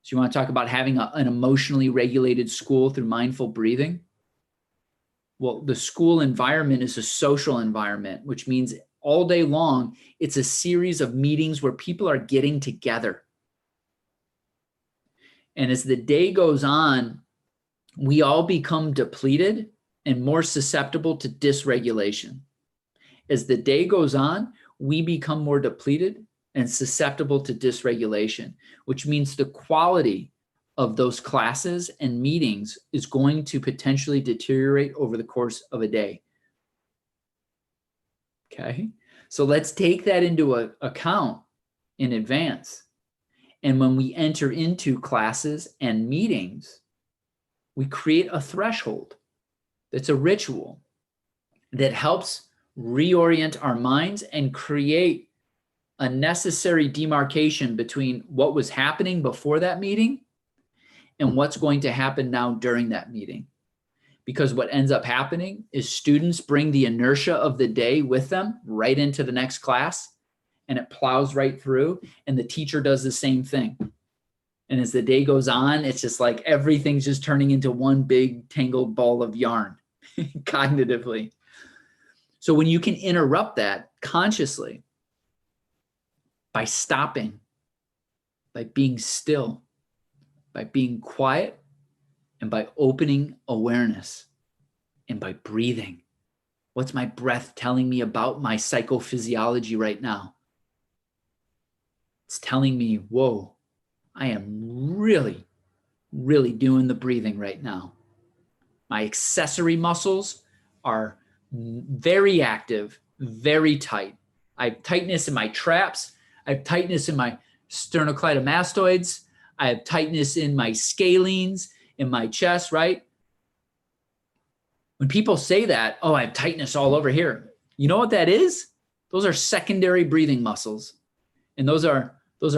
So you want to talk about having an emotionally regulated school through mindful breathing? Well, the school environment is a social environment, which means all day long. It's a series of meetings where people are getting together. And as the day goes on, we all become depleted and more susceptible to dysregulation. As the day goes on, we become more depleted and susceptible to dysregulation, which means the quality of those classes and meetings is going to potentially deteriorate over the course of a day. Okay, so let's take that into account in advance. And when we enter into classes and meetings, we create a threshold that's a ritual that helps reorient our minds and create a necessary demarcation between what was happening before that meeting and what's going to happen now during that meeting. Because what ends up happening is students bring the inertia of the day with them right into the next class, and it plows right through, and the teacher does the same thing. And as the day goes on, it's just like everything's just turning into one big tangled ball of yarn cognitively. So when you can interrupt that consciously by stopping, by being still, by being quiet, and by opening awareness, and by breathing. What's my breath telling me about my psychophysiology right now? It's telling me, whoa, I am really, really doing the breathing right now. My accessory muscles are very active, very tight. I have tightness in my traps. I have tightness in my sternocleidomastoids. I have tightness in my scalenes, in my chest, right? When people say that, oh, I have tightness all over here. You know what that is? Those are secondary breathing muscles. And those are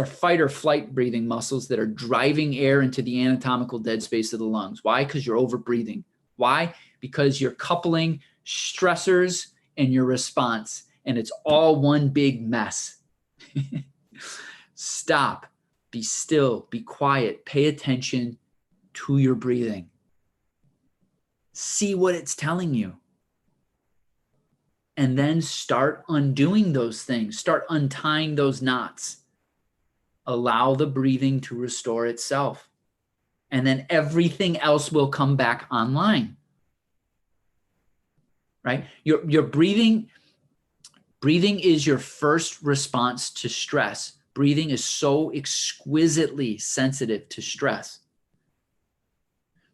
fight or flight breathing muscles that are driving air into the anatomical dead space of the lungs. Why? Because you're over breathing. Why? Because you're coupling stressors and your response, and it's all one big mess. Stop, be still, be quiet, pay attention to your breathing. See what it's telling you. And then start undoing those things, start untying those knots. Allow the breathing to restore itself. And then everything else will come back online. Right? Your breathing is your first response to stress. Breathing is so exquisitely sensitive to stress.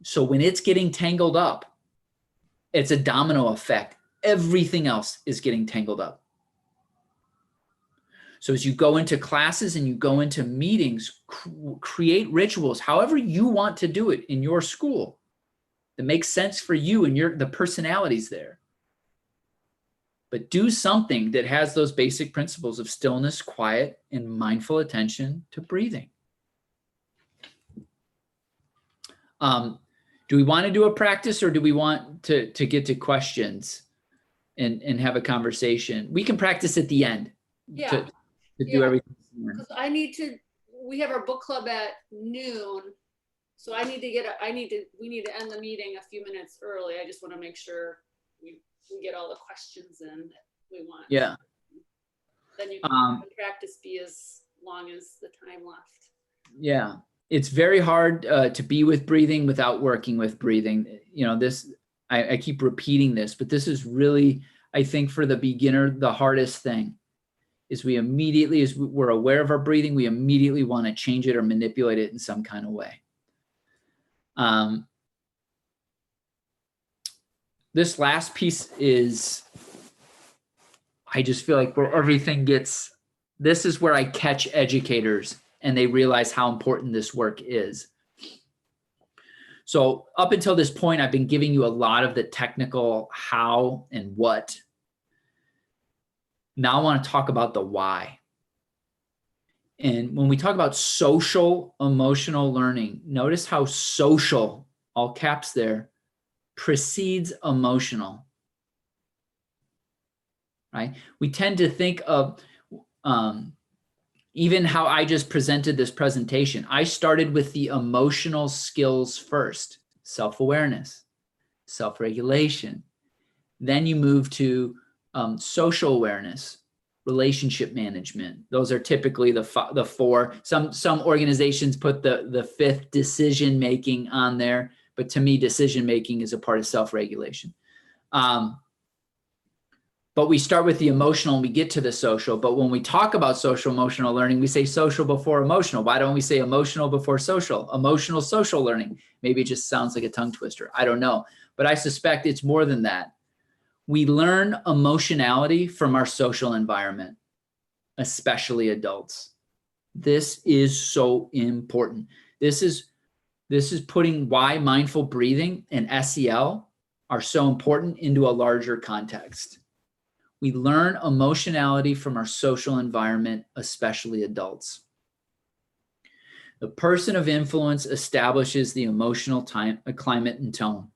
So when it's getting tangled up, it's a domino effect. Everything else is getting tangled up. So as you go into classes and you go into meetings, create rituals, however you want to do it in your school that makes sense for you and the personalities there. But do something that has those basic principles of stillness, quiet, and mindful attention to breathing. Do we want to do a practice, or do we want to get to questions and have a conversation? We can practice at the end. Yeah. To do everything. Because we have our book club at noon. So we need to end the meeting a few minutes early. I just want to make sure we get all the questions in that we want. Yeah. Then you can have the practice be as long as the time left. Yeah. It's very hard to be with breathing without working with breathing. You know, I keep repeating this, but this is really, I think, for the beginner, the hardest thing is as we're aware of our breathing, we immediately want to change it or manipulate it in some kind of way. This last piece is, I just feel like where everything gets, this is where I catch educators and they realize how important this work is. So up until this point, I've been giving you a lot of the technical how and what. Now I want to talk about the why. And when we talk about social emotional learning, notice how social, all caps there, precedes emotional, right? We tend to think of even how I just presented this presentation. I started with the emotional skills first, self-awareness, self-regulation. Then you move to social awareness, relationship management. Those are typically the four. Some organizations put the fifth, decision making, on there, but to me, decision making is a part of self-regulation. But we start with the emotional and we get to the social. But when we talk about social emotional learning, we say social before emotional. Why don't we say emotional before social? Emotional social learning. Maybe it just sounds like a tongue twister. I don't know. But I suspect it's more than that. We learn emotionality from our social environment, especially adults. This is so important. This is putting why mindful breathing and SEL are so important into a larger context. We learn emotionality from our social environment, especially adults. The person of influence establishes the emotional climate and tone.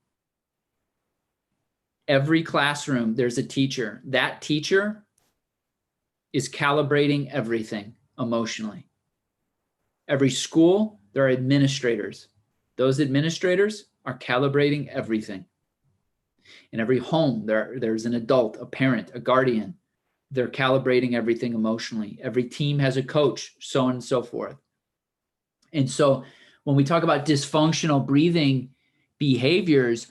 Every classroom, there's a teacher. That teacher is calibrating everything emotionally. Every school, there are administrators. Those administrators are calibrating everything. In every home, there's an adult, a parent, a guardian. They're calibrating everything emotionally. Every team has a coach, so on and so forth. And so when we talk about dysfunctional breathing behaviors,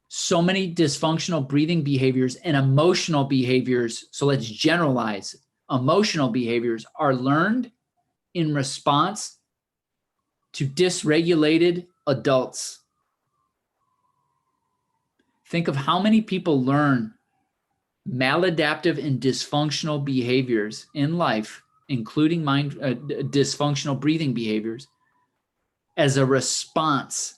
so many dysfunctional breathing behaviors and emotional behaviors, so let's generalize, emotional behaviors are learned in response to dysregulated adults. Think of how many people learn maladaptive and dysfunctional behaviors in life, including dysfunctional breathing behaviors, as a response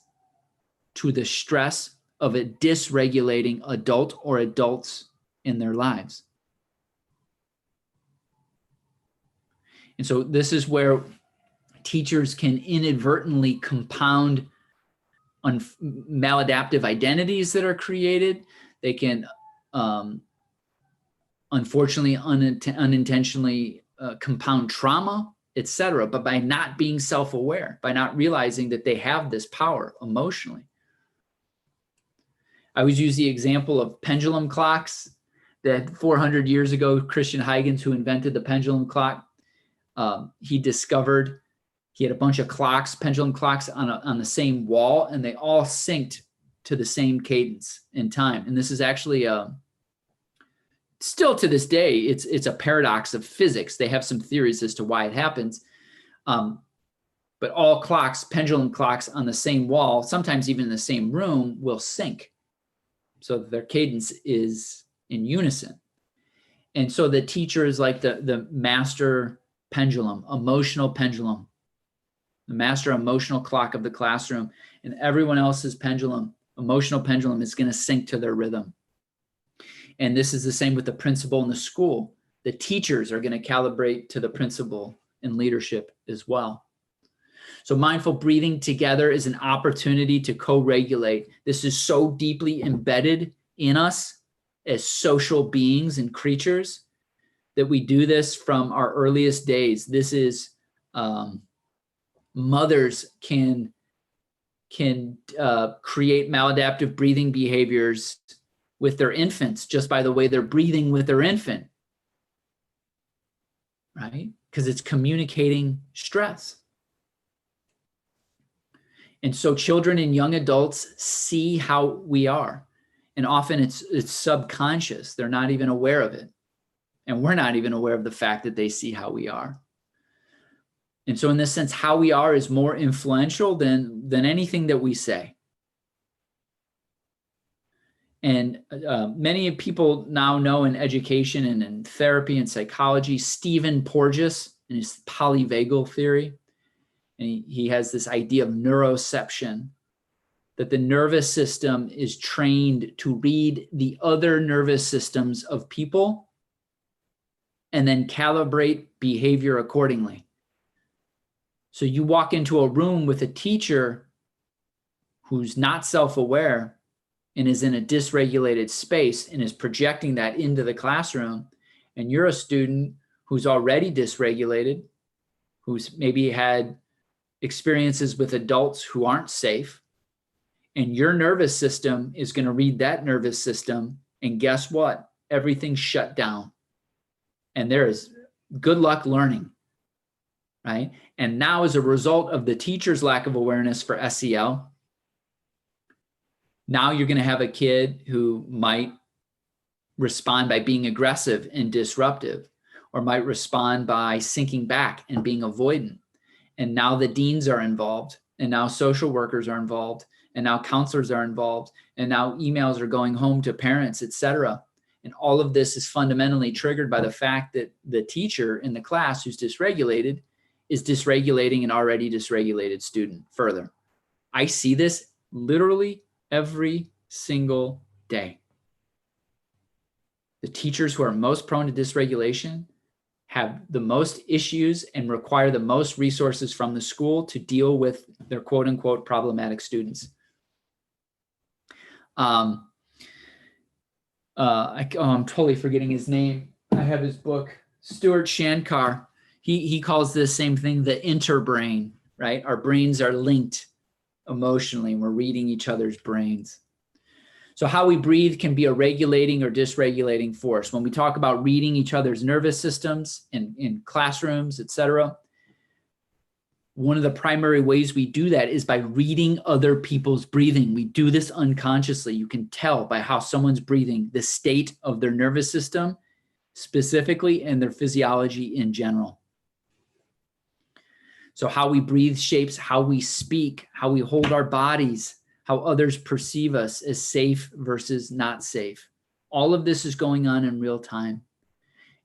to the stress of a dysregulating adult or adults in their lives. And so this is where teachers can inadvertently compound maladaptive identities that are created. They can, unfortunately, unintentionally compound trauma, etc. But by not being self-aware, by not realizing that they have this power emotionally. I always use the example of pendulum clocks that 400 years ago, Christian Huygens, who invented the pendulum clock, he discovered he had a bunch of clocks, pendulum clocks on the same wall, and they all synced to the same cadence in time. And this is actually still to this day, it's a paradox of physics. They have some theories as to why it happens. But all clocks, pendulum clocks on the same wall, sometimes even in the same room, will sync. So their cadence is in unison. And so the teacher is like the master pendulum, emotional pendulum, the master emotional clock of the classroom, and everyone else's pendulum, emotional pendulum, is going to sync to their rhythm. And this is the same with the principal in the school. The teachers are going to calibrate to the principal in leadership as well. So mindful breathing together is an opportunity to co-regulate. This is so deeply embedded in us as social beings and creatures that we do this from our earliest days. This is mothers can create maladaptive breathing behaviors with their infants just by the way they're breathing with their infant, right? Because it's communicating stress. And so children and young adults see how we are. And often it's subconscious. They're not even aware of it. And we're not even aware of the fact that they see how we are. And so in this sense, how we are is more influential than anything that we say. And many people now know in education and in therapy and psychology, Stephen Porges and his polyvagal theory. And he has this idea of neuroception, that the nervous system is trained to read the other nervous systems of people and then calibrate behavior accordingly. So you walk into a room with a teacher who's not self-aware and is in a dysregulated space and is projecting that into the classroom, and you're a student who's already dysregulated, who's maybe had experiences with adults who aren't safe, and your nervous system is going to read that nervous system, and guess what? everything's shut down. And there is good luck learning, right? And now as a result of the teacher's lack of awareness for SEL, now you're going to have a kid who might respond by being aggressive and disruptive, or might respond by sinking back and being avoidant. And now the deans are involved, and now social workers are involved, and now counselors are involved, and now emails are going home to parents, etc. And all of this is fundamentally triggered by the fact that the teacher in the class who's dysregulated is dysregulating an already dysregulated student further. I see this literally every single day. The teachers who are most prone to dysregulation have the most issues and require the most resources from the school to deal with their quote unquote problematic students. I'm totally forgetting his name. I have his book, Stuart Shankar. He calls this same thing the interbrain, right? Our brains are linked emotionally and we're reading each other's brains. So how we breathe can be a regulating or dysregulating force. When we talk about reading each other's nervous systems in classrooms, etc., one of the primary ways we do that is by reading other people's breathing. We do this unconsciously. You can tell by how someone's breathing, the state of their nervous system specifically, and their physiology in general. So how we breathe shapes how we speak, how we hold our bodies, how others perceive us as safe versus not safe. All of this is going on in real time.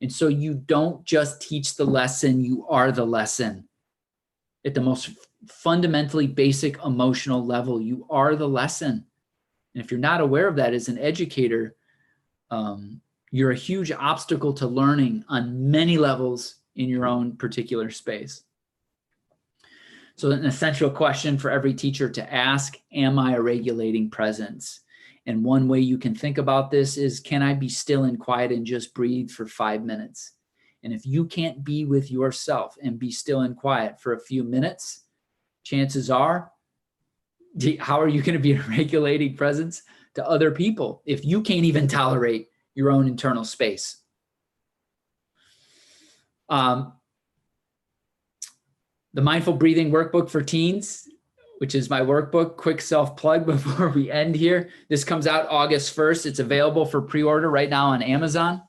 And so you don't just teach the lesson, you are the lesson. At the most fundamentally basic emotional level, you are the lesson. And if you're not aware of that as an educator, you're a huge obstacle to learning on many levels in your own particular space. So an essential question for every teacher to ask, am I a regulating presence? And one way you can think about this is, can I be still and quiet and just breathe for 5 minutes? And if you can't be with yourself and be still and quiet for a few minutes, chances are, how are you going to be a regulating presence to other people if you can't even tolerate your own internal space? The Mindful Breathing Workbook for Teens, which is my workbook, quick self-plug before we end here. This comes out August 1st. It's available for pre-order right now on Amazon.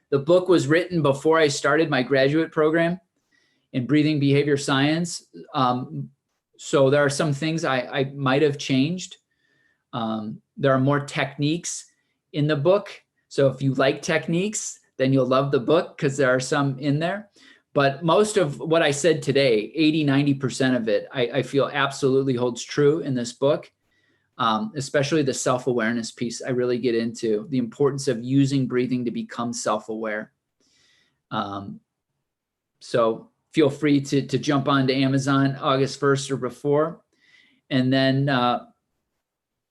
The book was written before I started my graduate program in breathing behavior science. So there are some things I might have changed. There are more techniques in the book. So if you like techniques, then you'll love the book because there are some in there. But most of what I said today, 80–90% of it, I feel absolutely holds true in this book, especially the self-awareness piece. I really get into the importance of using breathing to become self-aware. So feel free to jump onto Amazon August 1st or before. And then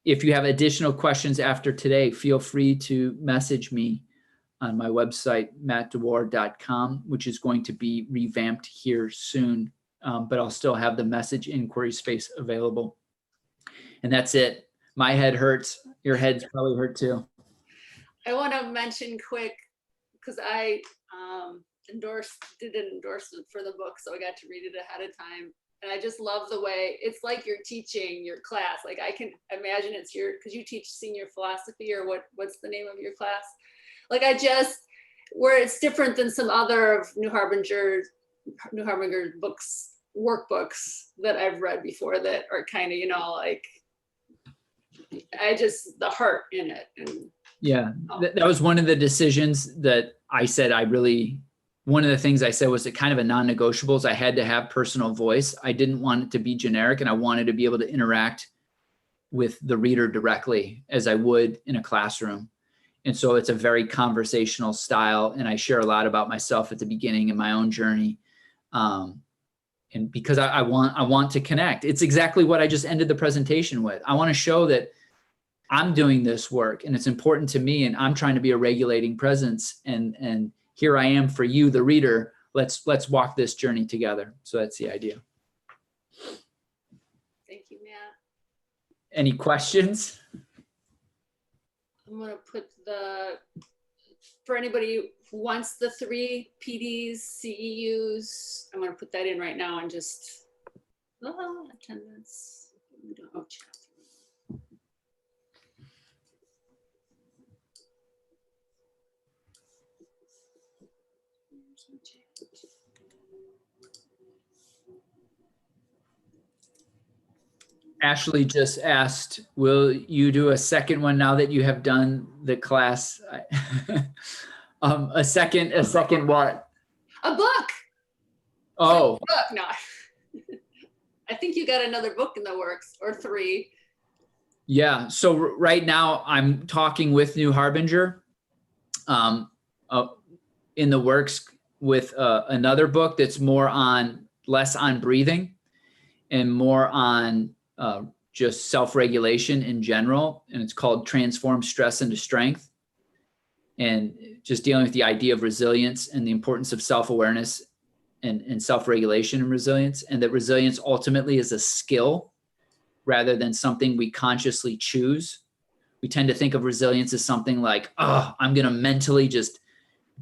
if you have additional questions after today, feel free to message me on my website, mattdewar.com, which is going to be revamped here soon, but I'll still have the message inquiry space available. And that's it. My head hurts. Your head's probably hurt too. I want to mention quick, because I did an endorsement for the book, so I got to read it ahead of time. And I just love the way, it's like you're teaching your class. Like I can imagine it's because you teach senior philosophy, or what's the name of your class? Like where it's different than some other of New Harbinger books, workbooks that I've read before that are kind of, like, the heart in it. And yeah, that was one of the decisions that I said one of the things I said was that kind of a non-negotiables. I had to have personal voice. I didn't want it to be generic, and I wanted to be able to interact with the reader directly as I would in a classroom. And so it's a very conversational style, and I share a lot about myself at the beginning in my own journey. And because I want to connect. It's exactly what I just ended the presentation with. I want to show that I'm doing this work and it's important to me, and I'm trying to be a regulating presence. And here I am for you, the reader. Let's walk this journey together. So that's the idea. thank you, Matt. Any questions? I'm going to put the for anybody who wants the 3 PDs, CEUs, I'm gonna put that in right now and just, attendance. We don't- oh, chat. Ashley just asked, will you do a second one now that you have done the class? A second what? A book. Oh, Book, no. I think you got another book in the works, or 3. yeah. So right now I'm talking with New Harbinger in the works with another book that's less on breathing and more on just self-regulation in general. And it's called Transform Stress into Strength. And just dealing with the idea of resilience and the importance of self-awareness and self-regulation and resilience, and that resilience ultimately is a skill rather than something we consciously choose. We tend to think of resilience as something like, oh, I'm going to mentally just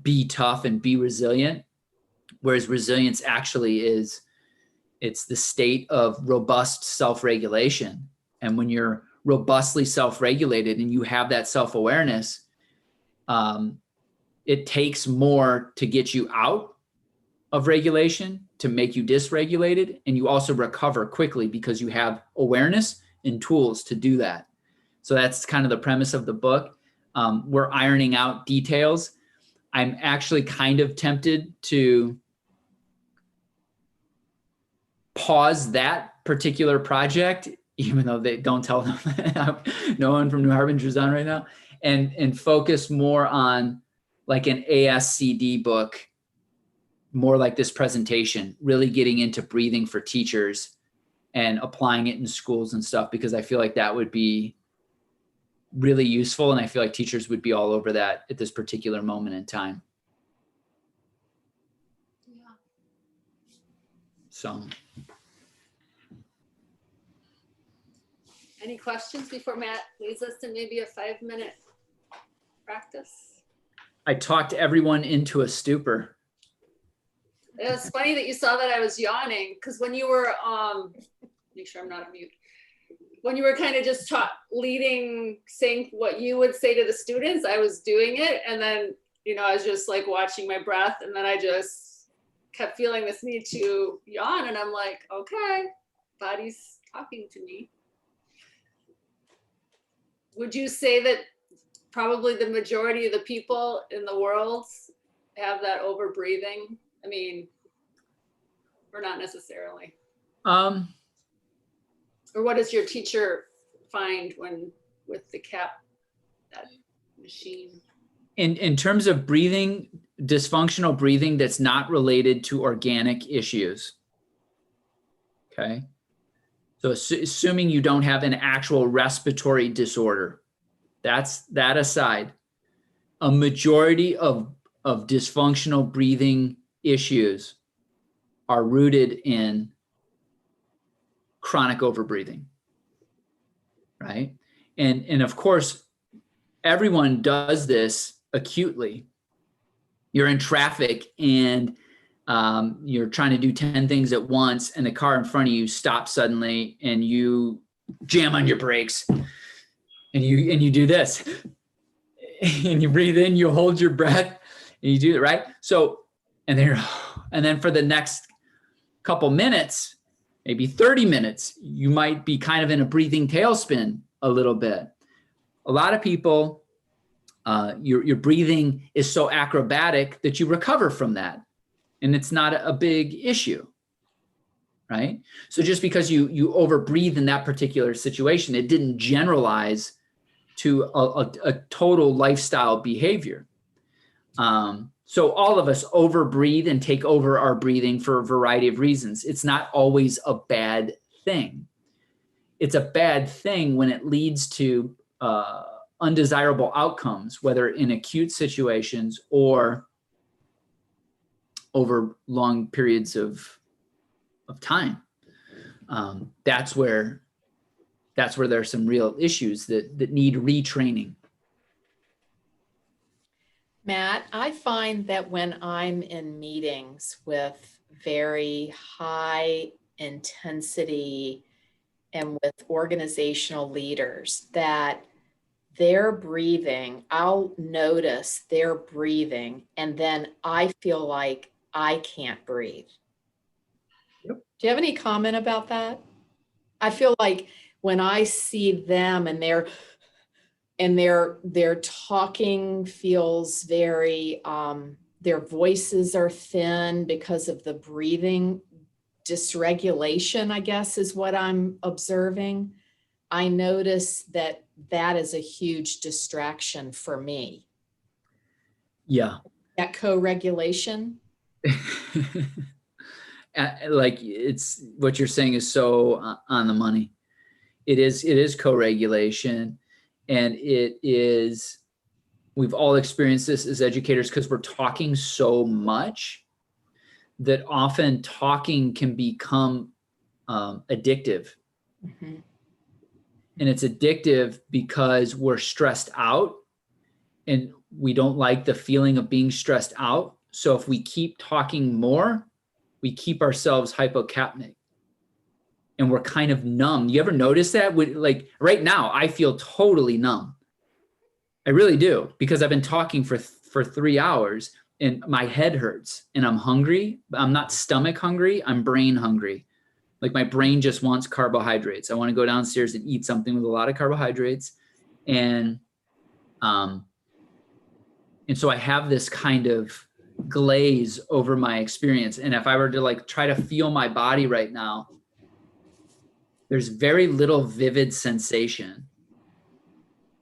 be tough and be resilient. Whereas resilience actually it's the state of robust self-regulation. And when you're robustly self-regulated and you have that self-awareness, it takes more to get you out of regulation, to make you dysregulated, and you also recover quickly because you have awareness and tools to do that. So that's kind of the premise of the book. We're ironing out details. I'm actually kind of tempted to pause that particular project, even though they don't tell them. No one from New Harbinger is on right now, and focus more on like an ASCD book, more like this presentation, really getting into breathing for teachers and applying it in schools and stuff, because I feel like that would be really useful. And I feel like teachers would be all over that at this particular moment in time. Yeah. So. Any questions before Matt leads us to maybe a 5-minute practice? I talked everyone into a stupor. It was funny that you saw that I was yawning, because when you were, make sure I'm not on mute. When you were kind of just leading, saying what you would say to the students, I was doing it. And then, I was just like watching my breath, and then I just kept feeling this need to yawn. And I'm like, okay, body's talking to me. Would you say that probably the majority of the people in the world have that over breathing? I mean, or not necessarily. Or what does your teacher find with the CAP, that machine? In terms of breathing, dysfunctional breathing that's not related to organic issues. Okay. So assuming you don't have an actual respiratory disorder, that aside, a majority of dysfunctional breathing issues are rooted in chronic overbreathing, right? And of course, everyone does this acutely. You're in traffic and you're trying to do 10 things at once, and the car in front of you stops suddenly, and you jam on your brakes, and you do this, and you breathe in, you hold your breath, and you do it, right? So, and then for the next couple minutes, maybe 30 minutes, you might be kind of in a breathing tailspin a little bit. A lot of people, your breathing is so acrobatic that you recover from that. And it's not a big issue, right? So just because you overbreathe in that particular situation, it didn't generalize to a total lifestyle behavior. So all of us overbreathe and take over our breathing for a variety of reasons. It's not always a bad thing. It's a bad thing when it leads to undesirable outcomes, whether in acute situations or over long periods of time. That's where there are some real issues that need retraining. Matt, I find that when I'm in meetings with very high intensity and with organizational leaders, that their breathing, I'll notice their breathing, and then I feel like I can't breathe. Yep. Do you have any comment about that? I feel like when I see them and their talking feels very their voices are thin because of the breathing dysregulation, I guess is what I'm observing. I notice that that is a huge distraction for me. Yeah. That co-regulation. Like it's what you're saying is so on the money. It is co-regulation, and it is, we've all experienced this as educators because we're talking so much that often talking can become addictive. Mm-hmm. And it's addictive because we're stressed out and we don't like the feeling of being stressed out. So if we keep talking more, we keep ourselves hypocapnic and we're kind of numb. You ever notice that? Like right now, I feel totally numb. I really do, because I've been talking for 3 hours and my head hurts and I'm hungry. I'm not stomach hungry. I'm brain hungry. Like my brain just wants carbohydrates. I want to go downstairs and eat something with a lot of carbohydrates. And so I have this kind of glaze over my experience. And if I were to like try to feel my body right now, there's very little vivid sensation.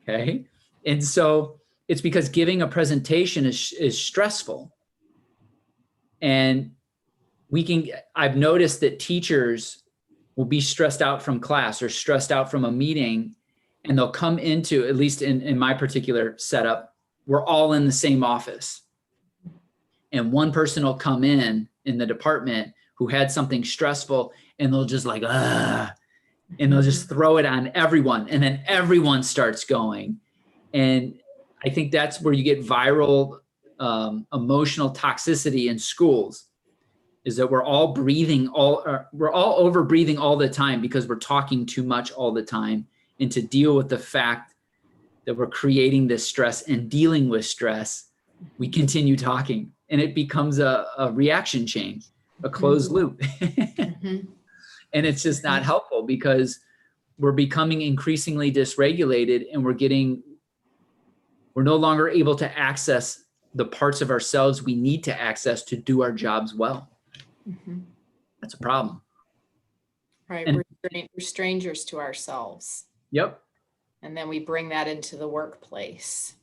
Okay. And so it's because giving a presentation is stressful. And I've noticed that teachers will be stressed out from class or stressed out from a meeting, and they'll come into, at least in my particular setup, we're all in the same office. And one person will come in the department who had something stressful, and they'll just like, and they'll just throw it on everyone. And then everyone starts going. And I think that's where you get viral emotional toxicity in schools, is that we're all over breathing all the time because we're talking too much all the time. And to deal with the fact that we're creating this stress and dealing with stress, we continue talking, and it becomes a reaction chain, a closed loop. Mm-hmm. And it's just not helpful because we're becoming increasingly dysregulated, and we're no longer able to access the parts of ourselves we need to access to do our jobs well. Mm-hmm. That's a problem. Right. And- we're strangers to ourselves. Yep. And then we bring that into the workplace.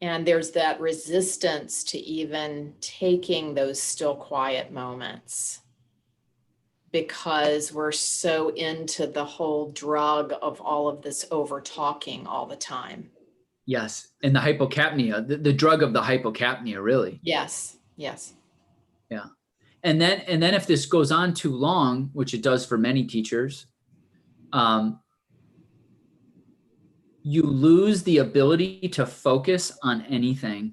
And there's that resistance to even taking those still quiet moments because we're so into the whole drug of all of this over talking all the time. Yes. And the hypocapnia, the drug of the hypocapnia, really. Yes. Yes. Yeah. And then if this goes on too long, which it does for many teachers, you lose the ability to focus on anything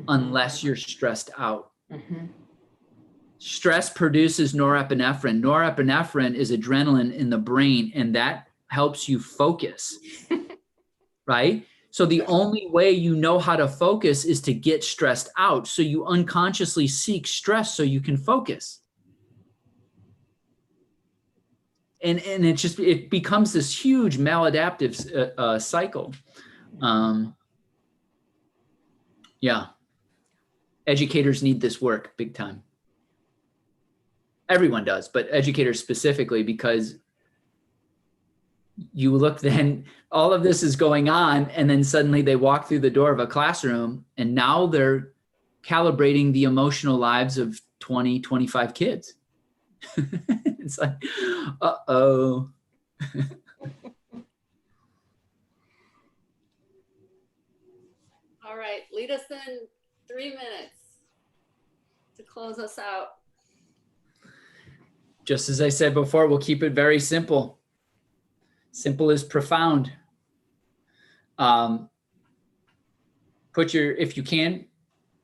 unless you're stressed out. Mm-hmm. Stress produces norepinephrine. Norepinephrine is adrenaline in the brain, and that helps you focus, right? So the only way you know how to focus is to get stressed out. So you unconsciously seek stress so you can focus. And it becomes this huge maladaptive cycle. Yeah. Educators need this work big time. Everyone does, but educators specifically, because you look, then all of this is going on, and then suddenly they walk through the door of a classroom, and now they're calibrating the emotional lives of 20, 25 kids. It's like, uh-oh. All right, lead us in 3 minutes to close us out. Just as I said before, we'll keep it very simple. Simple is profound. if you can,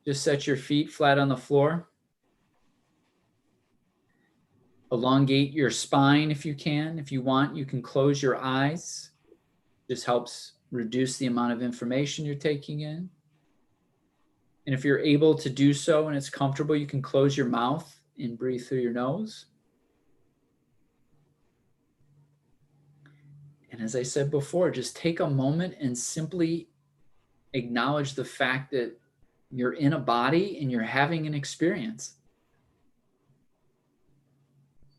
just set your feet flat on the floor. Elongate your spine if you can. If you want, you can close your eyes. This helps reduce the amount of information you're taking in. And if you're able to do so and it's comfortable, you can close your mouth and breathe through your nose. And as I said before, just take a moment and simply acknowledge the fact that you're in a body and you're having an experience.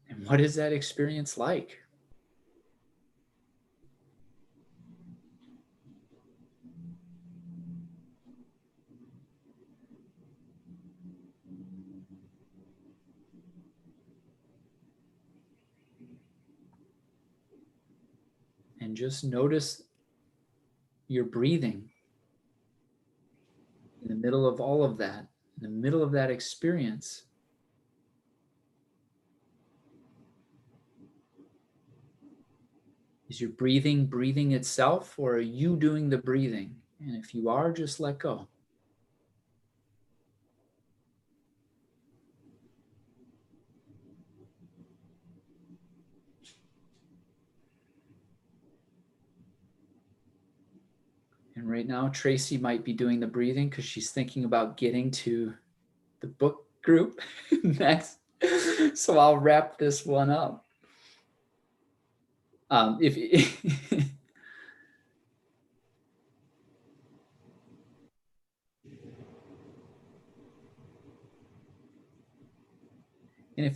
And what is that experience like? And just notice your breathing in the middle of all of that, in the middle of that experience. Is your breathing itself, or are you doing the breathing? And if you are, just let go. And right now, Tracy might be doing the breathing because she's thinking about getting to the book group next. So I'll wrap this one up. And if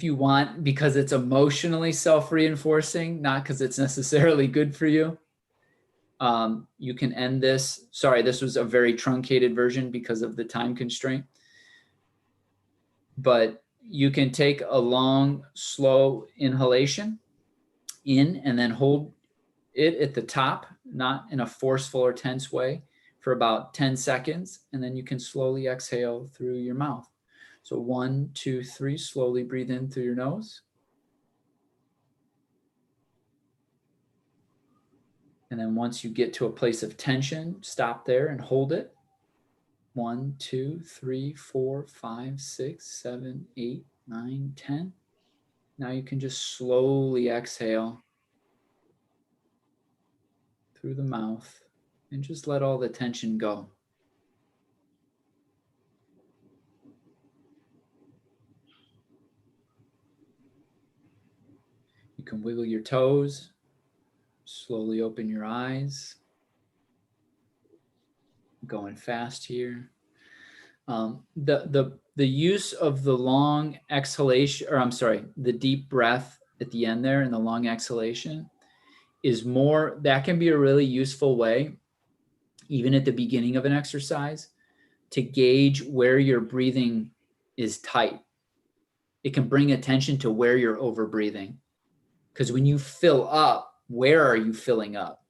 you want, because it's emotionally self-reinforcing, not because it's necessarily good for you, you can end this. Sorry, this was a very truncated version because of the time constraint. But you can take a long, slow inhalation in and then hold it at the top, not in a forceful or tense way, for about 10 seconds. And then you can slowly exhale through your mouth. So 1, 2, 3, slowly breathe in through your nose. And then once you get to a place of tension, stop there and hold it. 1, 2, 3, 4, 5, 6, 7, 8, 9, 10. Now you can just slowly exhale through the mouth and just let all the tension go. You can wiggle your toes, slowly open your eyes. Going fast here. The use of the long exhalation, or I'm sorry, the deep breath at the end there and the long exhalation is more, that can be a really useful way, even at the beginning of an exercise, to gauge where your breathing is tight. It can bring attention to where you're over breathing. Because when you fill up, where are you filling up?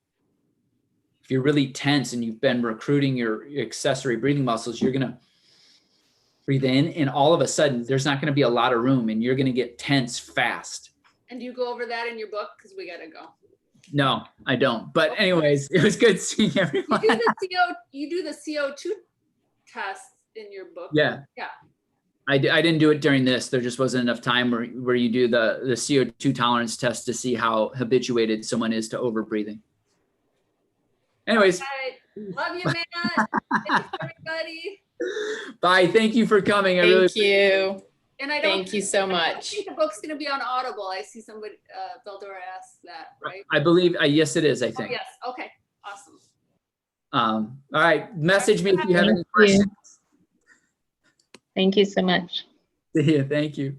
If you're really tense and you've been recruiting your accessory breathing muscles, you're going to breathe in and all of a sudden there's not going to be a lot of room and you're going to get tense fast. And do you go over that in your book? Because we got to go. No, I don't. But anyways, it was good seeing everyone. You do the CO2 test in your book. Yeah. Yeah. I didn't do it during this. There just wasn't enough time where you do the CO2 tolerance test to see how habituated someone is to overbreathing. Anyways. All right. Love you, man. Thanks, everybody. Bye. Thank you for coming. Thank you. And Thank you so I much. think the book's going to be on Audible. I see somebody, Beldora asked that, right? I believe, yes, it is, I Oh, think. yes. Okay. Awesome. All right. Message me if you have any questions. Thank you so much. See you. Thank you.